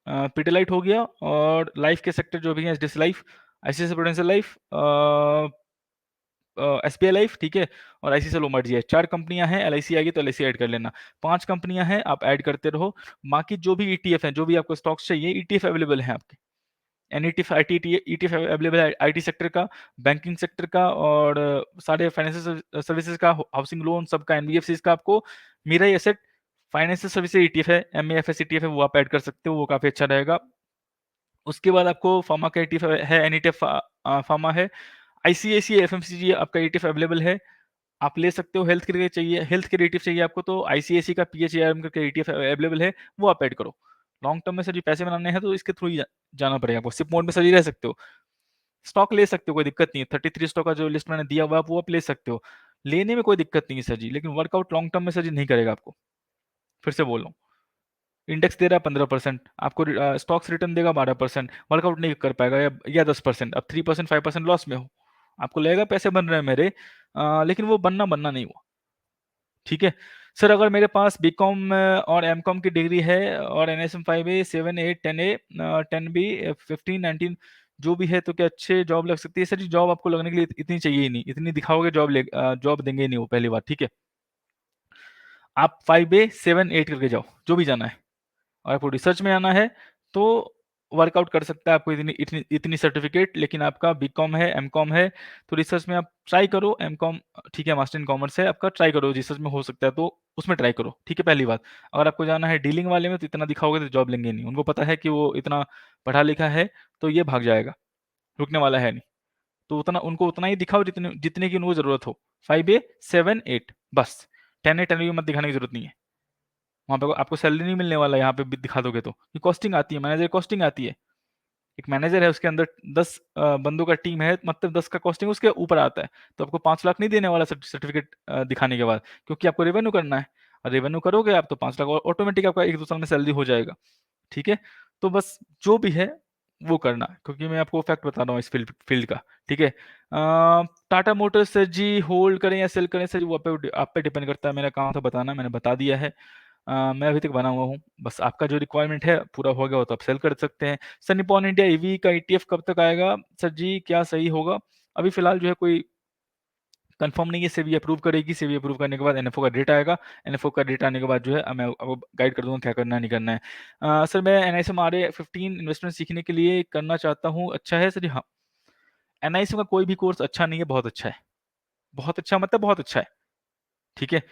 पीडीलाइट हो गया और लाइफ के सेक्टर जो भी हैं, HDFC life, ICICI prudential life, SBI life, ठीक है? और आईसीआईसीआई लोम्बार्ड जी है। 4 कंपनियाँ हैं, एलआईसी आएगी तो एलआईसी ऐड कर लेना। 5 कंपनियाँ हैं, आप ऐड करते रहो। बाकी जो भी ईटीएफ हैं, जो भी आपको स्टॉक्स चाहिए, ईटीएफ अवेलेबल हैं आपके। एनईटीएफ, आईटी ईटीएफ अवेलेबल है, आईटी सेक्टर का, बैंकिंग सेक्टर का और सारे फाइनेंशियल सर्विसेज का, हाउसिंग लोन सबका, एनबीएफसीज का। आपको Mirae asset financial services ETF है, एमएएफएस ईटीएफ है, वो आप ऐड कर सकते हो, वो काफ़ी अच्छा रहेगा। उसके बाद आपको फार्मा का ईटीएफ है, एनईटीएफ फार्मा है, आईसीआईसीआई एफएमसीजी आपका ईटीएफ अवेलेबल है, आप ले सकते हो। हेल्थ के लिए चाहिए, हेल्थ केयर ईटीएफ चाहिए आपको तो आईसीआईसीआई का पीएचएआरएम करके ईटीएफ अवेलेबल है, वो आप ऐड करो। लॉन्ग टर्म में सर जी पैसे बनाने हैं तो इसके थ्रू ही जाना पड़ेगा आपको। सिप मोड में सर जी रह सकते हो, स्टॉक ले सकते हो, कोई दिक्कत नहीं है। 33 स्टॉक का जो लिस्ट मैंने दिया हुआ है, वो आप ले सकते हो। लेने में कोई दिक्कत नहीं है सर जी, लेकिन वर्कआउट लॉन्ग टर्म में सर जी नहीं करेगा आपको। फिर से बोल रहा हूँ, इंडेक्स दे रहा है 15%, आपको स्टॉक्स रिटर्न देगा 12%, वर्कआउट नहीं कर पाएगा, या 10%। अब 3% 5% लॉस में हो, आपको लगेगा पैसे बन रहे हैं मेरे, लेकिन वो बनना बनना नहीं हुआ, ठीक है? सर अगर मेरे पास बीकॉम और एमकॉम की डिग्री है और एनएसएम 5A 7 8 10A 10B 15 19 जो भी है, तो क्या अच्छे जॉब लग सकती है? सर जी जॉब आपको लगने के लिए इतनी चाहिए ही नहीं, इतनी दिखाओगे जॉब देंगे ही नहीं वो, पहली बात, ठीक है? आप 5A 7 8 करके जाओ, जो भी जाना है, और आपको रिसर्च में आना है तो वर्कआउट कर सकता है आपको इतनी इतनी इतनी सर्टिफिकेट। लेकिन आपका बीकॉम है, एमकॉम है, तो रिसर्च में आप ट्राई करो। एमकॉम ठीक है, मास्टर इन कॉमर्स है आपका, ट्राई करो, रिसर्च में हो सकता है तो उसमें ट्राई करो, ठीक है? पहली बात। अगर आपको जाना है डीलिंग वाले में तो इतना दिखाओगे तो जॉब लेंगे नहीं, उनको पता है कि वो इतना पढ़ा लिखा है तो ये भाग जाएगा, रुकने वाला है नहीं। तो उतना उनको उतना ही दिखाओ जितने जितने की उनको जरूरत हो। 5A 7 8 बस, 10A 10B मत दिखाने की जरूरत नहीं है। वहाँ पे आपको सैलरी नहीं मिलने वाला, यहाँ पे भी दिखा दोगे तो। ये कॉस्टिंग आती है, मैनेजर कॉस्टिंग आती है। एक मैनेजर है, उसके अंदर 10 बंदों का टीम है, मतलब 10 का कॉस्टिंग उसके ऊपर आता है। तो आपको 5 लाख नहीं देने वाला सर्टिफिकेट दिखाने के बाद, क्योंकि आपको रेवेन्यू करना है। और रेवेन्यू करोगे आप तो 5 लाख ऑटोमेटिक आपका 1-2 साल में सैलरी हो जाएगा, ठीक है? तो बस जो भी है वो करना, क्योंकि मैं आपको फैक्ट बता रहा हूँ इस फील्ड फील्ड का, ठीक है? टाटा मोटर्स सर जी होल्ड करें या सेल करें? सर जी वो आप पे डिपेंड करता है, मेरा काम था बताना, मैंने बता दिया है। मैं अभी तक बना हुआ हूँ, बस आपका जो रिक्वायरमेंट है पूरा हो गया हो तो आप सेल कर सकते हैं। सर निपॉन इंडिया ईवी का ईटीएफ कब तक आएगा? सर जी क्या सही होगा? अभी फिलहाल जो है कोई कंफर्म नहीं है, सेबी अप्रूव करेगी, सेबी अप्रूव करने के बाद एनएफओ का डेट आएगा, एनएफओ का डेट आने के बाद जो है मैं आपको गाइड कर दूंगा क्या करना है नहीं करना है। सर मैं एनआईएसएम 15 इन्वेस्टमेंट सीखने के लिए करना चाहता हूँ, अच्छा है सर जी? हाँ, एनआईएसएम का कोई भी कोर्स अच्छा नहीं है, बहुत अच्छा है, बहुत अच्छा मतलब बहुत अच्छा है, ठीक है?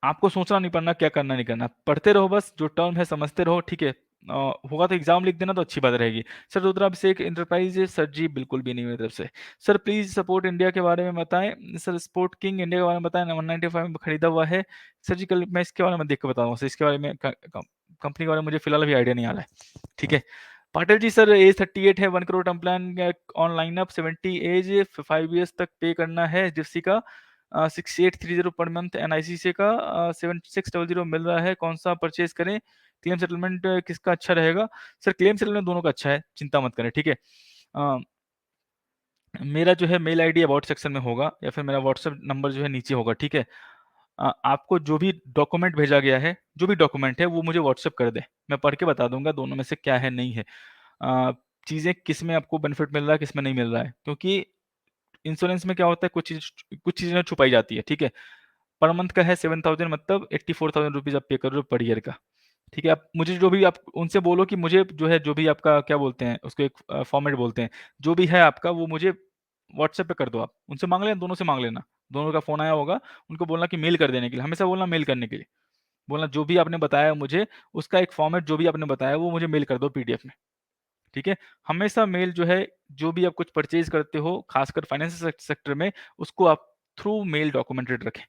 आपको सोचना नहीं पड़ना क्या करना नहीं करना, पढ़ते रहो बस, जो टर्म है समझते रहो, ठीक है? होगा तो एग्ज़ाम लिख देना तो अच्छी बात रहेगी। सर रुद्राभिषेक एंटरप्राइज़ सर जी बिल्कुल भी नहीं मेरी तरफ से। सर प्लीज़ सपोर्ट इंडिया के बारे में बताएँ। सर स्पोर्ट किंग इंडिया के बारे में बताएँ 195 में खरीदा हुआ है। सर जी कल मैं इसके बारे में देख के बताऊँगा सर इसके बारे में कंपनी के बारे में मुझे फिलहाल अभी आइडिया नहीं आ रहा है। ठीक है। पाटिल जी सर एज 38 है 1 crore term plan on lineup 70 age 5 years तक पे करना है जिप्सी का 6830 पर मंथ एनआईसीसी का 7600 मिल रहा है कौन सा परचेज करें क्लेम सेटलमेंट किसका अच्छा रहेगा सर क्लेम सेटलमेंट दोनों का अच्छा है चिंता मत करें ठीक है मेरा जो है मेल आईडी अबाउट सेक्शन में होगा या फिर मेरा व्हाट्सएप नंबर जो है नीचे होगा ठीक है आपको जो भी डॉक्यूमेंट भेजा गया है जो भी डॉक्यूमेंट है वो मुझे व्हाट्सएप कर दे मैं पढ़ के बता दूंगा दोनों में से क्या है नहीं है चीज़ें किस में आपको बेनिफिट मिल रहा है किस में नहीं मिल रहा है क्योंकि इंश्योरेंस में क्या होता है कुछ चीज़ें छुपाई जाती है ठीक है पर मंथ का है 7000 मतलब 84,000 रुपीज़ आप पे कर रहे हो पर ईयर का ठीक है आप मुझे जो भी आप उनसे बोलो कि मुझे जो है जो भी आपका क्या बोलते हैं उसको एक फॉर्मेट बोलते हैं जो भी है आपका वो मुझे व्हाट्सएप पे कर दो आप उनसे मांग लेना दोनों से मांग लेना दोनों का फोन आया होगा उनको बोलना कि मेल कर देने के लिए हमेशा बोलना मेल करने के लिए बोलना जो भी आपने बताया मुझे उसका एक फॉर्मेट जो भी आपने बताया वो मुझे मेल कर दो पीडीएफ में ठीक है हमेशा मेल जो है जो भी आप कुछ परचेज करते हो खासकर फाइनेंस सेक्टर में उसको आप थ्रू मेल डॉक्यूमेंटेड रखें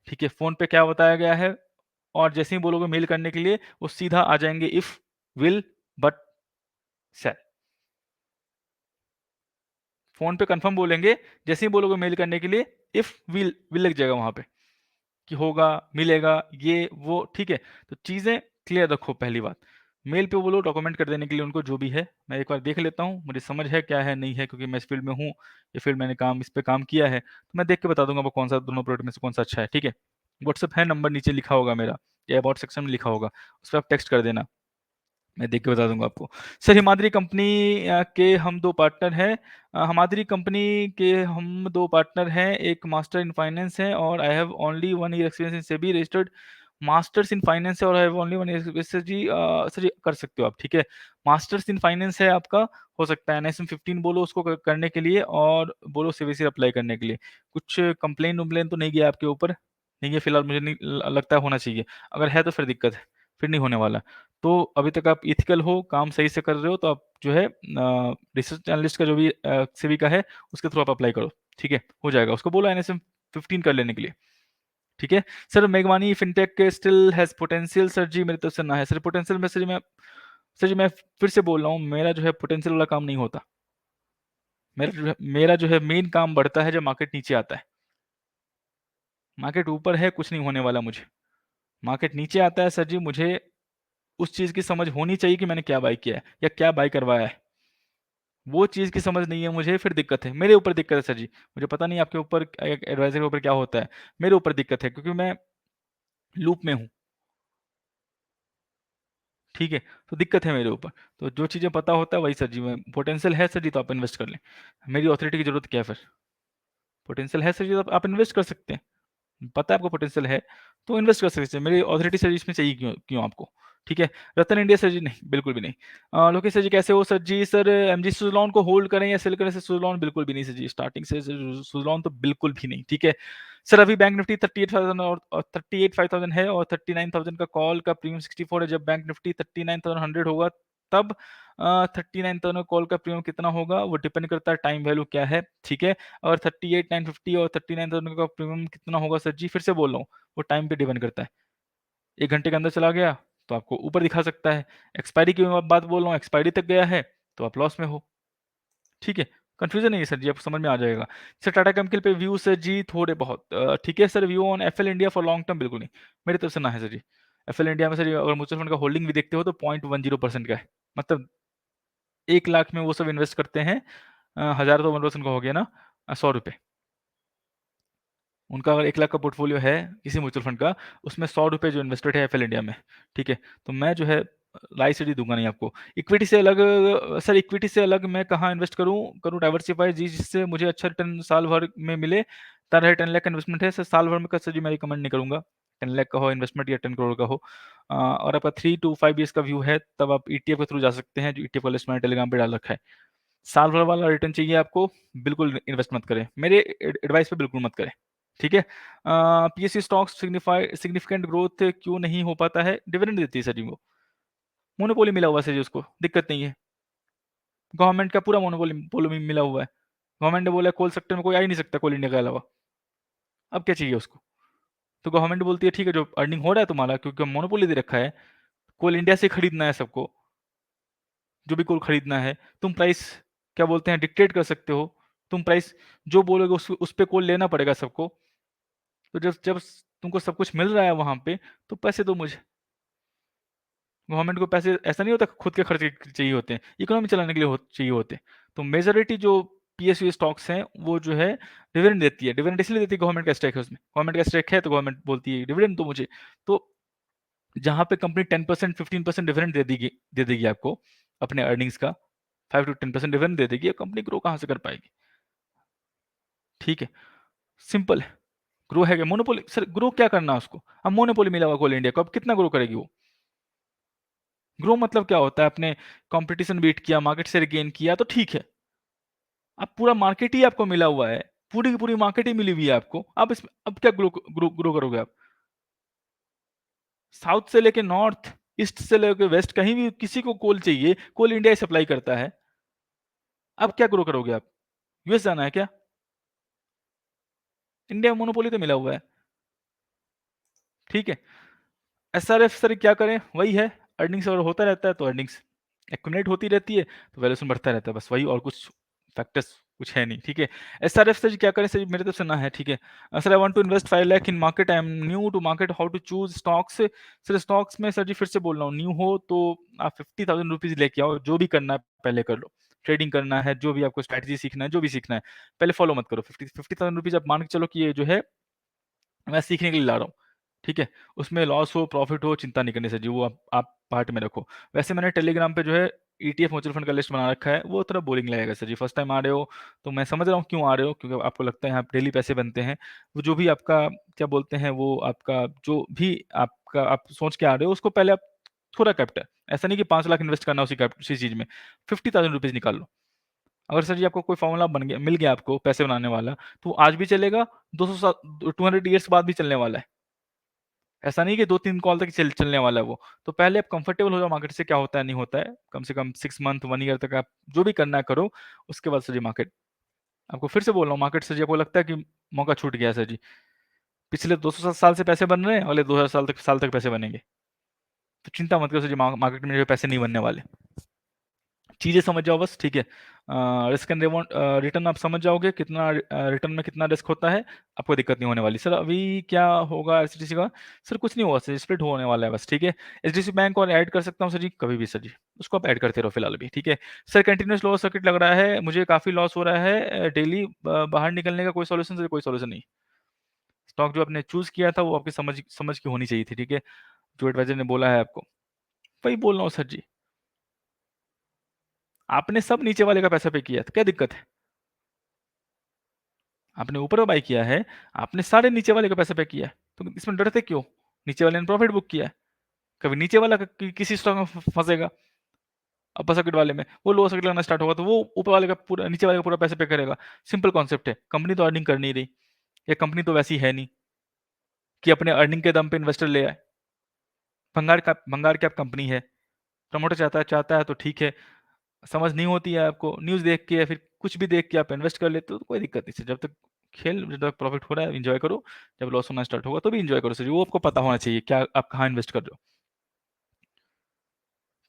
ठीक है फोन पे क्या बताया गया है और जैसे ही बोलोगे मेल करने के लिए वो सीधा आ जाएंगे if will but cell phone पे कंफर्म बोलेंगे जैसे ही बोलोगे मेल करने के लिए इफ विल लग जाएगा वहां पे कि होगा मिलेगा ये वो ठीक है तो चीजें क्लियर रखो पहली बात मेल पे बोलो डॉक्यूमेंट कर देने के लिए उनको जो भी है मैं एक बार देख लेता हूँ मुझे समझ है क्या है नहीं है क्योंकि मैं इस फील्ड में हूँ ये फील्ड मैंने काम इस पे काम किया है तो मैं देख के बता दूंगा वो कौन सा दोनों प्रोडक्ट में से कौन सा अच्छा है ठीक है व्हाट्सअप है नंबर नीचे लिखा होगा मेरा या अबाउट सेक्शन में लिखा होगा उस पर आप टेक्स्ट कर देना मैं देख के बता दूंगा आपको सर हिमाद्री कंपनी के हम दो पार्टनर हैं हिमाद्री कंपनी के हम दो पार्टनर हैं एक मास्टर इन फाइनेंस है और I have only 1 year experience in SEBI registered masters in finance है और I have only 1 year sir ji sir ji कर सकते हो आप ठीक है मास्टर्स इन फाइनेंस है आपका हो सकता है एनएसएम 15 बोलो उसको करने के लिए और बोलो सीबीएसई अप्लाई करने के लिए कुछ कंप्लेन उम्प्लेन तो नहीं गया आपके ऊपर नहीं है फिलहाल मुझे नहीं लगता है होना चाहिए अगर है तो फिर दिक्कत है फिर नहीं होने वाला तो अभी तक आप इथिकल हो काम सही से कर रहे हो तो आप जो है रिसर्च एनालिस्ट का जो भी सीवी का है उसके थ्रू आप अप्लाई करो ठीक है हो जाएगा उसको बोलो एनएसएम 15 कर लेने के लिए ठीक है सर मेघवानी फिनटेक के स्टिल हैज पोटेंशियल सर जी मेरी तरफ से ना है सर पोटेंशियल में सर जी मैं फिर से बोल रहा हूँ मेरा जो है पोटेंशियल वाला काम नहीं होता मेरा जो है मेन काम बढ़ता है जब मार्केट नीचे आता है मार्केट ऊपर है कुछ नहीं होने वाला मुझे मार्केट नीचे आता है सर जी मुझे उस चीज की समझ होनी चाहिए कि मैंने क्या बाय किया है या क्या बाय करवाया है वो चीज की समझ नहीं है मुझे फिर दिक्कत है मेरे ऊपर दिक्कत है सर जी मुझे पता नहीं आपके ऊपर एडवाइजर के ऊपर क्या होता है मेरे ऊपर दिक्कत है क्योंकि मैं लूप में हूँ ठीक है तो दिक्कत है मेरे ऊपर तो जो चीजें पता होता है वही सर जी में पोटेंशियल है सर जी तो आप इन्वेस्ट कर लें मेरी अथॉरिटी की जरूरत क्या है फिर पोटेंशियल है सर जी तो आप इन्वेस्ट कर सकते हैं पता है आपको पोटेंशियल है तो इन्वेस्ट कर सकते हैं मेरी अथॉरिटी सर इसमें चाहिए क्यों क्यों आपको ठीक है रतन इंडिया सर जी नहीं बिल्कुल भी नहीं लोकेश सर जी कैसे हो सर जी सर एमजी सुजलॉन को होल्ड करें या सेल करें सर सुजलॉन बिल्कुल भी नहीं सर जी स्टार्टिंग से सुजलॉन तो बिल्कुल भी नहीं ठीक है सर अभी बैंक निफ्टी 38,000 और 38,500 है और 39,000 का कॉल का प्रीमियम 64 है जब बैंक निफ्टी 39,100 होगा तब 39,000 कॉल का प्रीमियम कितना होगा वो डिपेंड करता है टाइम वैल्यू क्या है ठीक है और 38,950 और 39,000 का प्रीमियम कितना होगा सर जी फिर से बोल रहा हूँ वो टाइम पे डिपेंड करता है 1 घंटे के अंदर चला गया तो आपको ऊपर दिखा सकता है एक्सपायरी की मैं बात बोल रहा हूँ एक्सपायरी तक गया है तो आप लॉस में हो ठीक है कंफ्यूजन नहीं है सर जी आपको समझ में आ जाएगा सर टाटा केमिकल पे व्यू सर जी थोड़े बहुत ठीक है sir view on FL India for long term बिल्कुल नहीं मेरी तरफ से ना है सर जी एफएल इंडिया में सर अगर म्यूचुअल फंड का होल्डिंग भी देखते हो तो 0.10% का है मतलब 1 लाख में वो सब इन्वेस्ट करते हैं 1000 तो 1% का हो गया ना 100 रुपये उनका अगर 1 लाख का पोर्टफोलियो है किसी म्यूचुअल फंड का उसमें 100 रुपये जो इन्वेस्टेड है एफएल इंडिया में ठीक है तो मैं जो है लाई से दूंगा नहीं आपको इक्विटी से अलग सर इक्विटी से अलग मैं कहाँ इन्वेस्ट करूँ करूँ डाइवर्सिफाई जी जिससे मुझे अच्छा रिटर्न साल भर में मिले तरह 10 लाख का इन्वेस्टमेंट है सर साल भर में का सर जी मैं रिकमेंड नहीं करूँगा 10 लाख का हो इन्वेस्टमेंट या 10 करोड़ का हो और आपका 3 to 5 years का व्यू है तब आप ईटीएफ के थ्रू जा सकते हैं जो ईटीएफ का लिस्ट मैंने टेलीग्राम पे डाल रखा है साल भर वाला रिटर्न चाहिए आपको बिल्कुल इन्वेस्ट मत करें मेरे एडवाइस पे बिल्कुल मत करें ठीक है पीएसयू स्टॉक्स सिग्निफिकेंट ग्रोथ क्यों नहीं हो पाता है डिविडेंड देती है सर जी वो मोनोपोली मिला हुआ है सर जी उसको, दिक्कत नहीं है। गवर्नमेंट का पूरा मोनोपोली पोली मिला हुआ है। गवर्नमेंट ने बोला कोल सेक्टर में कोई आ ही नहीं सकता कोल इंडिया के अलावा। अब क्या चाहिए उसको? तो गवर्नमेंट बोलती है ठीक है जो अर्निंग हो रहा है तुम्हारा, क्योंकि मोनोपोली दे रखा है, कोल इंडिया से खरीदना है सबको, जो भी कोल खरीदना है, तुम प्राइस क्या बोलते हैं डिक्टेट कर सकते हो, तुम प्राइस जो बोलोगे उस पे कोल लेना पड़ेगा सबको। तो जब जब तुमको सब कुछ मिल रहा है वहां पे, तो पैसे दो मुझे। गवर्नमेंट को पैसे ऐसा नहीं होता खुद के खर्चे चाहिए होते हैं, इकोनॉमी चलाने के लिए चाहिए होते हैं। तो मेजोरिटी जो पीएसयू स्टॉक्स हैं वो जो है डिविडेंड देती है। डिविडेंड इसलिए देती है गवर्नमेंट का स्टेक है उसमें, गवर्नमेंट का स्टेक है तो गवर्नमेंट बोलती है डिविडेंड दो मुझे। तो जहां पे कंपनी 10% 15% डिविडेंड दे देगी आपको अपने अर्निंग्स का, 5 to 10% डिविडेंड दे देगी, कंपनी ग्रो कहाँ से कर पाएगी? ठीक है, सिंपल है। ग्रो है क्या? मोनोपोली सर, ग्रो क्या करना है उसको? अब मोनोपोली मिला हुआ कोल इंडिया को, अब कितना ग्रो करेगी वो? ग्रो मतलब क्या होता है? आपने कंपटीशन बीट किया, मार्केट शेयर गेन किया तो ठीक है। अब पूरा मार्केट ही आपको मिला हुआ है, पूरी की पूरी मार्केट ही मिली हुई है आपको, अब इसमें अब क्या ग्रो करोगे आप? साउथ से लेके नॉर्थ, ईस्ट से लेके वेस्ट, कहीं भी किसी को कोल चाहिए, कोल इंडिया ही सप्लाई करता है। अब क्या ग्रो करोगे आप? यूएस जाना है क्या? इंडिया में मोनोपोली तो मिला हुआ है। ठीक है, एसआरएफ सर क्या करें? वही है, अर्निंग्स अगर होता रहता है तो अर्निंग्स एक्यूमुलेट होती रहती है, तो वैल्यूएशन बढ़ता रहता है, बस वही, और कुछ फैक्टर्स कुछ है नहीं। ठीक है, एसआरएफ सर जी क्या करें? सर जी मेरे तरफ से ना है। ठीक है, sir I want to invest 5 lakh in market, I am new to market, how to choose stocks? Sir stocks में सर जी फिर से बोल रहा हूँ, न्यू हो तो आप 50,000 रुपीज लेके आओ, जो भी करना है पहले कर लो। ट्रेडिंग करना है, जो भी आपको स्ट्रैटेजी सीखना है, जो भी सीखना है, पहले फॉलो मत करो। 50,000 रुपीज आप मान के चलो कि ये जो है मैं सीखने के लिए ला रहा हूँ। ठीक है, उसमें लॉस हो प्रॉफिट हो चिंता नहीं करनी सर जी, वो आप पार्ट में रखो। वैसे मैंने टेलीग्राम पे जो है ईटीएफ म्यूचुअल फंड का लिस्ट बना रखा है, वो थोड़ा बोरिंग लगेगा सर जी, फर्स्ट टाइम आ रहे हो तो मैं समझ रहा हूँ क्यों आ रहे हो, क्योंकि आपको लगता है यहाँ डेली पैसे बनते हैं। वो जो भी आपका क्या बोलते हैं, वो आपका जो भी आपका आप सोच के आ रहे हो उसको पहले आप थोड़ा कैपिटल, ऐसा नहीं कि 5 लाख इन्वेस्ट करना उसी चीज में, 50,000 रुपीज निकाल लो। अगर सर जी आपको कोई फॉर्मूला बन गया, मिल गया आपको पैसे बनाने वाला, तो आज भी चलेगा, 200 साल 200 ईयर्स बाद भी चलने वाला है। ऐसा नहीं कि 2-3 कॉल तक चलने वाला है वो। तो पहले आप कंफर्टेबल हो जाओ मार्केट से, क्या होता है नहीं होता है, कम से कम 6 मंथ 1 ईयर तक आप जो भी करना है करो, उसके बाद सर जी मार्केट, आपको फिर से बोल रहा हूँ, मार्केट सर जी आपको लगता है कि मौका छूट गया है सर जी, पिछले 200 साल से पैसे बन रहे हैं, अगले 2000 साल तक पैसे बनेंगे। तो चिंता मत करो सर जी, मार्केट में जो पैसे नहीं बनने वाले, चीजें समझ जाओ बस। ठीक है, रिस्क एंड रिटर्न आप समझ जाओगे, कितना रिटर्न में कितना रिस्क होता है, आपको दिक्कत नहीं होने वाली। सर अभी क्या होगा एचडीसी का? सर कुछ नहीं होगा सर, स्प्लिट होने वाला है बस। ठीक है, एचडीसी बैंक और ऐड कर सकता हूँ सर जी, कभी भी सर जी, उसको आप ऐड करते रहो फिलहाल भी। ठीक है सर, कंटिन्यूस लॉस सर्किट लग रहा है मुझे, काफी लॉस हो रहा है डेली, बाहर निकलने का कोई सोल्यूशन सर? कोई सोल्यूशन नहीं। स्टॉक जो आपने चूज किया था वो आपकी समझ समझ की होनी चाहिए थी। ठीक है, जो एडवाइजर ने बोला है आपको, वही बोल रहा हूँ सर जी। आपने सब नीचे वाले का पैसा पे किया, तो क्या दिक्कत है? आपने ऊपर बाई किया है, आपने सारे नीचे वाले का पैसा पे किया है, तो इसमें डरते क्यों? नीचे वाले ने प्रॉफिट बुक किया है, कभी नीचे वाला किसी स्टॉक में फंसेगा, अपर सर्किट वाले में वो लोअर सर्किट लगना स्टार्ट होगा, तो वो ऊपर वाले का पूरा, नीचे वाले का पूरा पैसा पे करेगा। सिंपल कॉन्सेप्ट है, कंपनी तो अर्निंग कर नहीं रही, या कंपनी तो वैसी है नहीं कि अपने अर्निंग के दम पे इन्वेस्टर ले आए। भंगार की आप कंपनी है, प्रमोटर चाहता है तो ठीक है, समझ नहीं होती है आपको, न्यूज़ देख के या फिर कुछ भी देख के आप इन्वेस्ट कर लेते हो तो कोई दिक्कत नहीं सर, जब तक प्रॉफिट हो रहा है एंजॉय करो, जब लॉस होना स्टार्ट होगा तो भी एंजॉय करो सर, वो आपको पता होना चाहिए क्या आप कहाँ इन्वेस्ट कर रहे हो,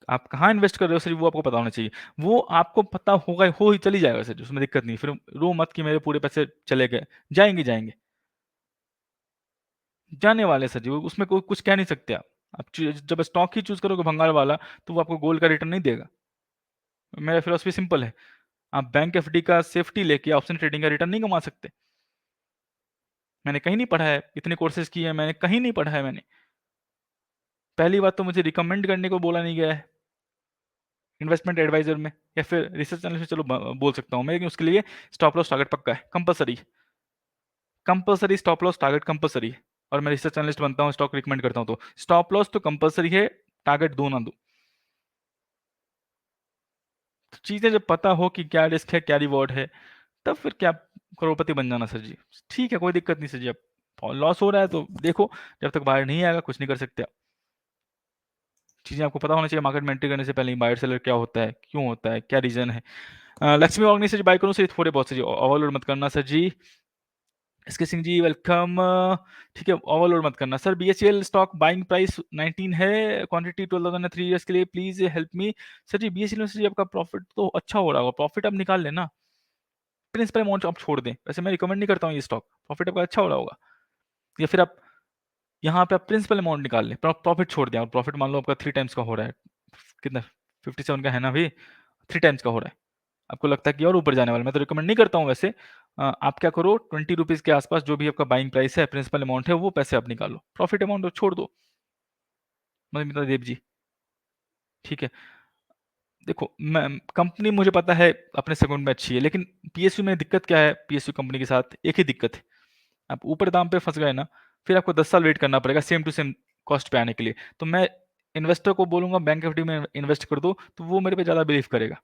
आप कहाँ इन्वेस्ट कर रहे हो सर, वो आपको पता होना चाहिए। वो आपको पता होगा, हो ही चली जाएगा सर, उसमें दिक्कत नहीं, फिर रो मत कि मेरे पूरे पैसे चले गए, जाएंगे जाने वाले सर जी, वो उसमें कोई कुछ कह नहीं सकते आप जब स्टॉक ही चूज करोगे भंगार वाला, तो वो आपको गोल्ड का रिटर्न नहीं देगा। मेरा फिलोसफी सिंपल है, आप बैंक एफडी का सेफ्टी लेके ऑप्शन ट्रेडिंग का रिटर्न नहीं कमा सकते। मैंने कहीं नहीं पढ़ा है, इतने कोर्सेज किए हैं मैंने, कहीं नहीं पढ़ा है मैंने। पहली बात तो मुझे रिकमेंड करने को बोला नहीं गया है इन्वेस्टमेंट एडवाइजर में, या फिर रिसर्च चैनल में, चलो बोल सकता हूँ मैं, लेकिन उसके लिए स्टॉप लॉस टारगेट पक्का है, compulsory, compulsory stop loss target compulsory है। और मैं रिसर्च एनालिस्ट बनता हूँ, स्टॉक रिकमेंड करता हूँ, तो स्टॉप लॉस तो कंपलसरी है, टारगेट दो ना दो। तो चीजें जब पता हो कि क्या रिस्क है क्या रिवॉर्ड है, तब फिर क्या करोड़पति बन जाना सर जी। ठीक है, कोई दिक्कत नहीं सर जी, अब लॉस हो रहा है तो देखो, जब तक बाहर नहीं आएगा कुछ नहीं कर सकते आप। चीज़ें आपको पता होना चाहिए मार्केट में एंट्री करने से पहले ही बायर सेलर क्या होता है, क्यों होता है, क्या रीज़न है। लक्ष्मी ऑर्गेनाइज से बाय करूँ सर, थोड़े बहुत सर जी, ओवरलोड मत करना sir ji. SK Singh ji welcome. ठीक है, ओवरलोड मत करना sir. BHEL stock buying price 19 है, क्वांटिटी 12,000 है 3 इयर्स के लिए, please help me. Sir ji BHEL में सर जी आपका प्रॉफिट तो अच्छा हो रहा होगा, प्रॉफिट आप निकाल लेना, प्रिंसिपल अमाउंट आप छोड़ दें। वैसे मैं रिकमेंड नहीं करता हूँ ये स्टॉक, प्रॉफिट आपका अच्छा हो रहा होगा। या फिर आप यहाँ पे आप प्रिंसिपल अमाउंट निकाल लें, प्रॉफिट छोड़ दें, और प्रॉफिट मान लो आपका 3 टाइम्स का हो रहा है, कितना 57 का है ना अभी, 3 टाइम्स का हो रहा है, आपको लगता है कि और ऊपर जाने वाला है, मैं तो रिकमेंड नहीं करता हूँ वैसे। आप क्या करो, 20 रुपीज़ के आसपास जो भी आपका बाइंग प्राइस है, प्रिंसिपल अमाउंट है, वो पैसे आप निकालो, प्रॉफिट अमाउंट छोड़ दो मधुमिता देव जी। ठीक है, देखो मैं कंपनी मुझे पता है अपने सेगमेंट में अच्छी है, लेकिन पीएसयू में दिक्कत क्या है, पीएसयू कंपनी के साथ एक ही दिक्कत है, आप ऊपर दाम पे फंस गए ना, फिर आपको 10 साल वेट करना पड़ेगा सेम टू सेम कॉस्ट पे आने के लिए। तो मैं इन्वेस्टर को बोलूंगा बैंक एफडी में इन्वेस्ट कर दो, तो वो मेरे पे ज़्यादा बिलीव करेगा,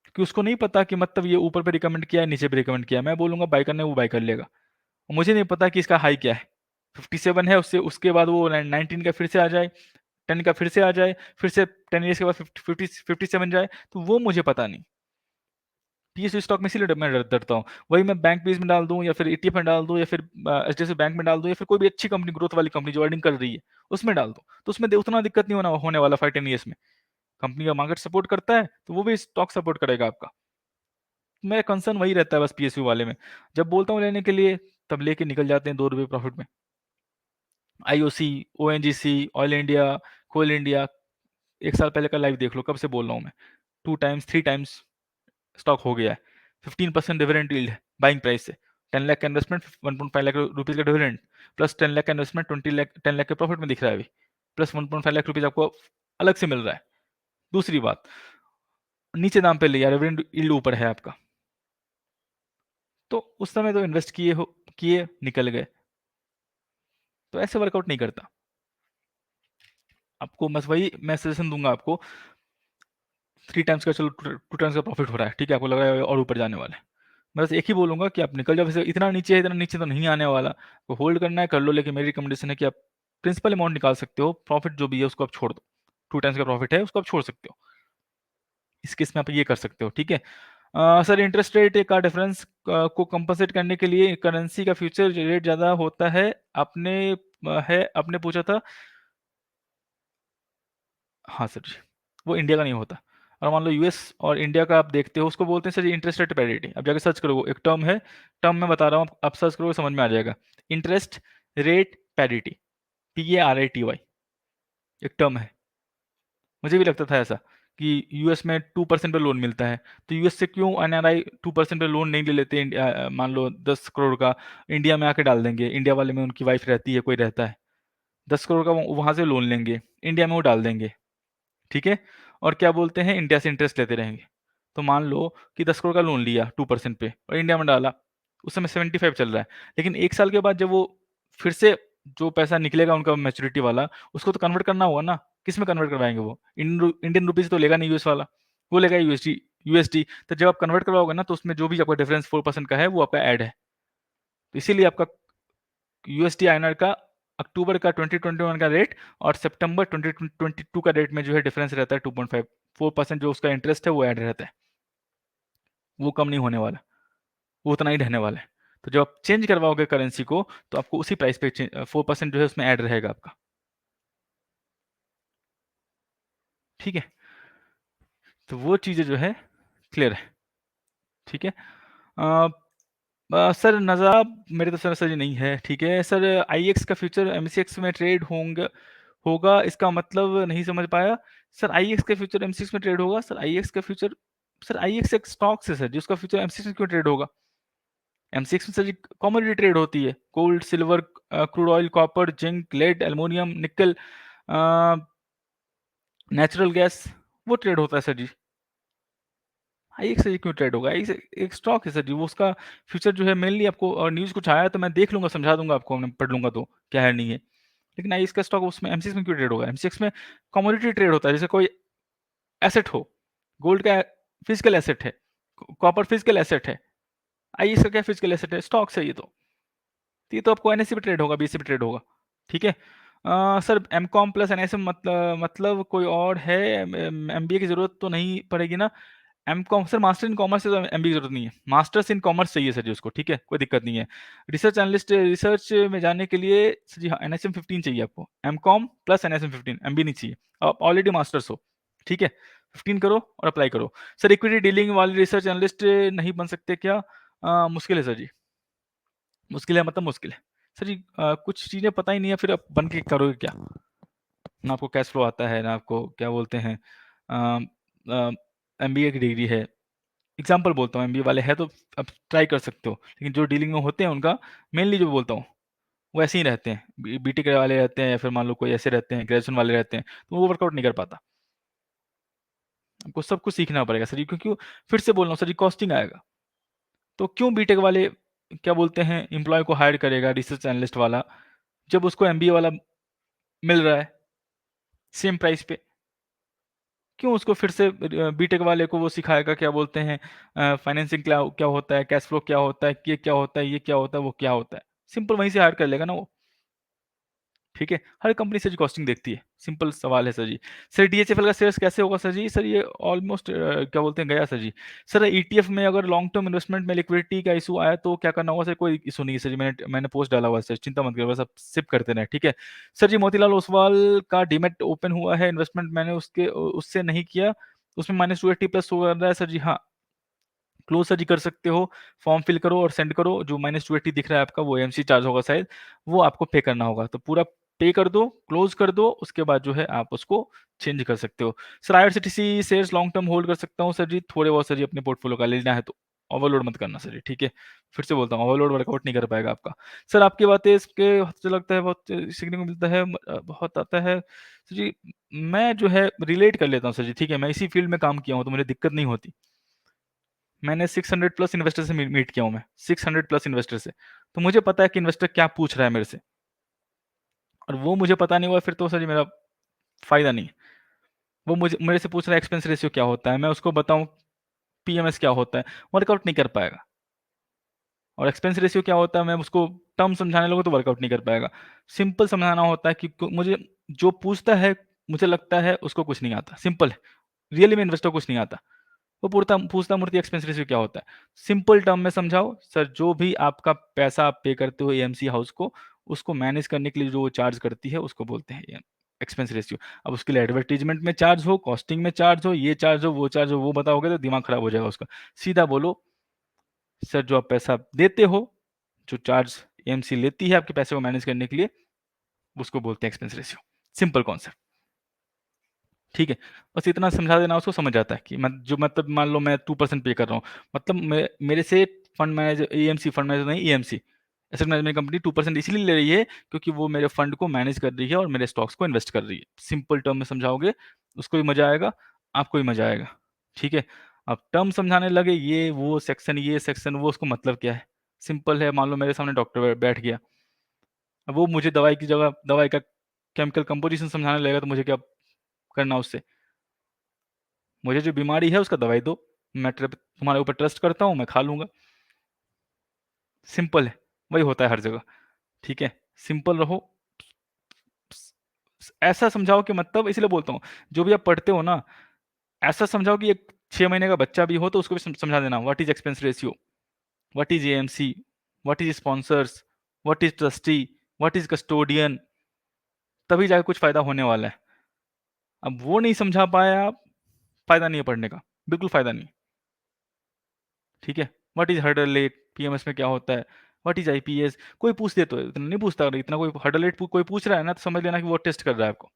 क्योंकि उसको नहीं पता कि मतलब ये ऊपर पे रिकमेंड किया है, नीचे पे रिकमेंड किया है। मैं बोलूंगा बाय करने, वो बाय कर लेगा। और मुझे नहीं पता कि इसका हाई क्या है, 57 है, उससे उसके बाद वो 19 का फिर से आ जाए, 10 का फिर से आ जाए, फिर से 10 ईयर्स के बाद 57 जाए, तो वो मुझे पता नहीं। पीएसयू स्टॉक में इसीलिए मैं डरता हूँ। वही मैं बैंक बेस में डाल दूं, या फिर ईटीएफ में डाल दूं, या फिर एचडीएफसी बैंक में डाल दूं, या फिर कोई भी अच्छी कंपनी, ग्रोथ वाली कंपनी जो अर्निंग कर रही है उसमें डाल दूं, तो उसमें उतना दिक्कत नहीं होने वाला 5-10 ईयर्स में। कंपनी का मार्केट सपोर्ट करता है तो वो भी स्टॉक सपोर्ट करेगा आपका। मेरा कंसर्न वही रहता है बस पीएसयू वाले में, जब बोलता हूँ लेने के लिए तब लेके निकल जाते हैं 2 रुपये प्रॉफिट में। आईओसी, ओएनजीसी, ऑयल इंडिया, कोल इंडिया, एक साल पहले का लाइव देख लो, कब से बोल रहा हूँ मैं, 2 टाइम्स 3 टाइम्स स्टॉक हो गया है। 15% डिविडेंड यील्ड है बाइंग प्राइस से, 10 लाख का इन्वेस्टमेंट, 1.5 लाख रुपीज़ का डिविडेंड, प्लस 10 लाख का इन्वेस्टमेंट, 10 लाख के प्रॉफिट में दिख रहा है अभी, प्लस 1.5 लाख रुपीज़ आपको अलग से मिल रहा है। दूसरी बात, नीचे दाम पे लिया, डिविडेंड यील्ड ऊपर है आपका, तो उस समय तो इन्वेस्ट किए निकल गए, तो ऐसे वर्कआउट नहीं करता। आपको बस वही मैं सजेशन दूंगा आपको, 3 टाइम्स का चलो 2 टाइम्स का प्रॉफिट हो रहा है, ठीक है, आपको लग रहा है और ऊपर जाने वाला है, मैं बस एक ही बोलूंगा कि आप निकल जाओ। वैसे इतना नीचे है, इतना नीचे तो नहीं आने वाला, तो होल्ड करना है कर लो, लेकिन मेरी रिकमेंडेशन है कि आप प्रिंसिपल अमाउंट निकाल सकते हो, प्रॉफिट जो भी है उसको आप छोड़ दो, 2 टाइम्स का प्रॉफिट है उसको आप छोड़ सकते हो, इस केस में आप ये कर सकते हो। ठीक है सर, इंटरेस्ट रेट का डिफरेंस को कंपनसेट करने के लिए करेंसी का फ्यूचर रेट ज़्यादा होता है, आपने पूछा था। हाँ सर जी, वो इंडिया का नहीं होता। और मान लो यूएस और इंडिया का आप देखते हो, उसको बोलते हैं सर जी इंटरेस्ट रेट पैरिटी। अब जाके सर्च करो, एक टर्म है, टर्म मैं बता रहा हूँ, आप सर्च करोगे समझ में आ जाएगा। इंटरेस्ट रेट पैरिटी, PARITY, एक टर्म है। मुझे भी लगता था ऐसा कि यूएस में 2% पे लोन मिलता है, तो यूएस से क्यों एनआरआई 2% पे लोन नहीं ले लेते, मान लो 10 करोड़ का इंडिया में आके डाल देंगे, इंडिया वाले में उनकी वाइफ रहती है, कोई रहता है, 10 करोड़ का वहाँ से लोन लेंगे, इंडिया में वो डाल देंगे, ठीक है, और क्या बोलते हैं, इंडिया से इंटरेस्ट लेते रहेंगे। तो मान लो कि 10 करोड़ का लोन लिया 2% पे और इंडिया में डाला, उस समय 75 चल रहा है, लेकिन एक साल के बाद जब वो फिर से जो पैसा निकलेगा उनका मैच्योरिटी वाला, उसको तो कन्वर्ट करना होगा ना, किस में कन्वर्ट करवाएंगे वो, इंडियन रुपीज तो लेगा नहीं यूएस वाला, वो लेगा यूएसडी। तो जब आप कन्वर्ट करवाओगे ना, तो उसमें जो भी आपका डिफरेंस 4% का है वो आपका ऐड है, तो इसीलिए आपका यूएसडी आईएनआर का अक्टूबर का 2021 का रेट और सितंबर 2022 का रेट में जो है डिफरेंस रहता है 2.54%, जो उसका इंटरेस्ट है वो ऐड रहता है, वो कम नहीं होने वाला, वो उतना ही रहने वाला है। तो जब आप चेंज करवाओगे करेंसी को, तो आपको उसी प्राइस पे 4% जो है उसमें ऐड रहेगा आपका, ठीक है, तो वो चीज़ें जो है क्लियर है, ठीक है। सर नज़ाब मेरे तो सर जी नहीं है, ठीक है सर। आईएक्स का फ्यूचर एमसीएक्स में ट्रेड होंगे, होगा, इसका मतलब नहीं समझ पाया। सर आईएक्स का फ्यूचर एमसीएक्स में ट्रेड होगा, सर आईएक्स का फ्यूचर, सर आईएक्स एक स्टॉक है सर जी, उसका फ्यूचर एमसीएक्स में क्यों ट्रेड होगा? एमसीएक्स में सर जी कॉमोडिटी ट्रेड होती है, gold, silver, crude oil, copper, zinc, lead, aluminium, nickel, natural gas, वो ट्रेड होता है सर जी। आईएक्स से क्यों ट्रेड होगा? आईएक्स एक स्टॉक है सर जी, वो उसका फ्यूचर जो है मेनली आपको, और न्यूज़ कुछ आया तो मैं देख लूंगा, समझा दूंगा आपको, मैं पढ़ लूंगा तो क्या है नहीं है, लेकिन आईएक्स का स्टॉक उसमें एमसीएक्स में क्यों ट्रेड होगा? एमसीएक्स में कमोडिटी ट्रेड होता है, जैसे कोई एसेट हो, गोल्ड का फिजिकल एसेट है, कॉपर फिजिकल एसेट है, आईएक्स का क्या फिजिकल एसेट है? स्टॉक्स है ये तो, आपको एनएससी पे ट्रेड होगा, बीएससी पे ट्रेड होगा, ठीक है। सर एमकॉम प्लस एनआईएसएम मतलब कोई और है? एमबीए की जरूरत तो नहीं पड़ेगी ना? MCom sir master in commerce से तो एमबीए की जरूरत नहीं है, मास्टर्स इन कॉमर्स चाहिए सर जी उसको, ठीक है, कोई दिक्कत नहीं है। रिसर्च एनालिस्ट रिसर्च में जाने के लिए सर जी हाँ एनएसएम 15 चाहिए आपको, एमकॉम प्लस एनएसएम 15, एमबी नहीं चाहिए। आप ऑलरेडी मास्टर्स हो, ठीक है, 15 करो और अप्लाई करो। सर इक्विटी डीलिंग वाले रिसर्च एनालिस्ट नहीं बन सकते क्या? मुश्किल है सर जी, मुश्किल है मतलब मुश्किल है सर जी। कुछ चीजें पता ही नहीं है, फिर आप बन के करोगे क्या? ना आपको कैश फ्लो आता है, ना आपको क्या बोलते हैं एमबीए की डिग्री है। एग्जाम्पल बोलता हूँ, एमबीए वाले हैं तो आप ट्राई कर सकते हो, लेकिन जो डीलिंग में होते हैं उनका मेनली जो बोलता हूँ वो ऐसे ही रहते हैं, बीटेक वाले रहते हैं या फिर मान लो कोई ऐसे रहते हैं, ग्रेजुएशन वाले रहते हैं, तो वो वर्कआउट नहीं कर पाता। आपको सब कुछ सीखना पड़ेगा सर जी, क्योंकि फिर से बोल रहा हूँ सर जी, कॉस्टिंग आएगा। तो क्यों बीटेक वाले क्या बोलते हैं एम्प्लॉय को हायर करेगा रिसर्च एनालिस्ट वाला, जब उसको एमबीए वाला मिल रहा है सेम प्राइस पे? क्यों उसको फिर से बीटेक वाले को वो सिखाएगा, क्या बोलते हैं फाइनेंसिंग क्या क्या होता है, कैश फ्लो क्या होता है, ये क्या होता है, ये क्या होता है, वो क्या होता है? सिंपल वहीं से हायर कर लेगा ना वो, ठीक है। हर कंपनी सर जी कॉस्टिंग देखती है, सिंपल सवाल है सर जी। सर डीएचएफएल का शेयर्स कैसे होगा सर जी? सर ये ऑलमोस्ट क्या बोलते हैं गया सर जी। सर ईटीएफ में अगर लॉन्ग टर्म इन्वेस्टमेंट में लिक्विडिटी का इशू आया तो क्या करना होगा सर? कोई इशू नहीं है सर जी, मैंने पोस्ट डाला हुआ है सर, चिंता मत करो, बस आप सिप करते रहे, ठीक है। सर जी मोतीलाल ओसवाल का डीमेट ओपन हुआ है, इन्वेस्टमेंट मैंने उसके उससे नहीं किया, उसमें -280 प्लस हो रहा है सर जी। हाँ क्लोज सर जी कर सकते हो, फॉर्म फिल करो और सेंड करो। जो -280 दिख रहा है आपका वो एमसी चार्ज होगा शायद, वो आपको पे करना होगा, तो पूरा पे कर दो, क्लोज कर दो, उसके बाद जो है आप उसको चेंज कर सकते हो। Sir IRCTC shares long term hold कर सकता हूँ सर जी, थोड़े बहुत सर जी अपने पोर्टफोलियो का लेना है तो, ओवरलोड मत करना सर जी, ठीक है। फिर से बोलता हूँ ओवरलोड वर्कआउट नहीं कर पाएगा आपका। सर आपकी बातें इसके मुझे लगता है बहुत सीखने को मिलता है, बहुत आता है सर जी। मैं जो है रिलेट कर लेता हूँ सर जी, ठीक है, मैं इसी फील्ड में काम किया हूँ तो मुझे दिक्कत नहीं होती। मैंने 600 प्लस इन्वेस्टर से मीट किया हूँ मैं, 600 प्लस इन्वेस्टर से, तो मुझे पता है कि इन्वेस्टर क्या पूछ रहा है मेरे से, और वो मुझे पता नहीं हुआ फिर तो सर जी मेरा फायदा नहीं है। वो मुझे मेरे से पूछ रहा है एक्सपेंस रेशियो क्या होता है, मैं उसको बताऊं पीएमएस क्या होता है, वर्कआउट नहीं कर पाएगा। और एक्सपेंस रेशियो क्या होता है मैं उसको टर्म समझाने लगूँ तो वर्कआउट नहीं कर पाएगा। सिंपल समझाना होता है कि मुझे जो पूछता है मुझे लगता है उसको कुछ नहीं आता, सिंपल है। रियली में इन्वेस्टर कुछ नहीं आता, वो पूछता मूर्ति एक्सपेंस रेशियो क्या होता है, सिंपल टर्म में समझाओ सर। जो भी आपका पैसा आप पे करते हो एएमसी हाउस को, उसको मैनेज करने के लिए जो चार्ज करती है उसको बोलते हैं एक्सपेंस रेशियो। अब उसके लिए एडवर्टीजमेंट में चार्ज हो, कॉस्टिंग में चार्ज हो, ये चार्ज हो, वो चार्ज हो, वो बताओगे तो दिमाग खराब हो जाएगा उसका। सीधा बोलो सर जो आप पैसा देते हो, जो चार्ज एएमसी लेती है आपके पैसे को मैनेज करने के लिए, उसको बोलते हैं एक्सपेंस रेशियो। सिंपल कॉन्सेप्ट, ठीक है। बस इतना समझा देना उसको, समझ जाता है कि मैं जो मतलब मान लो मैं 2% पे कर रहा हूँ, मतलब मेरे से fund manager AMC, fund manager नहीं एएमसी, एसेट मैनेजमेंट कंपनी 2% इसलिए ले रही है क्योंकि वो मेरे फंड को मैनेज कर रही है और मेरे स्टॉक्स को इन्वेस्ट कर रही है। सिंपल टर्म में समझाओगे उसको भी मजा आएगा, आपको भी मजा आएगा, ठीक है। अब टर्म समझाने लगे ये सेक्शन वो, उसको मतलब क्या है? सिंपल है, मान लो मेरे सामने डॉक्टर बैठ गया, अब वो मुझे दवाई की जगह दवाई का केमिकल कंपोजिशन समझाने लगेगा तो मुझे क्या करना उससे? मुझे जो बीमारी है उसका दवाई दो, मैं तुम्हारे ऊपर ट्रस्ट करता हूँ, मैं खा लूंगा। सिंपल है, वही होता है हर जगह, ठीक है। सिंपल रहो, ऐसा समझाओ कि मतलब इसलिए बोलता हूँ जो भी आप पढ़ते हो ना, ऐसा समझाओ कि एक 6 महीने का बच्चा भी हो तो उसको भी समझा देना what is expense ratio, what is AMC, what is sponsors, what is trustee, what is custodian, तभी जाकर कुछ फायदा होने वाला है। अब वो नहीं समझा पाए आप, फायदा नहीं है पढ़ने का, बिल्कुल फायदा नहीं, ठीक है। What is hurdle rate, PMS में क्या होता है, व्हाट इज आईपीएस, कोई पूछ दे तो इतना नहीं पूछता, अगर इतना कोई हर्डल रेट कोई पूछ रहा है ना तो समझ लेना कि वो टेस्ट कर रहा है आपको।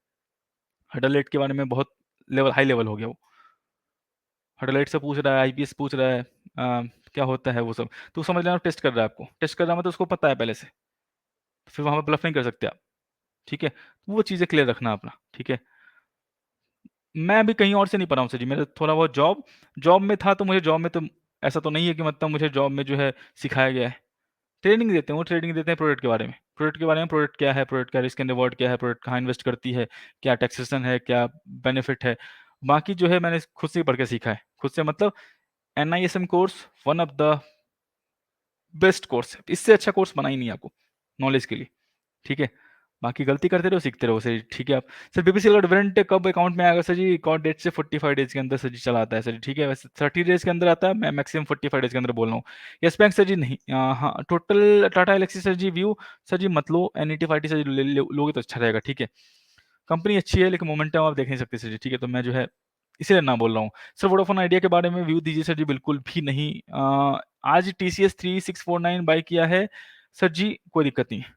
हर्डल रेट के बारे में बहुत लेवल हाई लेवल हो गया वो, हर्डल रेट से पूछ रहा है, आईपीएस पूछ रहा है, क्या होता है वो सब, तो समझ लेना टेस्ट कर रहा है आपको, टेस्ट कर रहा है मतलब उसको पता है पहले से, तो फिर वहां पर ब्लफ नहीं कर सकते आप, ठीक है। तो वो चीज़ें क्लियर रखना अपना, ठीक है। मैं अभी कहीं और से नहीं पढ़ा हूँ सर जी, मेरा थोड़ा बहुत जॉब जॉब में था, तो मुझे जॉब में तो ऐसा तो नहीं है कि मतलब मुझे जॉब में जो है सिखाया गया है। ट्रेनिंग देते हैं, वो ट्रेनिंग देते हैं प्रोडक्ट के बारे में, प्रोडक्ट क्या है, प्रोडक्ट का रिस्क एंड रिवॉर्ड क्या है, प्रोडक्ट कहाँ इन्वेस्ट करती है, क्या टैक्सेशन है, क्या बेनिफिट है। बाकी जो है मैंने खुद से ही पढ़ के सीखा है, खुद से मतलब NISM course one of the best course है, इससे अच्छा कोर्स बना ही नहीं आपको नॉलेज के लिए, ठीक है। बाकी गलती करते रहो, सीखते रहो सर जी, ठीक है आप। सर बीपीसीएल का डिविडेंड कब अकाउंट में आएगा सर जी? रिकॉर्ड डेट से 45 डेज के अंदर सर जी चला आता है सर जी, ठीक है। वैसे 30 डेज के अंदर आता है, मैं मैक्सिमम 45 डेज के अंदर बोल रहा हूँ। यस बैंक सर जी नहीं, हाँ total Tata Alexei sir ji view sir जी मत लो, एनईटी फाइटी सर जी लोगे तो अच्छा रहेगा, ठीक है। कंपनी अच्छी है लेकिन मोमेंटम आप देख नहीं सकते सर जी, ठीक है, तो मैं जो है इसीलिए ना बोल रहा हूँ। सर वोडाफोन आइडिया के बारे में व्यू दीजिए सर जी। बिल्कुल भी नहीं। आज टीसीएस 3649 बाय किया है सर जी, कोई दिक्कत नहीं है।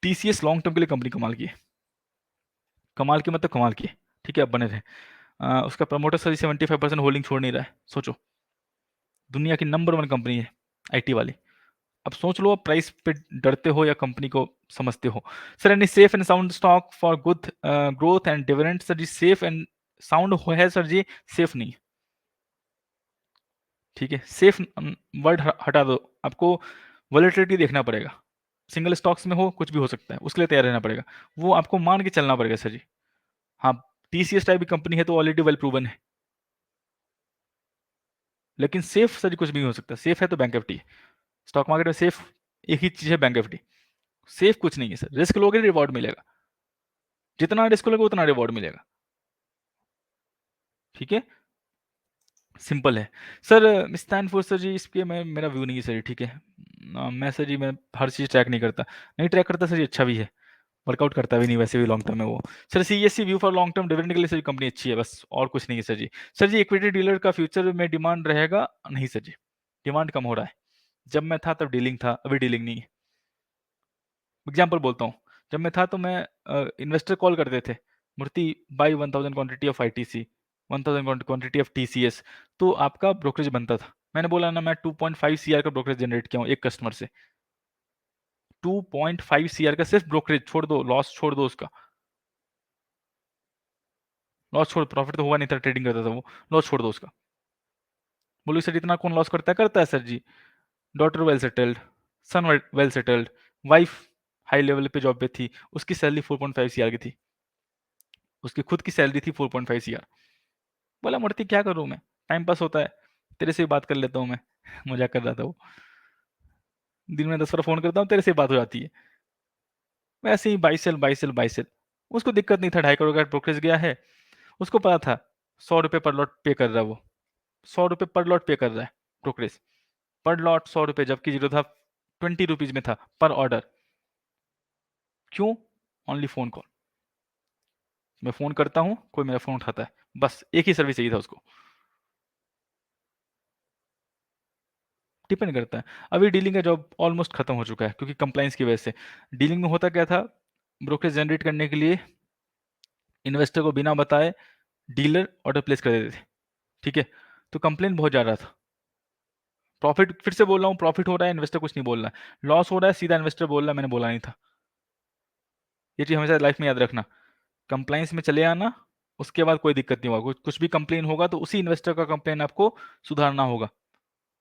टीसीएस लॉन्ग टर्म के लिए कंपनी कमाल की है, कमाल की मतलब कमाल की है, ठीक है, अब बने रहे। उसका प्रमोटर सर 75% होल्डिंग छोड़ नहीं रहा है, सोचो, दुनिया की नंबर 1 कंपनी है आईटी वाली। अब सोच लो, आप प्राइस पे डरते हो या कंपनी को समझते हो? Sir any safe and sound stock for good growth and dividend sir ji? Safe and sound है सर जी, सेफ नहीं, ठीक है। सेफ वर्ड हटा दो, आपको वोलेटिलिटी देखना पड़ेगा। सिंगल स्टॉक्स में हो कुछ भी हो सकता है, उसके लिए तैयार रहना पड़ेगा, वो आपको मान के चलना पड़ेगा सर जी। हाँ, टीसीएस टाइप की कंपनी है तो ऑलरेडी वेल प्रूवन है, लेकिन सेफ सर जी कुछ भी नहीं हो सकता। सेफ है तो बैंक निफ्टी, स्टॉक मार्केट में सेफ एक ही चीज है, बैंक निफ्टी। सेफ कुछ नहीं है सर, रिस्क लोगे रिवॉर्ड मिलेगा, जितना रिस्क लोगे उतना रिवॉर्ड मिलेगा, ठीक है, सिंपल है। सर स्टैनफोर्ड सर जी, इसके मैं मेरा व्यू नहीं है सर जी, ठीक है। मैं सर जी, मैं हर चीज़ ट्रैक नहीं करता, नहीं ट्रैक करता सर जी, अच्छा भी है, वर्कआउट करता भी नहीं वैसे भी लॉन्ग टर्म में वो। Sir CSC view for long term dividend के लिए सर जी कंपनी अच्छी है, बस और कुछ नहीं है सर जी। सर जी इक्विटी डीलर का फ्यूचर में डिमांड रहेगा? नहीं सर जी, डिमांड कम हो रहा है। जब मैं था तब डीलिंग था, अभी डीलिंग नहीं है। एग्जाम्पल बोलता हूँ, जब मैं था तो मैं इन्वेस्टर कॉल करते थे, Murthy buy 1000 quantity of ITC, 1000 quantity of TCS, तो आपका ब्रोकरेज बनता था। मैंने बोला ना, मैं 2.5 सीआर का ब्रोकरेज जनरेट किया हूँ एक कस्टमर से। 2.5 सीआर का सिर्फ ब्रोकरेज, छोड़ दो लॉस, छोड़ दो उसका लॉस, छोड़, प्रॉफिट तो हुआ नहीं था, ट्रेडिंग करता था वो, लॉस छोड़ दो उसका। बोलो सर इतना कौन लॉस करता है? करता है sir ji. Daughter well settled, son well settled, wife high level पे जॉब पे थी, उसकी सैलरी 4.5 सीआर की थी, उसकी खुद की सैलरी थी 4.5 सीआर। बोला मूर्ति क्या करूं मैं, टाइम पास होता है, तेरे से ही बात कर लेता हूँ मैं। मजाक कर रहा था वो। दिन में 10 बार फोन करता हूँ, तेरे से ही बात हो जाती है। वैसे ही बाइसेल बाइसेल बाइसेल, उसको दिक्कत नहीं था, 2.5 करोड़ का ब्रोकरेज गया है, उसको पता था 100 रुपये पर लॉट पे कर रहा है वो, 100 रुपये पर लॉट पे कर रहा है ब्रोकरेज, पर लॉट 100 रुपये, जबकि जीरो था 20 रुपीज में था पर ऑर्डर। क्यों? ओनली फोन कॉल, मैं फोन करता हूँ, कोई मेरा फोन उठाता है, बस एक ही सर्विस चाहिए था उसको। डिपेंड करता है। अभी डीलिंग का जॉब ऑलमोस्ट खत्म हो चुका है क्योंकि कंप्लाइंस की वजह से। डीलिंग में होता क्या था, ब्रोकरेज जनरेट करने के लिए इन्वेस्टर को बिना बताए डीलर ऑर्डर प्लेस कर देते थे, ठीक है, तो कंप्लेन बहुत ज़्यादा था। प्रॉफिट, फिर से बोल रहा हूँ, प्रॉफिट हो रहा है, इन्वेस्टर कुछ नहीं बोल रहा है, लॉस हो रहा है, सीधा इन्वेस्टर बोल रहा है मैंने बोला नहीं था। ये चीज़ हमेशा लाइफ में याद रखना, कंप्लाइंस में चले आना, उसके बाद कोई दिक्कत नहीं होगा, कुछ भी कंप्लेन होगा तो उसी इन्वेस्टर का कंप्लेन आपको सुधारना होगा।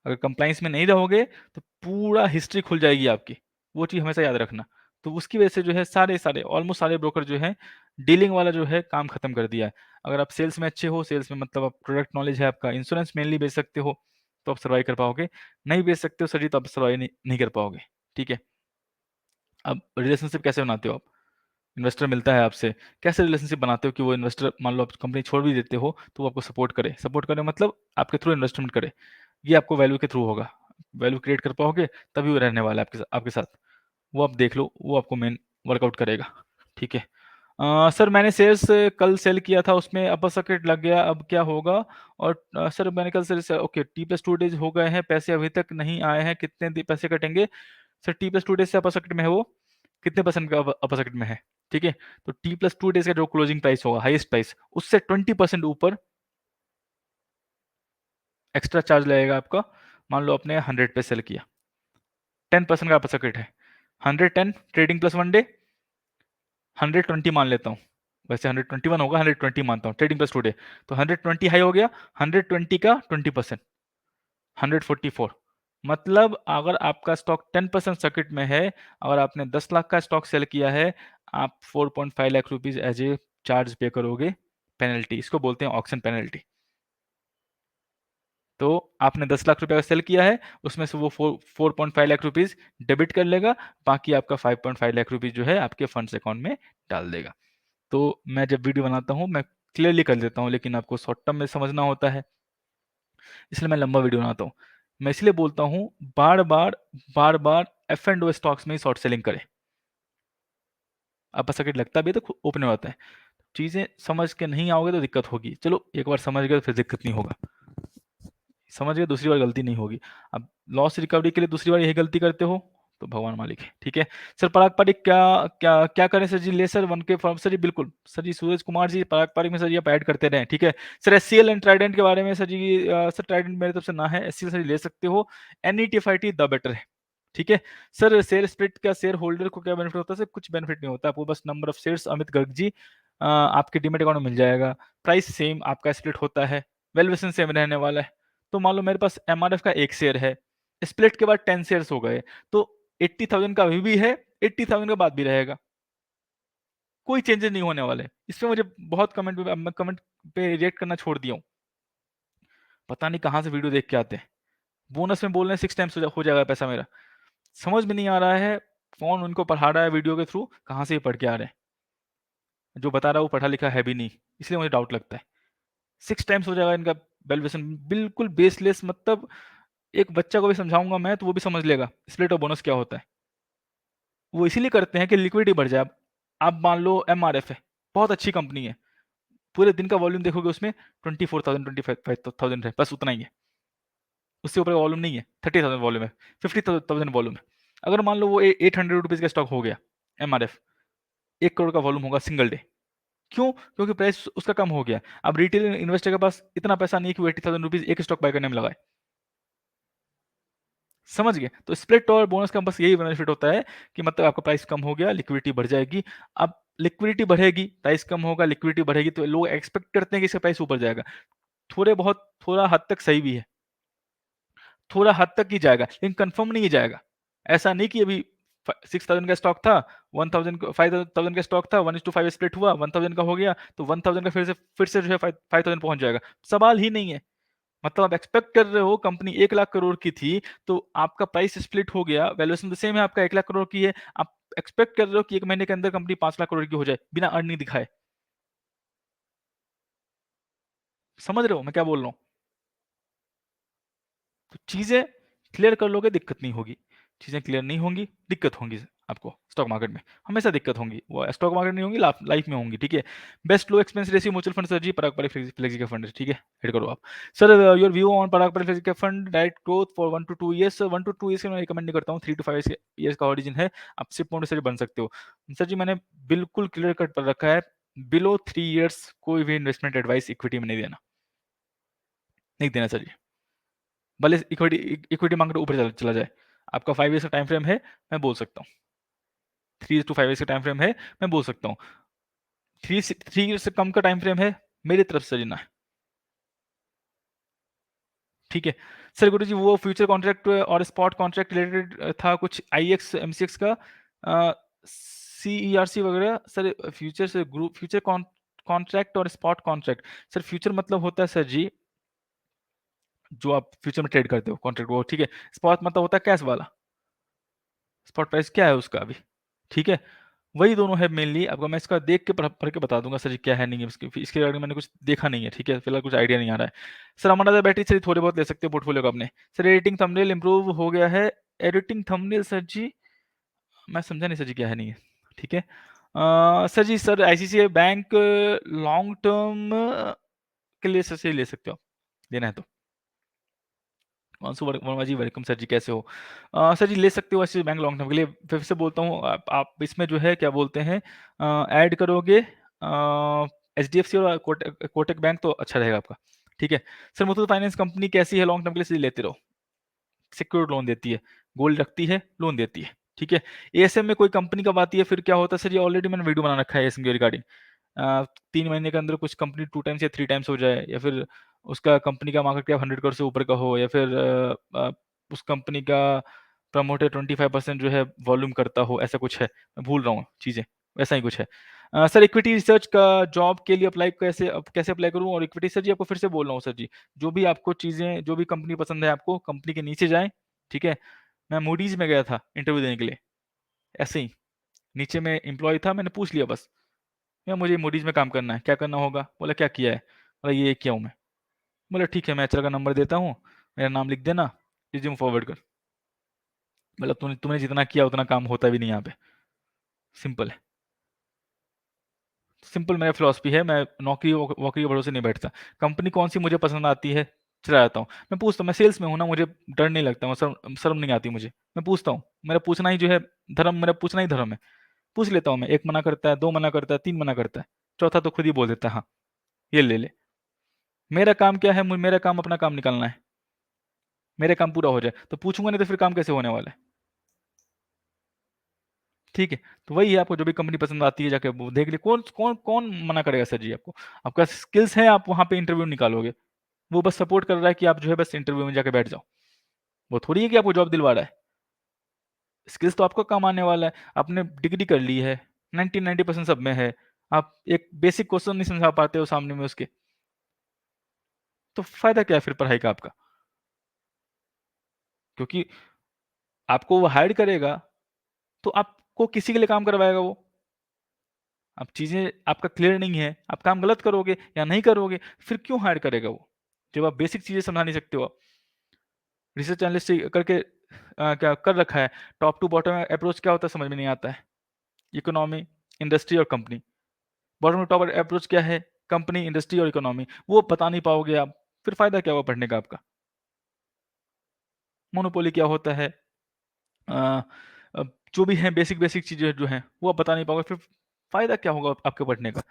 अगर कंप्लाइंस में नहीं रहोगे तो पूरा हिस्ट्री खुल जाएगी आपकी, वो चीज़ हमेशा याद रखना। तो उसकी वजह से जो है सारे सारे ऑलमोस्ट सारे ब्रोकर जो है डीलिंग वाला जो है काम खत्म कर दिया है। अगर आप सेल्स में अच्छे हो, सेल्स में मतलब आप प्रोडक्ट नॉलेज है आपका, इंश्योरेंस मेनली बेच सकते हो तो आप सर्वाइव कर पाओगे, नहीं बेच सकते हो सर जी तो आप सर्वाइव नहीं कर पाओगे, ठीक है। अब रिलेशनशिप कैसे बनाते हो आप? इन्वेस्टर मिलता है आपसे, कैसे रिलेशनशिप बनाते हो कि वो इन्वेस्टर, मान लो आप कंपनी छोड़ भी देते हो तो वो आपको सपोर्ट करे, सपोर्ट करे मतलब आपके थ्रू इन्वेस्टमेंट करे, ये आपको वैल्यू के थ्रू होगा, वैल्यू क्रिएट कर पाओगे तभी वो रहने वाला है आपके साथ। वो आप देख लो, वो आपको मेन वर्कआउट करेगा, ठीक है। सर मैंने शेयर्स कल सेल किया था, उसमें अपर सर्किट लग गया, अब क्या होगा? और सर मैंने कल से ओके, T+2 डेज हो गए हैं, पैसे अभी तक नहीं आए हैं, कितने पैसे कटेंगे? सर T+2 डेज से अपर सर्किट में है वो, कितने परसेंट का अपर सर्किट में है, ठीक है। तो T+2 डेज का जो क्लोजिंग प्राइस होगा, हाईएस्ट प्राइस, उससे 20% ऊपर एक्स्ट्रा चार्ज लगेगा आपका। मान लो आपने 100 पे सेल किया, 10% का अपर सर्किट है, 110 ट्रेडिंग प्लस 1 डे, 120 मान लेता हूँ, वैसे 121 होगा, 120 मानता हूँ ट्रेडिंग प्लस 2 डे, तो 120 हाई हो गया, 120 का 20%, 144। मतलब अगर आपका स्टॉक 10% सर्किट में है, अगर आपने 10 लाख का स्टॉक सेल किया है, आप 4.5 lakh rupees as a charge pay करोगे, पेनल्टी, इसको बोलते हैं ऑक्शन पेनल्टी। तो आपने 10 लाख रुपए का सेल किया है, उसमें से वो 4.5 लाख रुपीज़ डेबिट कर लेगा, बाकी आपका 5.5 लाख रुपीज़ जो है आपके फंड्स अकाउंट में डाल देगा। तो मैं जब वीडियो बनाता हूँ, मैं क्लियरली कर देता हूँ, लेकिन आपको शॉर्ट टर्म में समझना होता है, इसलिए मैं लंबा वीडियो बनाता हूँ। मैं इसलिए बोलता हूँ, बार-बार एफ एंड ओ स्टॉक्स में ही शॉर्ट सेलिंग करें। आपका सर्किट लगता भी है तो ओपन हो जाता है। चीज़ें समझ के नहीं आओगे तो दिक्कत होगी। चलो एक बार समझ गए तो फिर दिक्कत नहीं होगा। समझ गए, दूसरी बार गलती नहीं होगी। अब लॉस रिकवरी के लिए दूसरी बार यही गलती करते हो तो भगवान मालिक है, ठीक है। सर पारंपरिक क्या क्या क्या करें सर जी? ले sir 1K form sir ji, बिल्कुल सर जी। सूरज कुमार जी, पारंपरिक में सर जी आप ऐड करते रहें, ठीक है। सर एससीएल एंड ट्राइडेंट के बारे में सर जी, सर ट्राइडेंट मेरी तरफ से ना है, एससीएल सर जी ले सकते हो, एनईटीएफआईटी द बेटर है, ठीक है। सर शेयर स्प्लिट का शेयर होल्डर को क्या बेनिफिट होता है? सर कुछ बेनिफिट नहीं होता, आपको बस number of shares Amit Garg ji आपके डीमेट अकाउंट में मिल जाएगा। प्राइस सेम आपका स्प्लिट होता है, वैल्यूएशन सेम रहने वाला है। तो मान लो मेरे पास एमआरएफ का 1 शेयर है, स्प्लिट के बाद 10 शेयर्स हो गए, तो 80,000 का अभी भी है, 80,000 का बाद भी रहेगा। कोई चेंजेस नहीं होने वाले। इसमें मुझे बहुत कमेंट पे रिएक्ट करना छोड़ दिया हूँ। पता नहीं कहाँ से वीडियो देख के आते हैं। बोनस में बोल रहे हैं 6 टाइम्स हो जाएगा पैसा मेरा। समझ में नहीं आ रहा है कौन उनको पढ़ा रहा है वीडियो के थ्रू, कहाँ से ये पढ़ के आ रहे हैं। जो बता रहा है वो पढ़ा लिखा है भी नहीं, इसलिए मुझे डाउट लगता है। 6 टाइम्स हो जाएगा इनका वैल्यूएशन, बिल्कुल बेसलेस। मतलब एक बच्चा को भी समझाऊंगा मैं तो वो भी समझ लेगा स्प्लिट और बोनस क्या होता है। वो इसीलिए करते हैं कि लिक्विडिटी बढ़ जाए। आप मान लो एमआरएफ है, बहुत अच्छी कंपनी है, पूरे दिन का वॉल्यूम देखोगे उसमें 24,000 25,000 है, बस उतना ही है। उससे ऊपर का वॉल्यूम नहीं है। 30,000 वॉल्यूम है, 50,000 वॉल्यूम है। अगर मान लो वो 800 रुपीज़ का स्टॉक हो गया एमआरएफ, 1 करोड़ का वॉल्यूम होगा सिंगल डे। क्यों? क्योंकि प्राइस उसका कम हो गया। अब रिटेल इन्वेस्टर के पास इतना पैसा नहीं है कि वो 80,000 रुपीज़ एक स्टॉक बाय करने में लगाए। समझ गए? तो स्प्लिट और बोनस का बस यही बेनिफिट होता है कि मतलब आपका प्राइस कम हो गया, लिक्विडिटी बढ़ जाएगी। अब लिक्विडिटी बढ़ेगी, प्राइस कम होगा, लिक्विडिटी बढ़ेगी, तो लोग एक्सपेक्ट करते हैं कि इसका प्राइस ऊपर जाएगा। थोड़ा हद तक सही भी है, थोड़ा हद तक ही जाएगा, लेकिन कंफर्म नहीं जाएगा। ऐसा नहीं कि अभी 6,000 का स्टॉक था, 5,000 का स्टॉक था, 1:5 स्प्लिट हुआ, 1,000 का हो गया, तो 1,000 का फिर से जो है 5,000 पहुंच जाएगा। सवाल ही नहीं है। मतलब आप एक्सपेक्ट कर रहे हो कंपनी 1 लाख करोड़ की थी, तो आपका प्राइस स्प्लिट हो गया, वैल्यूएशन तो सेम है, आपका 1 लाख करोड़ की है, आप एक्सपेक्ट कर रहे हो कि 1 महीने के अंदर कंपनी 5 लाख करोड़ की हो जाए, बिना अर्निंग दिखाए। समझ रहे हो मैं क्या बोल रहा हूँ? तो चीज़ें क्लियर कर लोगे, दिक्कत नहीं होगी। चीज़ें क्लियर नहीं होंगी, दिक्कत होंगी आपको स्टॉक मार्केट में। हमेशा दिक्कत होंगी। वो स्टॉक मार्केट नहीं होंगी, लाइफ में होंगी, ठीक है? Best low expense ratio mutual fund sir जी, Parag Parikh flexi cap fund है, ठीक है? ऐड करो आप। Sir your view on Parag Parikh flexi cap fund direct growth for 1 to 2 years. Sir 1 to 2 years मैं रिकमेंड नहीं करता हूँ, 3 to 5 ईयर्स का ओरिजिन है। आप सिप मोड से बन सकते हो। सर जी मैंने बिल्कुल क्लियर कट पर रखा है, बिलो 3 ईयर्स कोई भी इन्वेस्टमेंट एडवाइस इक्विटी में नहीं देना। नहीं देना सर जी। भले इक्विटी मार्केट ऊपर चला जाए, आपका 5 ईयर्स का टाइम फ्रेम है, मैं बोल सकता हूँ। 3 to 5 ईयर्स का टाइम फ्रेम है, मैं बोल सकता हूँ। 3 ईयर्स से कम का टाइम फ्रेम है, मेरी तरफ से लेना है, ठीक है। सर गुरु जी वो फ्यूचर कॉन्ट्रैक्ट और स्पॉट कॉन्ट्रैक्ट रिलेटेड था कुछ आईएक्स एमसीएक्स का, सीईआरसी वगैरह। सर फ्यूचर से ग्रुप फ्यूचर कॉन्ट्रैक्ट और स्पॉट कॉन्ट्रैक्ट, सर फ्यूचर मतलब होता है सर जी जो आप फ्यूचर में ट्रेड करते हो कॉन्ट्रैक्ट, वो ठीक है। स्पॉट मतलब होता है कैश वाला, स्पॉट प्राइस क्या है उसका अभी, ठीक है। वही दोनों है मेनली। आपको मैं इसका देख के पढ़ के बता दूंगा सर जी क्या है नहीं है, इसके रिगार्डिंग मैंने कुछ देखा नहीं है, ठीक है। फिलहाल कुछ आइडिया नहीं आ रहा है। सर हमारा बैटरी सर थोड़े बहुत ले सकते हो पोर्टफोलियो का अपने। सर एडिटिंग थंबनेल इंप्रूव हो गया है, एडिटिंग थंबनेल सर जी मैं समझा नहीं सर जी क्या है नहीं है, ठीक है। सर जी sir ICICI bank long term के लिए सर से ले सकते हो, लेना है तो। मानसू वर्मा जी वेलकम सर जी, कैसे हो? सर जी ले सकते हो ऐसे बैंक लॉन्ग टर्म के लिए। फिर से बोलता हूँ, आप इसमें जो है क्या बोलते हैं, ऐड करोगे एचडीएफसी और कोटक बैंक तो अच्छा रहेगा आपका, ठीक है। सर मुथूट फाइनेंस कंपनी कैसी है लॉन्ग टर्म के लिए? सर जी लेते रहो, सिक्योर्ड लोन देती है, गोल्ड रखती है, लोन देती है, ठीक है। एएसएम में कोई कंपनी कब आती है फिर क्या होता है? सर ये ऑलरेडी मैंने वीडियो बना रखा है एएसएम के रिगार्डिंग। 3 महीने के अंदर कुछ कंपनी 2 टाइम्स या 3 टाइम्स हो जाए, या फिर उसका कंपनी का मार्केट कैप 100 करोड़ से ऊपर का हो, या फिर उस कंपनी का प्रमोटर 25% जो है वॉल्यूम करता हो, ऐसा कुछ है। मैं भूल रहा हूँ चीज़ें, वैसा ही कुछ है। सर इक्विटी रिसर्च का जॉब के लिए अप्लाई कैसे अप्लाई करूँ? और इक्विटी सर जी आपको फिर से बोल रहा हूँ सर जी, जो भी आपको चीज़ें जो भी कंपनी पसंद है आपको, कंपनी के नीचे जाएँ, ठीक है? मैं मूडीज़ में गया था इंटरव्यू देने के लिए, ऐसे ही, नीचे में एम्प्लॉयी था, मैंने पूछ लिया बस, भैया मुझे मूडीज़ में काम करना है, क्या करना होगा? बोला क्या किया है? बोला ये किया हूँ मैं। बोला ठीक है, मैं एचआर का नंबर देता हूँ, मेरा नाम लिख देना, रिज्यूम फॉरवर्ड कर। बोला तुमने जितना किया उतना काम होता भी नहीं यहाँ पे, सिंपल है। सिंपल मेरा फिलॉसफी है, मैं नौकरी-वोकरी के भरोसे नहीं बैठता। कंपनी कौन-सी मुझे पसंद आती है, चला जाता हूँ। मैं पूछता हूँ, मैं सेल्स में हूँ ना, मुझे डर नहीं लगता, मैं शर्म नहीं आती मुझे। मैं पूछता हूँ, मेरा पूछना ही जो है धर्म, मेरा पूछना ही धर्म है। पूछ लेता हूँ मैं, 1 मना करता है, 2 मना करता है, 3 मना करता है, चौथा तो खुद ही बोल देता है हाँ, ये ले ले। मेरा काम क्या है, मेरा काम अपना काम निकालना है। मेरा काम पूरा हो जाए, तो पूछूँगा नहीं तो फिर काम कैसे होने वाला है? ठीक है, तो वही है, आपको जो भी कंपनी पसंद आती है जाके वो देख ली, कौन कौन कौन मना करेगा सर जी आपको? आपका स्किल्स है, आप वहाँ पे इंटरव्यू निकालोगे। वो बस सपोर्ट कर रहा है कि आप जो है बस इंटरव्यू में जाके बैठ जाओ। वो थोड़ी है कि आपको जॉब दिलवा रहा है। स्किल्स तो आपको काम आने वाला है। आपने डिग्री कर ली है, 90% सब में है। आप एक बेसिक क्वेश्चन नहीं समझा पाते हो सामने में उसके, तो फ़ायदा क्या है फिर पढ़ाई का आपका? क्योंकि आपको वो हायर करेगा, तो आपको किसी के लिए काम करवाएगा वो। अब चीज़ें आपका क्लियर नहीं है, आप काम गलत करोगे या नहीं करोगे, फिर क्यों हायर करेगा वो? जब आप बेसिक चीज़ें समझा नहीं सकते हो आप। रिसर्च एनालिस्ट करके क्या कर रखा है, टॉप टू बॉटम अप्रोच क्या होता है समझ में नहीं आता है। इकोनॉमी, इंडस्ट्री और company. Bottom to top approach क्या है? कंपनी, इंडस्ट्री और इकोनॉमी। वो बता नहीं पाओगे आप, फिर फ़ायदा क्या हुआ पढ़ने का आपका? मोनोपोली क्या होता है? अ जो भी हैं बेसिक चीज़ें जो हैं, वो आप बता नहीं पाओगे, फिर फ़ायदा क्या होगा आपके पढ़ने का?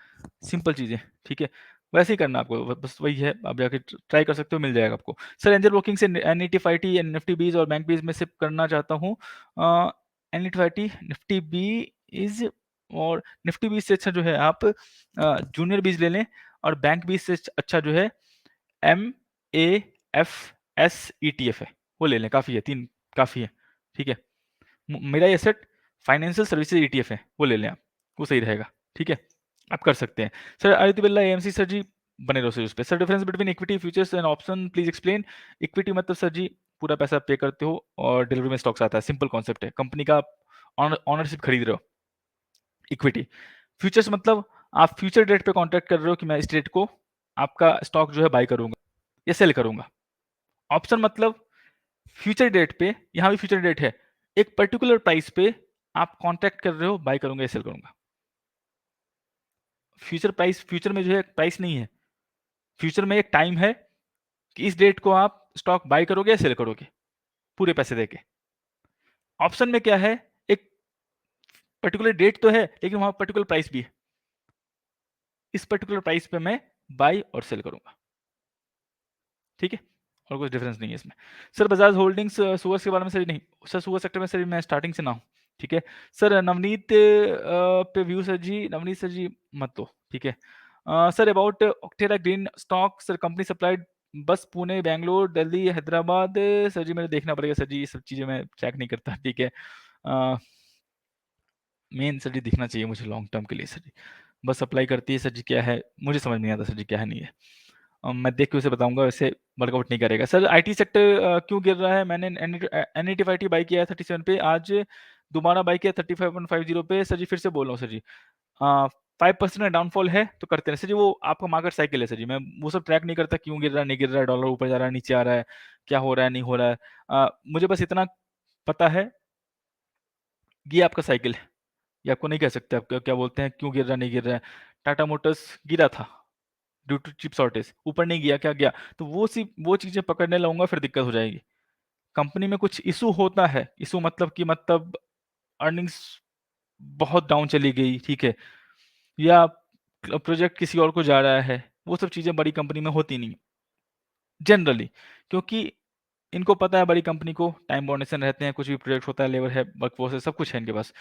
सिंपल चीज़ें, ठीक है? वैसे ही करना आपको, बस वही है, आप जाके ट्राई कर सकते हो, मिल जाएगा आपको। सर एंजल ब्रोकिंग से एनईटी, फाइटी, निफ्टी बीज़ और बैंक बीज़ में से करना चाहता हूँ। NET, fifty, Nifty B is और निफ्टी बीज़ से अच्छा जो है आप जूनियर बीज़ ले लें और बैंक बीज़ से अच्छा जो है एमएएफएस ईटीएफ है, वो ले लें, काफ़ी है, 3 काफ़ी है, ठीक है? मेरा एसेट फाइनेंशियल सर्विसेज ईटीएफ है, वो ले लें आप, वो सही रहेगा, ठीक है? आप कर सकते हैं। Sir Aditya Birla AMC sir जी, बने रहो सर उस पे। Sir difference between equity, futures and option please explain. Equity मतलब सर जी पूरा पैसा पे करते हो और डिलीवरी में स्टॉक्स आता है, सिंपल कॉन्सेप्ट है। कंपनी का आप ओनरशिप खरीद रहे हो, इक्विटी। फ्यूचर्स मतलब आप फ्यूचर डेट पे कॉन्ट्रैक्ट कर रहे हो कि मैं इस डेट को आपका स्टॉक जो है बाय करूंगा या सेल करूंगा। ऑप्शन मतलब फ्यूचर डेट पे, यहाँ भी फ्यूचर डेट है, एक पर्टिकुलर प्राइस पे आप कॉन्ट्रैक्ट कर रहे हो, बाय करूंगा या सेल करूंगा। फ्यूचर प्राइस, फ्यूचर में जो है प्राइस नहीं है, फ्यूचर में एक टाइम है कि इस डेट को आप स्टॉक बाय करोगे या सेल करोगे, पूरे पैसे देके। ऑप्शन में क्या है, एक पर्टिकुलर डेट तो है लेकिन वहां पर्टिकुलर प्राइस भी है, इस पर्टिकुलर प्राइस पे मैं बाय और सेल करूंगा, ठीक है? और कुछ डिफरेंस नहीं है इसमें। सर बजाज होल्डिंग्स सुअर्स के बारे में सर नहीं, सर सुअर सेक्टर में सर मैं स्टार्टिंग से ना हूँ, ठीक है? सर नवनीत पे व्यू सर जी, नवनीत सर जी मत दो, ठीक है? Sir about Olectra green stock, sir company supplied bus Pune, Bangalore, Delhi, Hyderabad. Sir जी मेरे देखना पड़ेगा सर जी, ये सब चीज़ें मैं चेक नहीं करता, ठीक है? मेन सर जी दिखना चाहिए मुझे लॉन्ग टर्म के लिए सर जी। बस अप्लाई करती है सर जी, क्या है मुझे समझ नहीं आता सर जी, क्या है नहीं है। मैं देख के उसे बताऊँगा, वैसे वर्कआउट नहीं करेगा। सर आईटी सेक्टर क्यों गिर रहा है? मैंने एनईटीफाईटी बाय किया है 37 पे, आज दोबारा बाय किया 35.50 पे। सर जी फिर से बोल रहा हूँ सर जी, 5% का डाउनफॉल है तो करते रहें। सर जी वो आपका मार्केट साइकिल है सर जी, मैं वो सब ट्रैक नहीं करता, क्यों गिर रहा है, नहीं गिर रहा है, डॉलर ऊपर जा रहा है, नीचे आ रहा है, क्या हो रहा है, नहीं हो रहा है। मुझे बस इतना पता है, ये आपका साइकिल है। ये आपको नहीं कह सकते, आप क्या क्या बोलते हैं, क्यों गिर रहा है, नहीं गिर रहा है। टाटा मोटर्स गिरा था ड्यू टू चिप शॉर्टेज, ऊपर नहीं गया, क्या गया? तो वो चीज़ें पकड़ने लगूँगा फिर दिक्कत हो जाएगी। कंपनी में कुछ इश्यू होता है, इश्यू मतलब कि मतलब अर्निंग्स बहुत डाउन चली गई, ठीक है? या प्रोजेक्ट किसी और को जा रहा है, वो सब चीज़ें बड़ी कंपनी में होती नहीं, जनरली। क्योंकि इनको पता है बड़ी कंपनी को टाइम बाउंडेशन रहते हैं, कुछ भी प्रोजेक्ट होता है, लेबर है, वर्कफोर्स है, सब कुछ है इनके पास।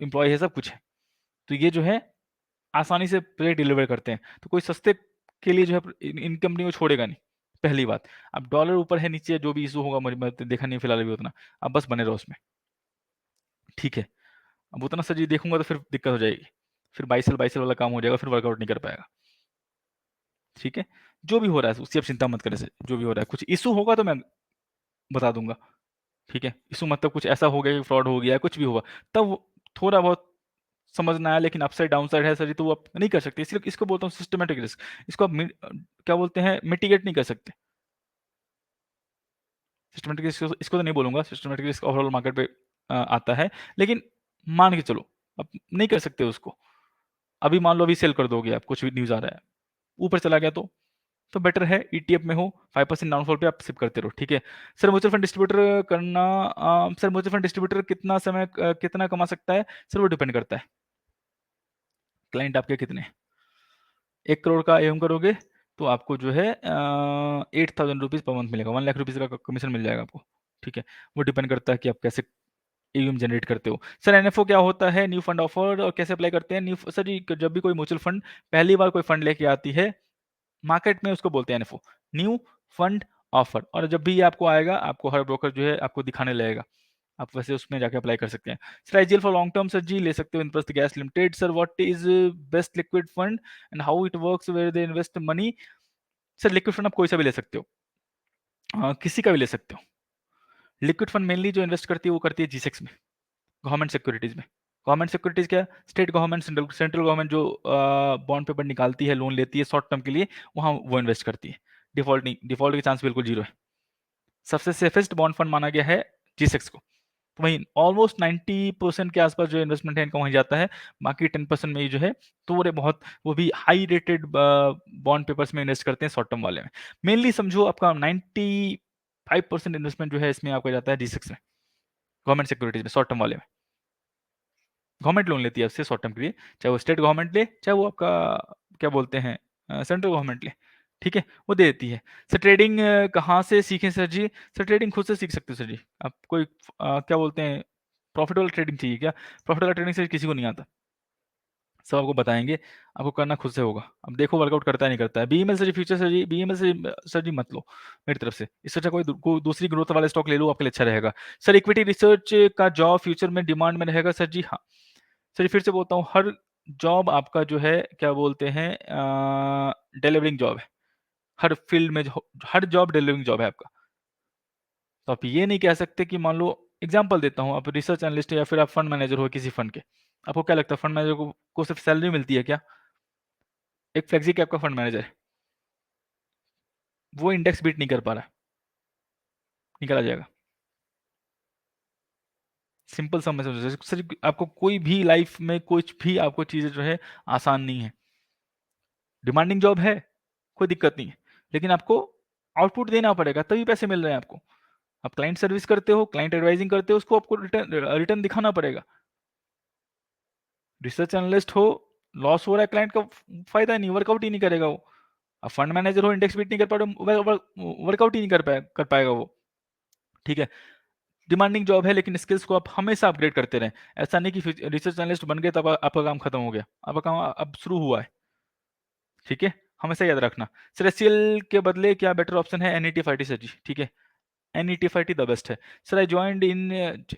एम्प्लॉयी है, सब कुछ है। तो ये जो है आसानी से प्रोजेक्ट डिलीवर करते हैं। तो कोई सस्ते के लिए जो है इन कंपनी को छोड़ेगा नहीं, पहली बात। अब डॉलर ऊपर है, नीचे है, जो भी इश्यू होगा मुझे, मैं तो देखा नहीं फिलहाल अभी उतना। आप बस बने रहो उसमें, ठीक है? अब उतना सर जी देखूँगा तो फिर दिक्कत हो जाएगी। फिर बाई सेल वाला काम हो जाएगा, फिर वर्कआउट नहीं कर पाएगा। ठीक है, जो भी हो रहा है उसकी आप चिंता मत करें, जो भी हो रहा है, कुछ इशू होगा तो मैं बता दूंगा। ठीक है, इशू मतलब कुछ ऐसा हो गया कि फ्रॉड हो गया, कुछ भी होगा, तब थोड़ा बहुत समझ ना आया, लेकिन अपसाइड डाउन साइड है सर जी, तो वो आप नहीं कर सकते, इसलिए इसको बोलता हूँ सिस्टमेटिक रिस्क। इसको आप क्या बोलते हैं, मिटिगेट नहीं कर सकते। सिस्टमेटिक रिस्क इसको तो नहीं बोलूंगा, सिस्टमेटिक रिस्क ओवरऑल मार्केट पे आता है, लेकिन मान के चलो आप नहीं कर सकते उसको। अभी मान लो अभी सेल कर दोगे आप, कुछ भी न्यूज आ रहा है, ऊपर चला गया तो बेटर है ईटीएफ में हो, 5% डाउनफॉल पे आप सिप करते रहो। ठीक है सर, म्यूचुअल फंड डिस्ट्रीब्यूटर करना, सर म्यूचुअल फंड डिस्ट्रीब्यूटर कितना समय कितना कमा सकता है सर, वो डिपेंड करता है क्लाइंट आपके कितने। 1 करोड़ का एम करोगे तो आपको जो है 8,000 रुपीज़ पर मंथ मिलेगा, 1 लाख रुपीज़ का कमीशन मिल जाएगा आपको। ठीक है, वो डिपेंड करता है कि आप कैसे एयूएम जनरेट करते हो। सर एनएफओ क्या होता है, न्यू फंड ऑफर, और कैसे अप्लाई करते हैं न्यू, सर जी जब भी कोई म्यूचुअल फंड पहली बार कोई फंड लेके आती है मार्केट में, उसको बोलते हैं एनएफओ, न्यू फंड ऑफर। और जब भी ये आपको आएगा, आपको हर ब्रोकर जो है आपको दिखाने लगेगा, आप वैसे उसमें जाके अप्लाई कर सकते हैं। Sir IGL for long term, sir जी ले सकते हो Indraprastha gas limited. Sir what is best liquid fund and how it works, where they invest money. Sir liquid fund आप कोई सा भी ले सकते हो, किसी का भी ले सकते हो। लिक्विड फंड मेनली जो इन्वेस्ट करती है वो करती है जीसेक्स में, गवर्नमेंट सिक्योरिटीज में। गवर्नमेंट सिक्योरिटीज क्या, स्टेट गवर्नमेंट, सेंट्रल गवर्नमेंट जो बॉन्ड पेपर निकालती है, लोन लेती है शॉर्ट टर्म के लिए, वहां वो इन्वेस्ट करती है। डिफॉल्ट नहीं, डिफॉल्ट के चांस बिल्कुल जीरो है। सबसे सेफेस्ट बॉन्ड फंड माना गया है जीसेक्स को, तो वहीं ऑलमोस्ट 90% के आसपास जो इन्वेस्टमेंट है इनका वहीं जाता है। बाकी 10% में ही जो है थोड़े बहुत, वो भी हाई रेटेड बॉन्ड पेपर्स में इन्वेस्ट करते हैं शॉर्ट टर्म वाले में। मेनली समझो आपका 95% इन्वेस्टमेंट जो है इसमें आपका जाता है जीसेक्स में, गवर्नमेंट सिक्योरिटीज में, शॉर्ट टर्म वाले में। गवर्नमेंट लोन लेती है आपसे शॉर्ट टर्म के लिए, चाहे वो स्टेट गवर्नमेंट ले, चाहे वो आपका क्या बोलते हैं सेंट्रल गवर्नमेंट ले। ठीक है, वो दे देती है। सर ट्रेडिंग कहाँ से सीखें सर जी, सर ट्रेडिंग खुद से सीख सकते हो सर जी। आप कोई क्या बोलते हैं, प्रॉफिट वाला ट्रेडिंग चाहिए क्या, प्रॉफिट वाला ट्रेडिंग से किसी को नहीं आता, सब आपको बताएंगे, आपको करना खुद से होगा। अब देखो वर्कआउट करता है नहीं करता है। बीईएमएल सर जी फ्यूचर, सर जी बीईएमएल से सर जी मत लो मेरी तरफ से, इससे अच्छा कोई दूसरी ग्रोथ वाला स्टॉक ले लो, आपके लिए अच्छा रहेगा। सर इक्विटी रिसर्च का जॉब फ्यूचर में डिमांड में रहेगा, सर जी हाँ। सर जी फिर से बोलता हूँ, हर जॉब आपका जो है क्या बोलते हैं डिलीवरिंग जॉब है, हर फील्ड में हर जॉब डिलीवरिंग जॉब है आपका। तो आप ये नहीं कह सकते कि मान लो एग्जांपल देता हूँ, आप रिसर्च एनालिस्ट या फिर आप फंड मैनेजर हो किसी फंड के, आपको क्या लगता है फंड मैनेजर को सिर्फ सैलरी मिलती है क्या? एक फ्लेक्सी कैप का फंड मैनेजर है, वो इंडेक्स बीट नहीं कर पा रहा, निकला जाएगा। सिंपल समझ सर, आपको कोई भी लाइफ में कुछ भी आपको चीजें जो है आसान नहीं है। डिमांडिंग जॉब है, कोई दिक्कत नहीं है, लेकिन आपको आउटपुट देना पड़ेगा तभी पैसे मिल रहे हैं आपको। आप क्लाइंट सर्विस करते हो, क्लाइंट एडवाइजिंग करते हो, उसको आपको रिटर्न रिटर्न दिखाना पड़ेगा। रिसर्च एनालिस्ट हो, लॉस हो रहा है क्लाइंट का, फायदा नहीं, वर्कआउट ही नहीं करेगा वो। अब फंड मैनेजर हो, इंडेक्स बीट नहीं कर पा रहे, वर्कआउट ही नहीं कर पाएगा वो। ठीक है, डिमांडिंग जॉब है, लेकिन स्किल्स को आप हमेशा अपग्रेड करते रहें। ऐसा नहीं कि रिसर्च एनालिस्ट बन गए तब आपका काम खत्म हो गया, आपका काम अब शुरू हुआ है। ठीक है, हमेशा याद रखना। सर एचसीएल के बदले क्या बेटर ऑप्शन है, एनईटीएफ सर जी। ठीक है, NETF IT the best है। Sir, I joined in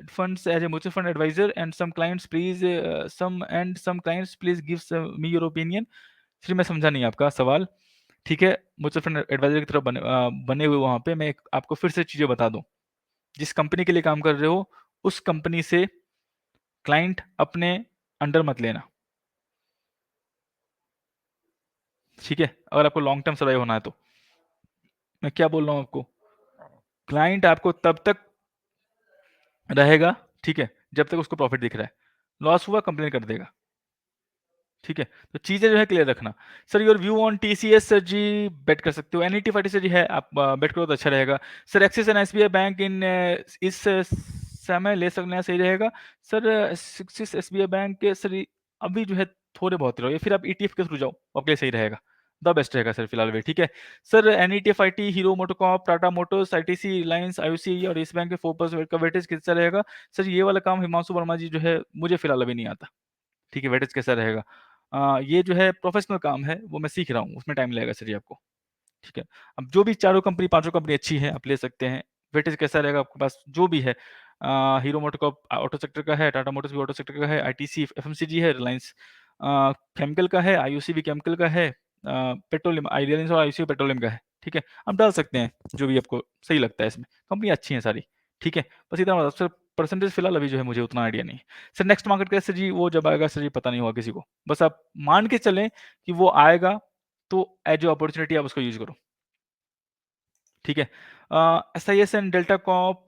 funds as a mutual fund advisor and some clients please give me your opinion। फिर मैं समझा नहीं आपका सवाल। ठीक है, म्यूचुअल फंड एडवाइजर की तरफ बने हुए वहां पे मैं आपको फिर से चीजें बता दूं। जिस कंपनी के लिए काम कर रहे हो उस कंपनी से क्लाइंट अपने अंडर मत लेना। ठीक है, अगर आपको लॉन्ग टर्म सर्वाइव होना है तो। मैं क्या बोल रहा हूँ आपको, क्लाइंट आपको तब तक रहेगा, ठीक है, जब तक उसको प्रॉफिट दिख रहा है, लॉस हुआ कंप्लेन कर देगा। ठीक है, तो चीजें जो है क्लियर रखना। Sir your view on TCS, sir जी बेट कर सकते हो, एनईटी फाइटी सर जी है, आप बेट करो तो अच्छा रहेगा। Sir Axis and SBI bank इन इस समय ले सकना सही रहेगा। सर एक्सिस एसबीआई बैंक के सर अभी जो है थोड़े बहुत रहो, या फिर आप ईटीएफ के थ्रू जाओ, आपके लिए सही रहेगा, द बेस्ट रहेगा सर फिलहाल वे। ठीक है sir, NETF IT, hero MotoCorp, Tata Motors, ITC, Reliance, IOC और इस बैंक के फोकस का वेटेज कितना रहेगा? सर ये वाला काम हिमांशु वर्मा जी जो है मुझे फिलहाल अभी नहीं आता। ठीक है, वेटेज कैसा रहेगा? ये जो है प्रोफेशनल काम है, वो मैं सीख रहा हूँ, उसमें टाइम लगेगा सर जी आपको। ठीक है, अब जो भी चारों कंपनी पांचों कंपनी अच्छी है, आप ले सकते हैं। वेटेज कैसा रहेगा आपके पास जो भी है, हीरो मोटोकॉर्प ऑटो सेक्टर का है, टाटा मोटर्स भी ऑटो सेक्टर का है, आईटीसी एफएमसीजी है, रिलायंस केमिकल का है, आईओसीबी केमिकल का है, पेट्रोलियम आइडियलिंस और आईओसीबी पेट्रोलियम का है, ठीक है। आप डाल सकते हैं जो भी आपको सही लगता है इसमें, कंपनी अच्छी है सारी, ठीक है। बस इतना बता सर, परसेंटेज फिलहाल अभी जो है मुझे उतना आइडिया नहीं है। सर नेक्स्ट मार्केट कैसे जी, वो जब आएगा सर जी पता नहीं होगा किसी को, बस आप मान के चलें कि वो आएगा, तो एज ए अपॉर्चुनिटी आप उसको यूज करो, ठीक है। एसआईएस एंड डेल्टा कॉर्प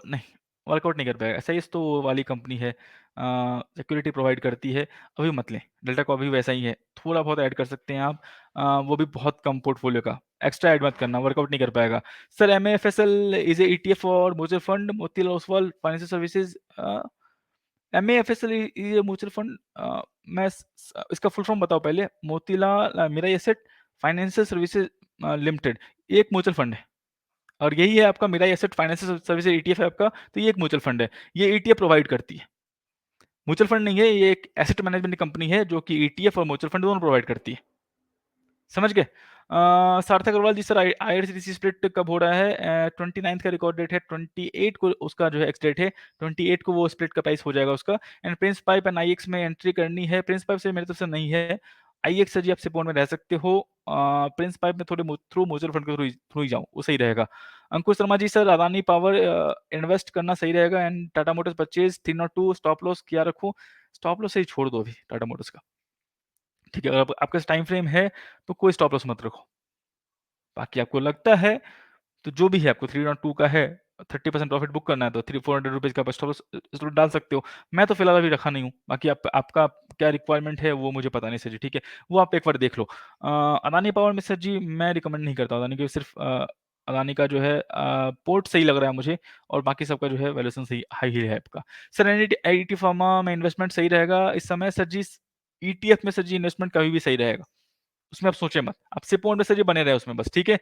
नहीं, वर्कआउट नहीं कर पाएगा। एसआईएस तो वो वाली कंपनी है, सिक्योरिटी प्रोवाइड करती है, अभी मत लें। डेल्टा कॉर्प भी वैसा ही है, थोड़ा बहुत ऐड कर सकते हैं आप, वो भी बहुत कम पोर्टफोलियो का, एक्स्ट्रा ऐड मत करना, वर्कआउट नहीं कर पाएगा। Sir MAFSL is a ETF और mutual fund, Motilal Oswal financial services. MAFSL is a mutual fund, इसका फुल फॉर्म बताओ पहले। Motilal Mirae asset financial services limited, एक म्यूचुअल फंड है, और यही है आपका Mirae asset financial services ETF है आपका, तो ये एक म्यूचुअल फंड है, ये ईटीएफ प्रोवाइड करती है। म्यूचुअल फंड नहीं है, ये एक एसेट मैनेजमेंट कंपनी है जो कि ईटीएफ और म्यूचुअल फंड दोनों प्रोवाइड करती है, समझ गए। सार्थक अग्रवाल जी, सर आईआरसीटीसी स्प्लिट कब हो रहा है? 29 का रिकॉर्ड डेट है, 28 को उसका जो है एक्स डेट है, 28 को वो स्प्लिट का प्राइस हो जाएगा उसका। एंड प्रिंस पाइप एंड आईएक्स में एंट्री करनी है, प्रिंस पाइप से मेरी तरफ से नहीं है, आईएक्स से जी आप सपोर्ट में रह सकते हो। प्रिंस पाइप में थोड़े थ्रू म्यूचुअल फंड के थ्रू ही जाओ, वो सही रहेगा। अंकुश Sharma ji, sir Adani power invest करना सही रहेगा, and Tata Motors purchase 302, stop loss क्या रखूं? स्टॉप लॉस से ही छोड़ दो अभी टाटा मोटर्स का, ठीक है। अगर आपके पास टाइम फ्रेम है तो कोई स्टॉप लॉस मत रखो। बाकी आपको लगता है तो जो भी है, आपको 302 का है, 30% प्रॉफिट बुक करना है, तो 400 रुपीज का स्टॉप लॉस डाल सकते हो। मैं तो फिलहाल अभी रखा नहीं हूँ, बाकी आपका क्या रिक्वायरमेंट है वो मुझे पता नहीं सर जी, ठीक है। वो आप एक बार देख लो। अदानी पावर में सर जी मैं रिकमेंड नहीं करता अदानी के, सिर्फ अदानी का जो है पोर्ट सही लग रहा है मुझे, और बाकी सबका जो है वैल्यूएशन सही हाई ही है आपका। सर एनआईटी फार्मा में इन्वेस्टमेंट सही रहेगा इस समय सर जी? ईटीएफ में सर जी इन्वेस्टमेंट कभी भी सही रहेगा, उसमें आप सोचे मत, आप सिपोन में सर जी बने रहे उसमें बस, ठीक है।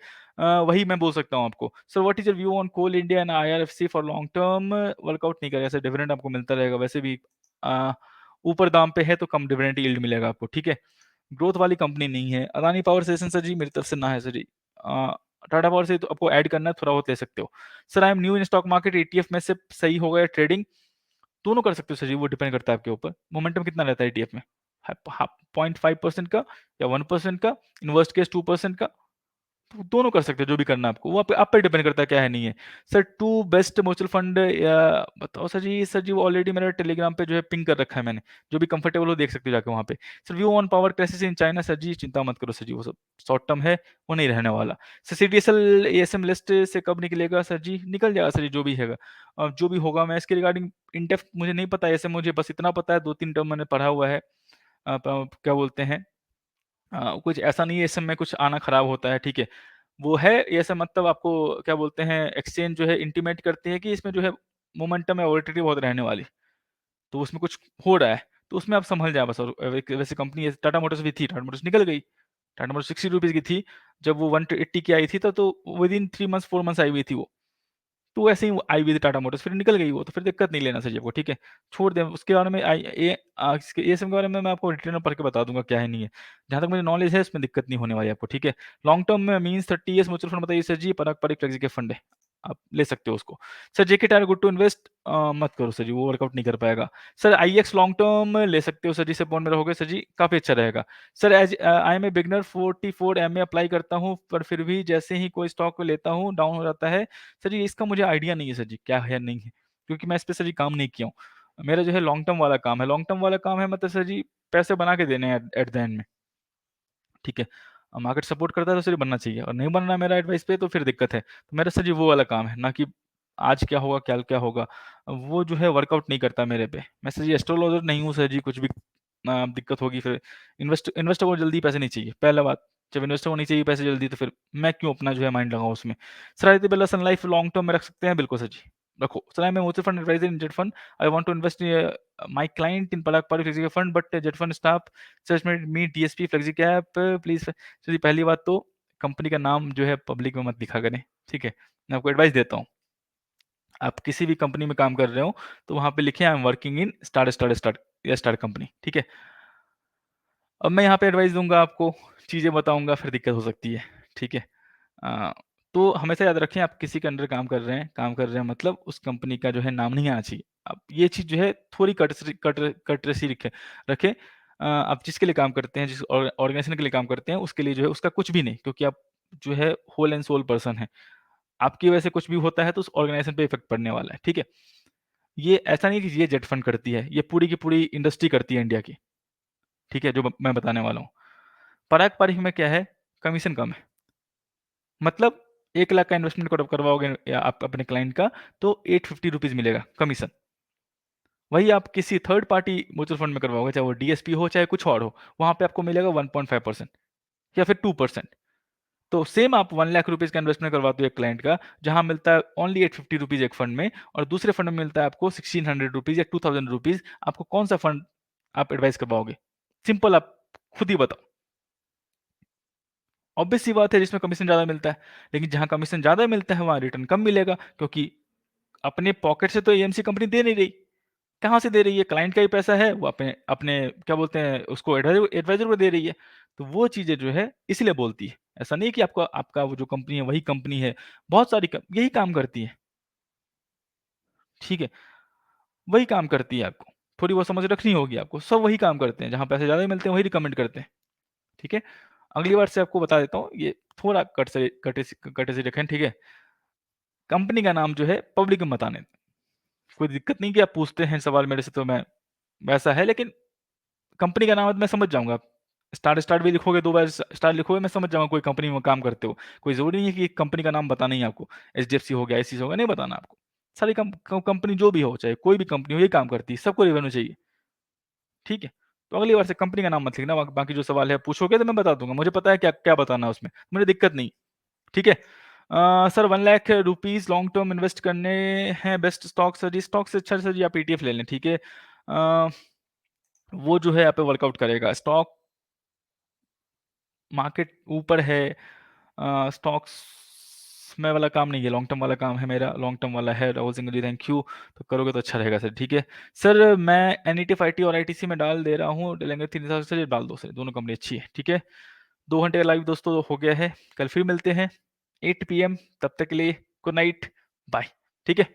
वही मैं बोल सकता हूँ आपको। Sir what is your view on coal India and IRFC for long term? Workout नहीं करेगा सर, डिविडेंड आपको मिलता रहेगा, वैसे भी ऊपर दाम पे है तो कम डिविडेंड यील्ड मिलेगा आपको, ठीक है। ग्रोथ वाली कंपनी नहीं है। अदानी पावर स्टेशन सर जी मेरी तरफ से ना है सर जी। टाटा पावर से तो आपको ऐड करना है, थोड़ा बहुत ले सकते हो। Sir I am new in stock market, ETF में से सही होगा ट्रेडिंग? दोनों कर सकते हो सर जी, वो डिपेंड करता है आपके ऊपर। मोमेंटम कितना रहता है ईटीएफ में? 0.5% का या 1% का, इन वर्स्ट केस 2% का, तो दोनों कर सकते हो, जो भी करना है आपको, वो आप पे डिपेंड करता है क्या है नहीं है। Sir two best mutual fund या बताओ सर जी? सर जी वो ऑलरेडी मेरा टेलीग्राम पे जो है पिंग कर रखा है मैंने, जो भी कंफर्टेबल हो देख सकते हो जाके वहाँ पे। Sir view on power crisis in China? Sir जी चिंता मत करो सर जी, वो सब शॉर्ट टर्म है, वो नहीं रहने वाला। सर सीडीएसएल एएसएम लिस्ट से कब निकलेगा? सर जी निकल जाएगा सर जी, जो भी है, जो भी होगा। मैं इसके रिगार्डिंग इन डेप्थ मुझे नहीं पता, ऐसे मुझे बस इतना पता है, 2-3 टर्म मैंने पढ़ा हुआ है। क्या बोलते हैं, कुछ ऐसा नहीं है इसमें में कुछ आना खराब होता है, ठीक है। वो है ऐसा, मतलब आपको क्या बोलते हैं, एक्सचेंज जो है इंटीमेट करते हैं कि इसमें जो है मोमेंटम या वोलेटिलिटी बहुत रहने वाली, तो उसमें कुछ हो रहा है, तो उसमें आप संभल जाए बस। और वैसे कंपनी टाटा मोटर्स भी थी, टाटा मोटर्स निकल गई, टाटा मोटर्स 60 रुपीज़ की थी, जब वो 180 की आई थी, तो with in 3 months 4 months I हुई थी वो। तो ऐसे ही वो आई हुई थी टाटा मोटर्स, फिर निकल गई वो, तो फिर दिक्कत नहीं लेना चाहिए आपको, ठीक है। छोड़ दें उसके बारे में। इसके एएसएम के बारे में मैं आपको डिटेल में पढ़ के बता दूंगा क्या है नहीं है। जहाँ तक मुझे नॉलेज है इसमें दिक्कत नहीं होने वाली आपको, ठीक है। लॉन्ग टर्म में मीन्स 30 ईयर्स म्यूचुअल फंड बताइए सर जी, पारंपरिक फ्लेक्सी के फंड है, आप ले सकते हो उसको। Sir JK tyre good to invest? मत करो सर जी, वो वर्कआउट नहीं कर पाएगा। सर आईएक्स लॉन्ग टर्म ले सकते हो सर जी, से बॉन्ड में रहोगे सर जी, काफी अच्छा रहेगा। Sir as I am a beginner, 44 MA apply करता हूँ, पर फिर भी जैसे ही कोई स्टॉक लेता हूँ डाउन हो जाता है सर जी। इसका मुझे आइडिया नहीं है सर जी, क्या है नहीं है, क्योंकि मैं इस पे सर जी काम नहीं किया हूँ। मेरा जो है लॉन्ग टर्म वाला काम है, लॉन्ग टर्म वाला काम है, मतलब सर जी पैसे बना के देने हैं एट द एंड में, ठीक है। मार्केट सपोर्ट करता है तो सर जी बनना चाहिए, और नहीं बनना है मेरा एडवाइस पे तो फिर दिक्कत है। तो मेरा सर जी वो वाला काम है, ना कि आज क्या होगा क्या क्या होगा, वो जो है वर्कआउट नहीं करता मेरे पे। मैं सर जी एस्ट्रोलॉजर नहीं हूँ सर जी, कुछ भी दिक्कत होगी फिर। इन्वेस्टर को जल्दी पैसे नहीं चाहिए, पहला बात। जब इन्वेस्टर को नहीं चाहिए पैसे जल्दी, तो फिर मैं क्यों अपना जो है माइंड लगाऊं उसमें। Sir Aditya Birla sun life long term में रख सकते हैं? बिल्कुल सर जी, रखो। Sir I am mutual fund advisor in jet fund, I want to invest my client in Parag Parikh flexi fund, but jet fund staff such में me DSP flexi cap please. Sir जी पहली बात तो कंपनी का नाम जो है पब्लिक में मत लिखा करें, ठीक है। मैं आपको एडवाइस देता हूँ, आप किसी भी कंपनी में काम कर रहे हो तो वहां पे लिखे I am working in start company, ठीक है। अब मैं यहाँ पे एडवाइस दूंगा आपको, चीजें बताऊंगा, फिर दिक्कत हो सकती है, ठीक है। अ, तो हमेशा याद रखें, आप किसी के अंडर काम कर रहे हैं मतलब उस कंपनी का जो है नाम नहीं आना चाहिए। आप ये चीज जो है थोड़ी कटरेसी रखें। आप जिसके लिए काम करते हैं, जिस ऑर्गेनाइजेशन के लिए काम करते हैं, उसके लिए जो है उसका कुछ भी नहीं, क्योंकि आप जो है होल एंड सोल पर्सन हैं। आपकी वजह से कुछ भी होता है तो उस ऑर्गेनाइजेशन पे इफ़ेक्ट पड़ने वाला है, ठीक है? ये ऐसा नहीं कि ये जेट फंड करती है, ये पूरी की पूरी इंडस्ट्री करती है इंडिया की, ठीक है? जो मैं बताने वाला हूँ। पराग पारिख में क्या है, कमीशन कम है। मतलब 1 लाख का इन्वेस्टमेंट करवाओगे या आप अपने क्लाइंट का, तो ₹850 मिलेगा कमीशन। वही आप किसी थर्ड पार्टी म्यूचुअल फंड में करवाओगे, चाहे वो डीएसपी हो, चाहे कुछ और हो, वहाँ पे आपको मिलेगा 1.5% या फिर 2%। तो सेम आप 1 लाख रुपीज़ का इन्वेस्टमेंट करवाते हो एक क्लाइंट का, जहाँ मिलता है ओनली ₹850 एक फंड में, और दूसरे फंड में मिलता है आपको ₹1600 या ₹2000। आपको कौन-सा फंड आप एडवाइस करवाओगे? सिंपल, आप खुद ही बताओ। ऑब्वियस सी बात है, जिसमें कमीशन ज़्यादा मिलता है, लेकिन जहाँ कमीशन ज़्यादा मिलता है वहाँ रिटर्न कम मिलेगा, क्योंकि अपने पॉकेट से तो एएमसी कंपनी दे नहीं रही। कहाँ से दे रही है? क्लाइंट का ही पैसा है, वो अपने अपने क्या बोलते हैं उसको, एडवाइज़र को दे रही है। तो वो चीज़ें जो है इसलिए बोलती है। ऐसा नहीं है कि आपका आपका वो जो कंपनी है वही कंपनी है, बहुत सारी यही काम करती है, ठीक है? वही काम करती है आपको। थोड़ी बहुत समझ रखनी होगी आपको, सब वही काम करते हैं, जहाँ पैसे ज़्यादा मिलते हैं वही रिकमेंड करते हैं, ठीक है? अगली बार से आपको बता देता हूँ, ये थोड़ा कर्टेसी रखें, ठीक है? कंपनी का नाम जो है पब्लिक में मत आने दें। कोई दिक्कत नहीं कि आप पूछते हैं सवाल मेरे से, तो मैं वैसा है, लेकिन कंपनी का नाम है तो मैं समझ जाऊँगा। आप स्टार भी लिखोगे, 2 बार स्टार लिखोगे, मैं समझ जाऊँगा कोई कंपनी में काम करते हो। कोई ज़रूरी नहीं है कि कंपनी का नाम बताना ही है आपको। एचडीएफसी हो गया, आईसीआईसी हो गया, नहीं बताना आपको। सारी कंपनी जो भी हो, चाहे कोई भी कंपनी हो, यही काम करती है, सबको रेवेन्यू चाहिए, ठीक है? तो अगली बार से कंपनी का नाम मत लिखना, बाकी जो सवाल है पूछोगे तो मैं बता दूँगा। मुझे पता है क्या क्या बताना है उसमें, मुझे दिक्कत नहीं, ठीक है? Sir 1 lakh rupees long term invest करने हैं, बेस्ट स्टॉक सर जी, स्टॉक से अच्छा सर जी आप ईटीएफ ले लें, ठीक है? वो जो है आप पे वर्कआउट करेगा। स्टॉक मार्केट ऊपर है, स्टॉक्स में वाला काम नहीं है, लॉन्ग टर्म वाला काम है मेरा, लॉन्ग टर्म वाला है। राहुल सिंह जी थैंक यू, तो करोगे तो अच्छा रहेगा सर, ठीक है। सर मैं एनईटीएफ आईटी और आईटीसी में डाल दे रहा हूँ, डलेंगे 3 सर, डाल दो सर, दोनों कंपनी अच्छी है, ठीक है। 2 घंटे का लाइव दोस्तों हो गया है, कल फिर मिलते हैं 8 PM, तब तक के लिए गुड नाइट, बाय, ठीक है।